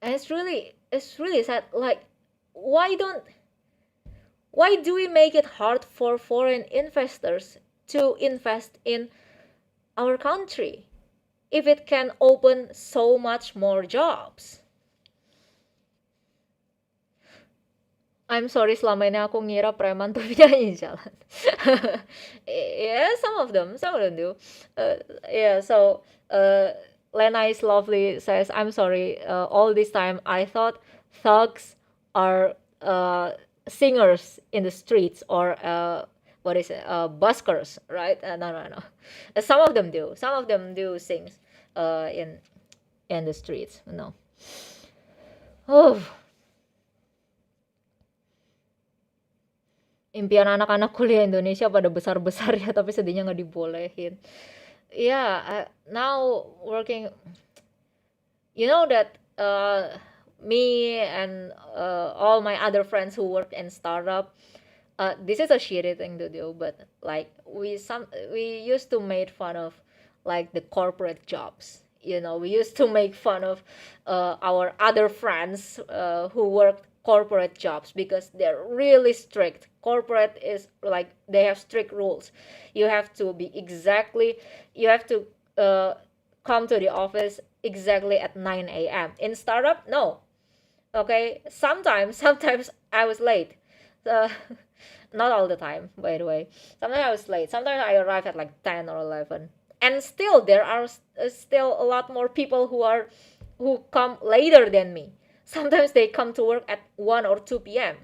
And it's really sad. Like, why don't why do we make it hard for foreign investors to invest in our country if it can open so much more jobs? I'm sorry, selama ini aku ngira preman tuh nyanyi di jalan. Yeah, some of them do. Yeah, so Lena is lovely says, I'm sorry, all this time I thought thugs are singers in the streets, or what is it, buskers, right? No, no, no. Some of them do. Some of them do sing in the streets. No. Oh, impian anak-anak kuliah Indonesia pada besar-besar ya, tapi sedihnya nggak dibolehin. Yeah, now working, you know that me and all my other friends who work in startup, this is a shitty thing to do, but like we used to make fun of like the corporate jobs. We used to make fun of our other friends who work corporate jobs because they're really strict. Corporate is like they have strict rules. You have to be exactly, you have to come to the office exactly at 9 a.m. In startup, no. Okay, sometimes I was late. Uh, Not all the time, by the way. Sometimes I was late. Sometimes I arrive at like 10 or 11. And still there are still a lot more people who come later than me. Sometimes they come to work at 1 or 2 p.m.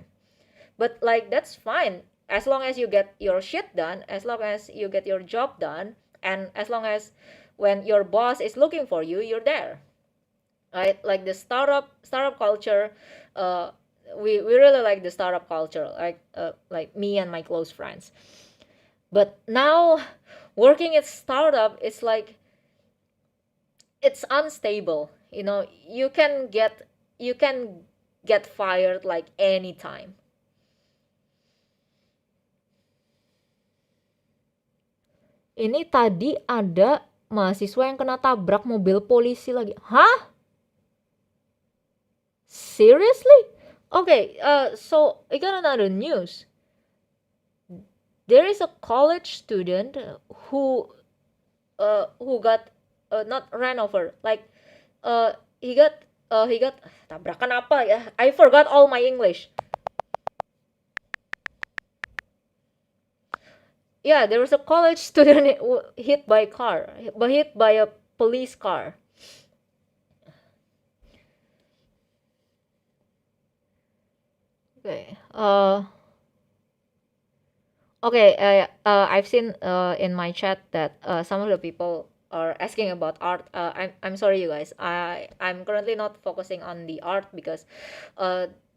But like that's fine as long as you get your shit done, as long as you get your job done, and as long as when your boss is looking for you, you're there, right? Like the startup culture, uh, we really like the startup culture, like me and my close friends. But now working at startup is like it's unstable. You can get fired like anytime. Ini tadi ada mahasiswa yang kena tabrak mobil polisi lagi. Hah? Seriously? Okay, so I got another news. There is a college student who got not ran over, like he got tabrakan apa ya? I forgot all my English. Yeah, there was a college student hit by a car, but hit by a police car. Okay. Okay. I've seen in my chat that some of the people are asking about art. I'm sorry, you guys. I'm currently not focusing on the art because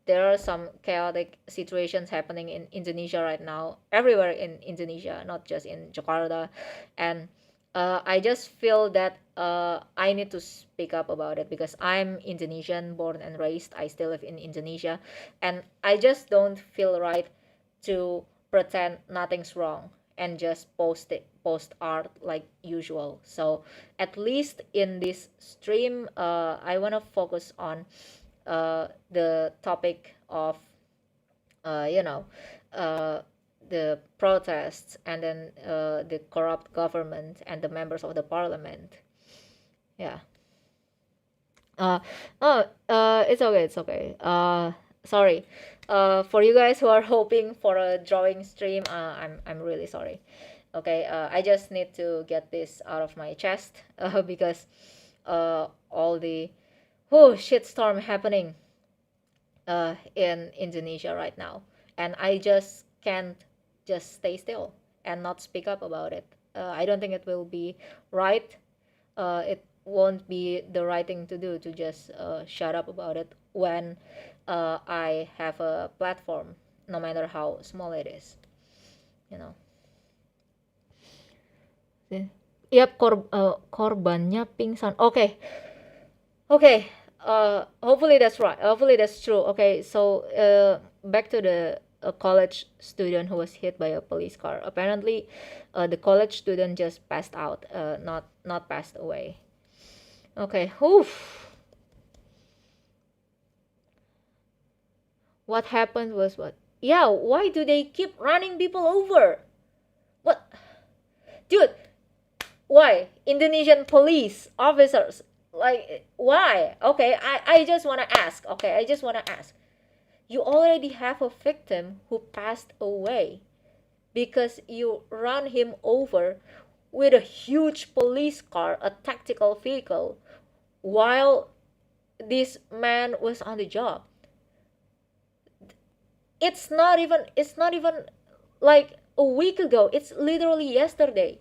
there are some chaotic situations happening in Indonesia right now, everywhere in Indonesia, not just in Jakarta, and I just feel that I need to speak up about it because I'm Indonesian, born and raised. I still live in Indonesia, and I just don't feel right to pretend nothing's wrong and just post art like usual. So at least in this stream, I want to focus on the topic of uh, you know uh, the protests, and then the corrupt government and the members of the parliament. Yeah. uh it's okay, it's okay. Sorry, for you guys who are hoping for a drawing stream, I'm really sorry. Okay, I just need to get this out of my chest because all the shitstorm happening in Indonesia right now, and I just can't just stay still and not speak up about it. I don't think it will be right. It won't be the right thing to do to just shut up about it when I have a platform, no matter how small it is. You know. Yep, korbannya pingsan. Okay, okay. Hopefully that's right. Hopefully that's true. Okay, so back to the college student who was hit by a police car. Apparently, the college student just passed out. Not passed away. Okay. Oof. What happened was what? Yeah. Why do they keep running people over? What, dude? Why Indonesian police officers? Like why? Okay, I just wanna ask. Okay, I just wanna ask. You already have a victim who passed away because you run him over with a huge police car, a tactical vehicle, while this man was on the job. It's not even like a week ago. It's literally yesterday.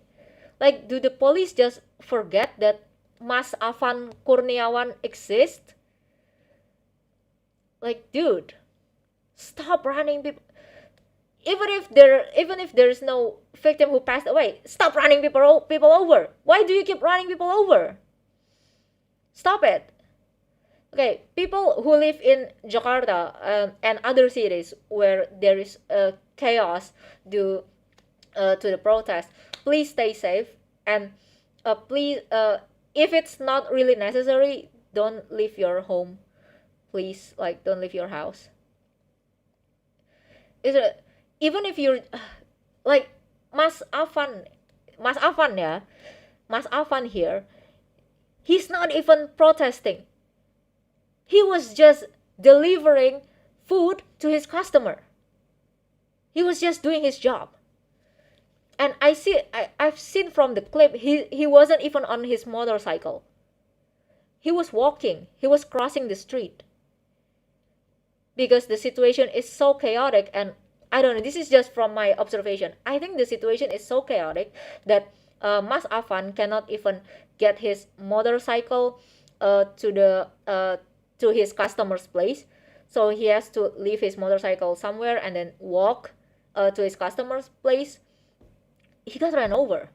Like, do the police just forget that Mas Afan Kurniawan exists? Like, dude, stop running people. Even if there's no victim who passed away, stop running people over. Why do you keep running people over? Stop it. Okay, people who live in Jakarta and other cities where there is chaos due to the protest, please stay safe, and please, if it's not really necessary, don't leave your home. Please, like, don't leave your house. Is it, even if you're like Mas Afan, Mas Afan ya, Mas Afan here, he's not even protesting. He was just delivering food to his customer. He was just doing his job. And I've seen from the clip, he wasn't even on his motorcycle. He was walking. He was crossing the street. because the situation is so chaotic. And I don't know, this is just from my observation. I think the situation is so chaotic that Mas Afan cannot even get his motorcycle to the to his customer's place. So he has to leave his motorcycle somewhere and then walk to his customer's place. He got run over.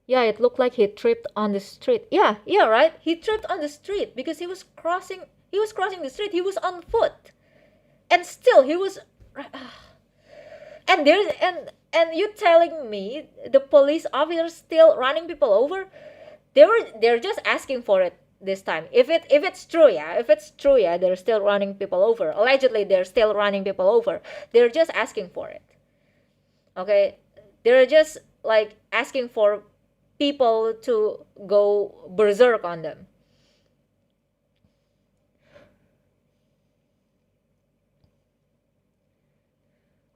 Yeah, it looked like he tripped on the street. Yeah, yeah, right. He tripped on the street because he was crossing the street. He was on foot. And still he was and there's and you telling me the police officers still running people over? They're just asking for it this time. If it's true, yeah, if it's true, yeah, they're still running people over. Allegedly, they're still running people over. They're just asking for it. Okay, they're just like asking for people to go berserk on them.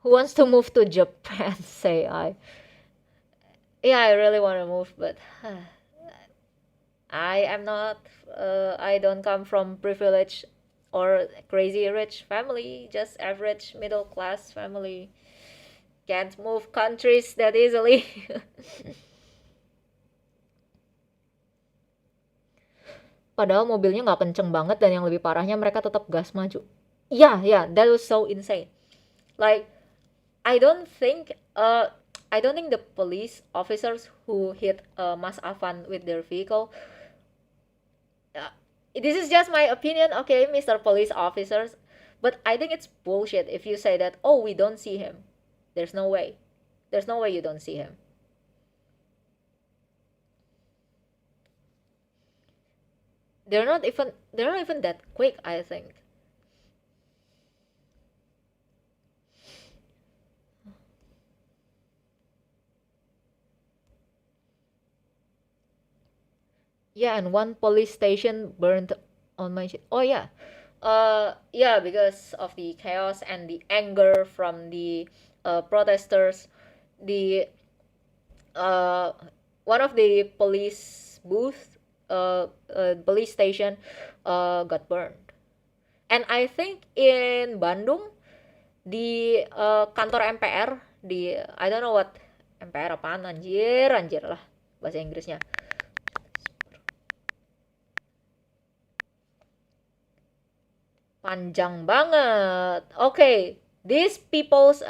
Who wants to move to Japan? Say I. Yeah, I really want to move, but I am not. I don't come from privileged or crazy rich family. Just average middle class family. Can't move countries that easily. Padahal mobilnya nggak kenceng banget dan yang lebih parahnya mereka tetap gas maju. Yeah, yeah, that was so insane. Like I don't think I don't think the police officers who hit Mas Afan with their vehicle. Uh, this is just my opinion, okay, Mr. Police officers, but I think it's bullshit if you say that. Oh, we don't see him. There's no way. There's no way you don't see him. They're not even that quick, I think. Yeah, and one police station burned on my shit. Oh yeah. Yeah, because of the chaos and the anger from the protesters, the uh one of the police booth police station got burned. And I think in Bandung di kantor MPR di I don't know what MPR apaan, anjir anjir lah bahasa Inggrisnya. Panjang banget. Okay, these people's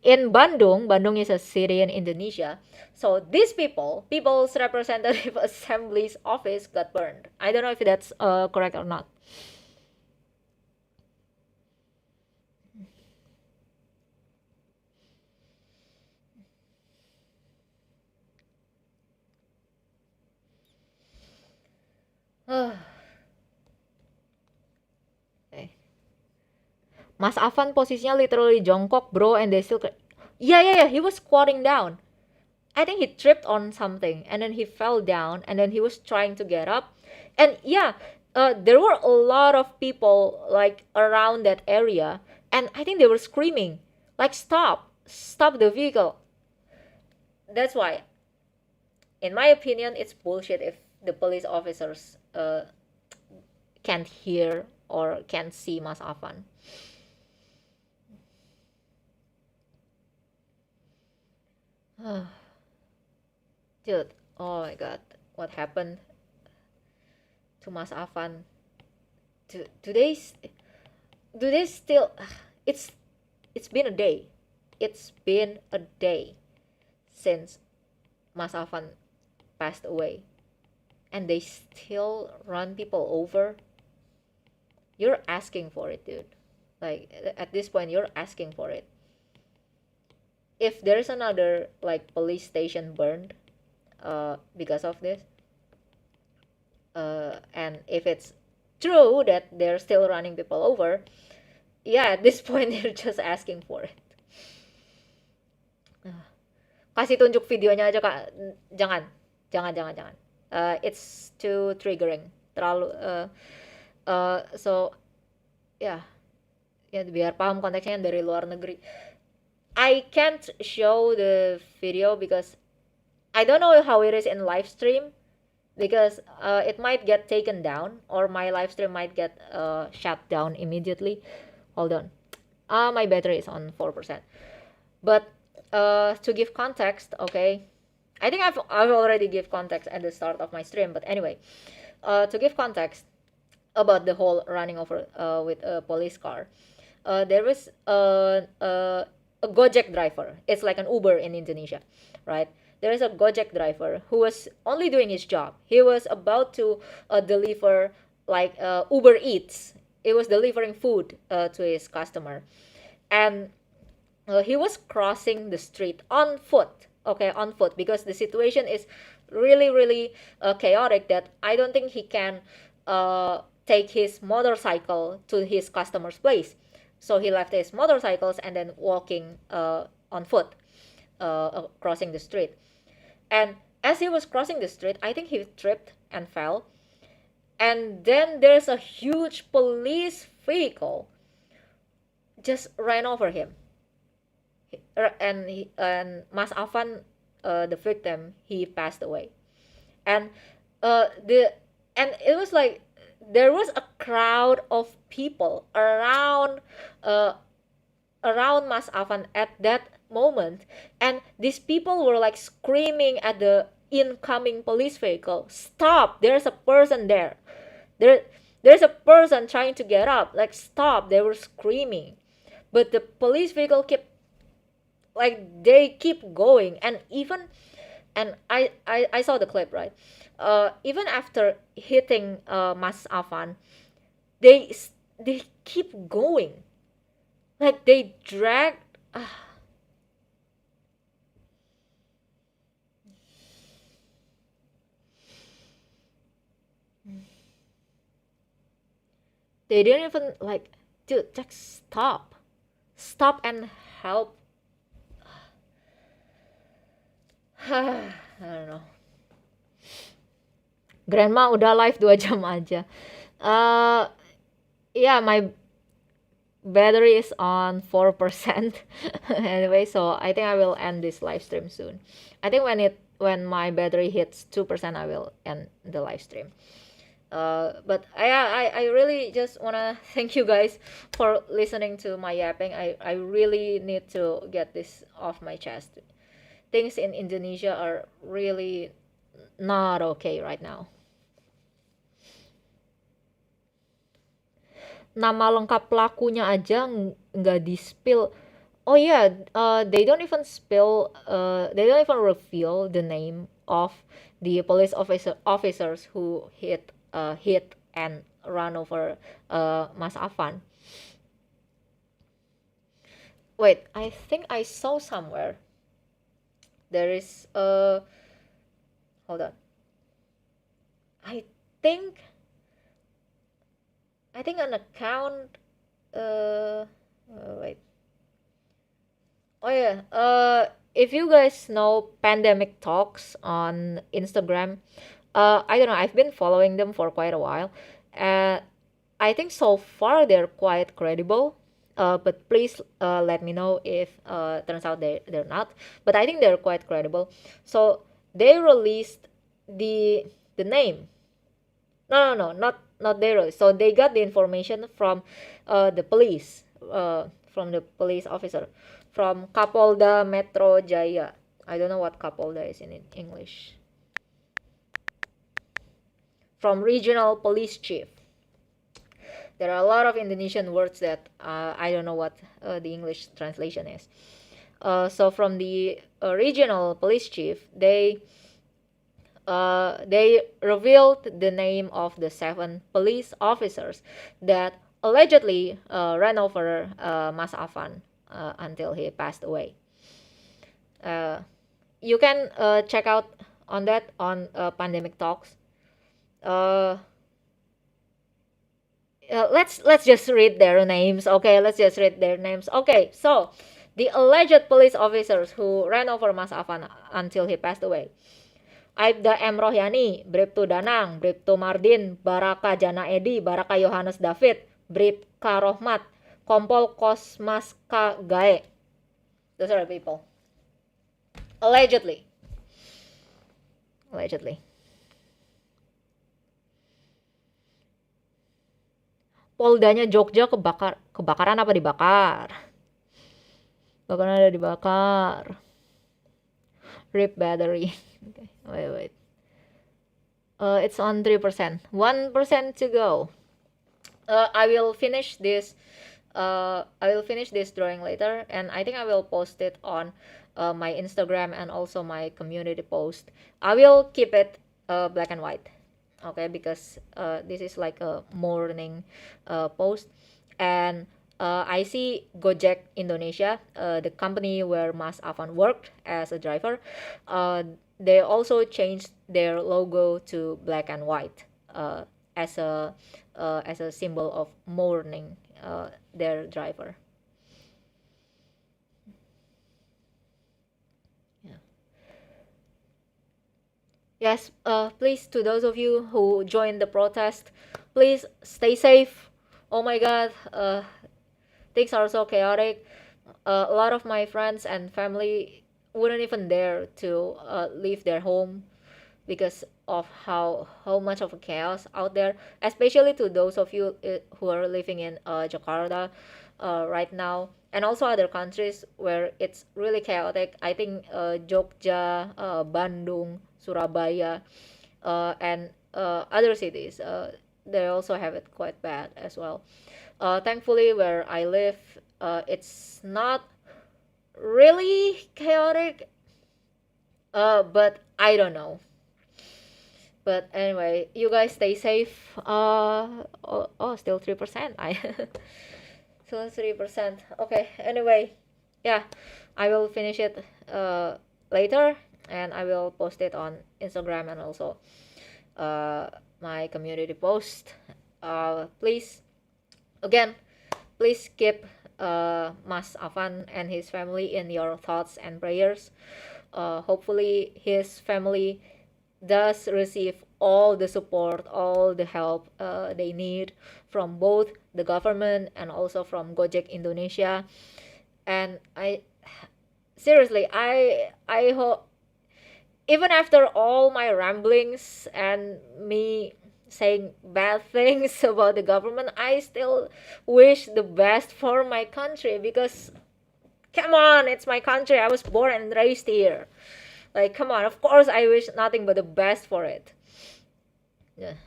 in Bandung. Bandung is a city in Indonesia. So these people's representative assembly's office got burned. I don't know if that's correct or not. Okay. Mas Afan posisinya literally jongkok, bro, and they still. Yeah, yeah, yeah. He was squatting down. I think he tripped on something and then he fell down and then he was trying to get up. And yeah, there were a lot of people like around that area, and I think they were screaming, like, stop, stop the vehicle. That's why, in my opinion, it's bullshit if the police officers can't hear or can't see Mas Afan. Dude, oh my god, what happened to Mas Afan? Do they do they still? It's been a day. It's been a day since Mas Afan passed away, and they still run people over. You're asking for it, dude. Like at this point, you're asking for it. If there's another like police station burned, because of this, and if it's true that they're still running people over, yeah, at this point they're just asking for it. Kasih tunjuk videonya aja kak, jangan, jangan. It's too triggering, terlalu. So ya, yeah. Ya biar paham konteksnya dari luar negeri. I can't show the video because I don't know how it is in live stream, because it might get taken down, or my live stream might get shut down immediately. Hold on. My battery is on 4%. But to give context, okay, I think I've already give context at the start of my stream. But anyway, to give context about the whole running over with a police car, there was a Gojek driver. It's like an Uber in Indonesia, right? There is a Gojek driver who was only doing his job. He was about to deliver like Uber Eats. He was delivering food to his customer, and he was crossing the street on foot. Okay, on foot, because the situation is really really chaotic, that I don't think he can take his motorcycle to his customer's place. So he left his motorcycles and then walking on foot, crossing the street. And as he was crossing the street, I think he tripped and fell. And then there's a huge police vehicle just ran over him. And Mas Afan, the victim, he passed away. And the and it was like there was a crowd of people uh, around Mas Afan at that moment, and these people were like screaming at the incoming police vehicle, "Stop! There's a person there! There, there's a person trying to get up! Like stop!" They were screaming, but the police vehicle kept like they keep going, and even and I saw the clip, right? Even after hitting Mas Afan, they they keep going, like they drag. They didn't even like, dude, just stop and help. I don't know. Grandma udah live 2 jam aja. Yeah, my battery is on 4%. Anyway, so I think I will end this live stream soon. I think when my battery hits 2%, I will end the live stream. But I really just wanna thank you guys for listening to my yapping. I really need to get this off my chest. Things in Indonesia are really not okay right now. Nama lengkap pelakunya aja nggak di spill. Oh yeah, they don't even spill. They don't even reveal the name of the police officers who hit and run over Mas Afan. Wait, I think I saw somewhere. There is hold on. I think an account. Wait. Oh yeah. If you guys know Pandemic Talks on Instagram, I don't know. I've been following them for quite a while. I think so far they're quite credible. But please let me know if turns out they're not. But I think they're quite credible. So they released the name. No, not they released. So they got the information from the police, from the police officer, from Kapolda Metro Jaya. I don't know what Kapolda is in English. From regional police chief. There are a lot of Indonesian words that I don't know what the English translation is. So from the regional police chief, they revealed the name of the 7 police officers that allegedly ran over Mas Afan until he passed away. You can check out on that on Pandemic Talks. Let's just read their names. Okay, let's just read their names. Okay, so the alleged police officers who ran over Mas Afan until he passed away: Aibda M. Rohyani, Bribtu Danang, Bribtu Mardin, Baraka Jana Edi, Baraka Yohanes David, Bribka Rohmat, Kompol Kosmas K. Gae. Those are the people. Allegedly. Allegedly. Poldanya Jogja kebakaran apa dibakar? Bakaran ada dibakar. Rip battery. Okay, wait. It's on 3%. 1% to go. I will finish this. I will finish this drawing later, and I think I will post it on my Instagram and also my community post. I will keep it black and white, okay? Because this is like a morning post, and I see Gojek Indonesia, the company where Mas Aan worked as a driver. They also changed their logo to black and white as a symbol of mourning their driver. Yeah. Yes, please, to those of you who joined the protest, please stay safe. Oh my God, things are so chaotic. A lot of my friends and family wouldn't even dare to leave their home because of how much of a chaos out there, especially to those of you who are living in Jakarta right now, and also other countries where it's really chaotic. I think Jogja, Bandung, Surabaya, and other cities, they also have it quite bad as well. Thankfully, where I live, it's not really chaotic, but I don't know. But anyway, you guys stay safe. Still 3%. I still 3%. Okay. Anyway, yeah, I will finish it later, and I will post it on Instagram and also my community post. Please, again, please keep Mas Aan and his family in your thoughts and prayers. Hopefully, his family does receive all the support, all the help they need from both the government and also from Gojek Indonesia. And I hope, even after all my ramblings and me saying bad things about the government, I still wish the best for my country, because come on, it's my country. I was born and raised here. Like, come on, of course I wish nothing but the best for it. Yeah.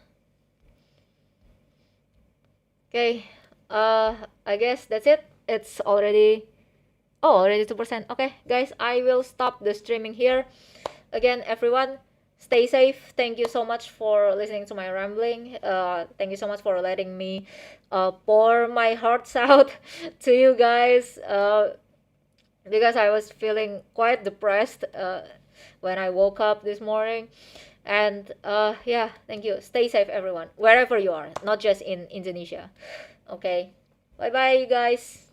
Okay. I guess that's it. It's already 2%. Okay, guys, I will stop the streaming here. Again, everyone, stay safe. Thank you so much for listening to my rambling. Thank you so much for letting me pour my hearts out to you guys. Because I was feeling quite depressed when I woke up this morning. And yeah, thank you. Stay safe, everyone, wherever you are, not just in Indonesia. Okay, bye bye, you guys.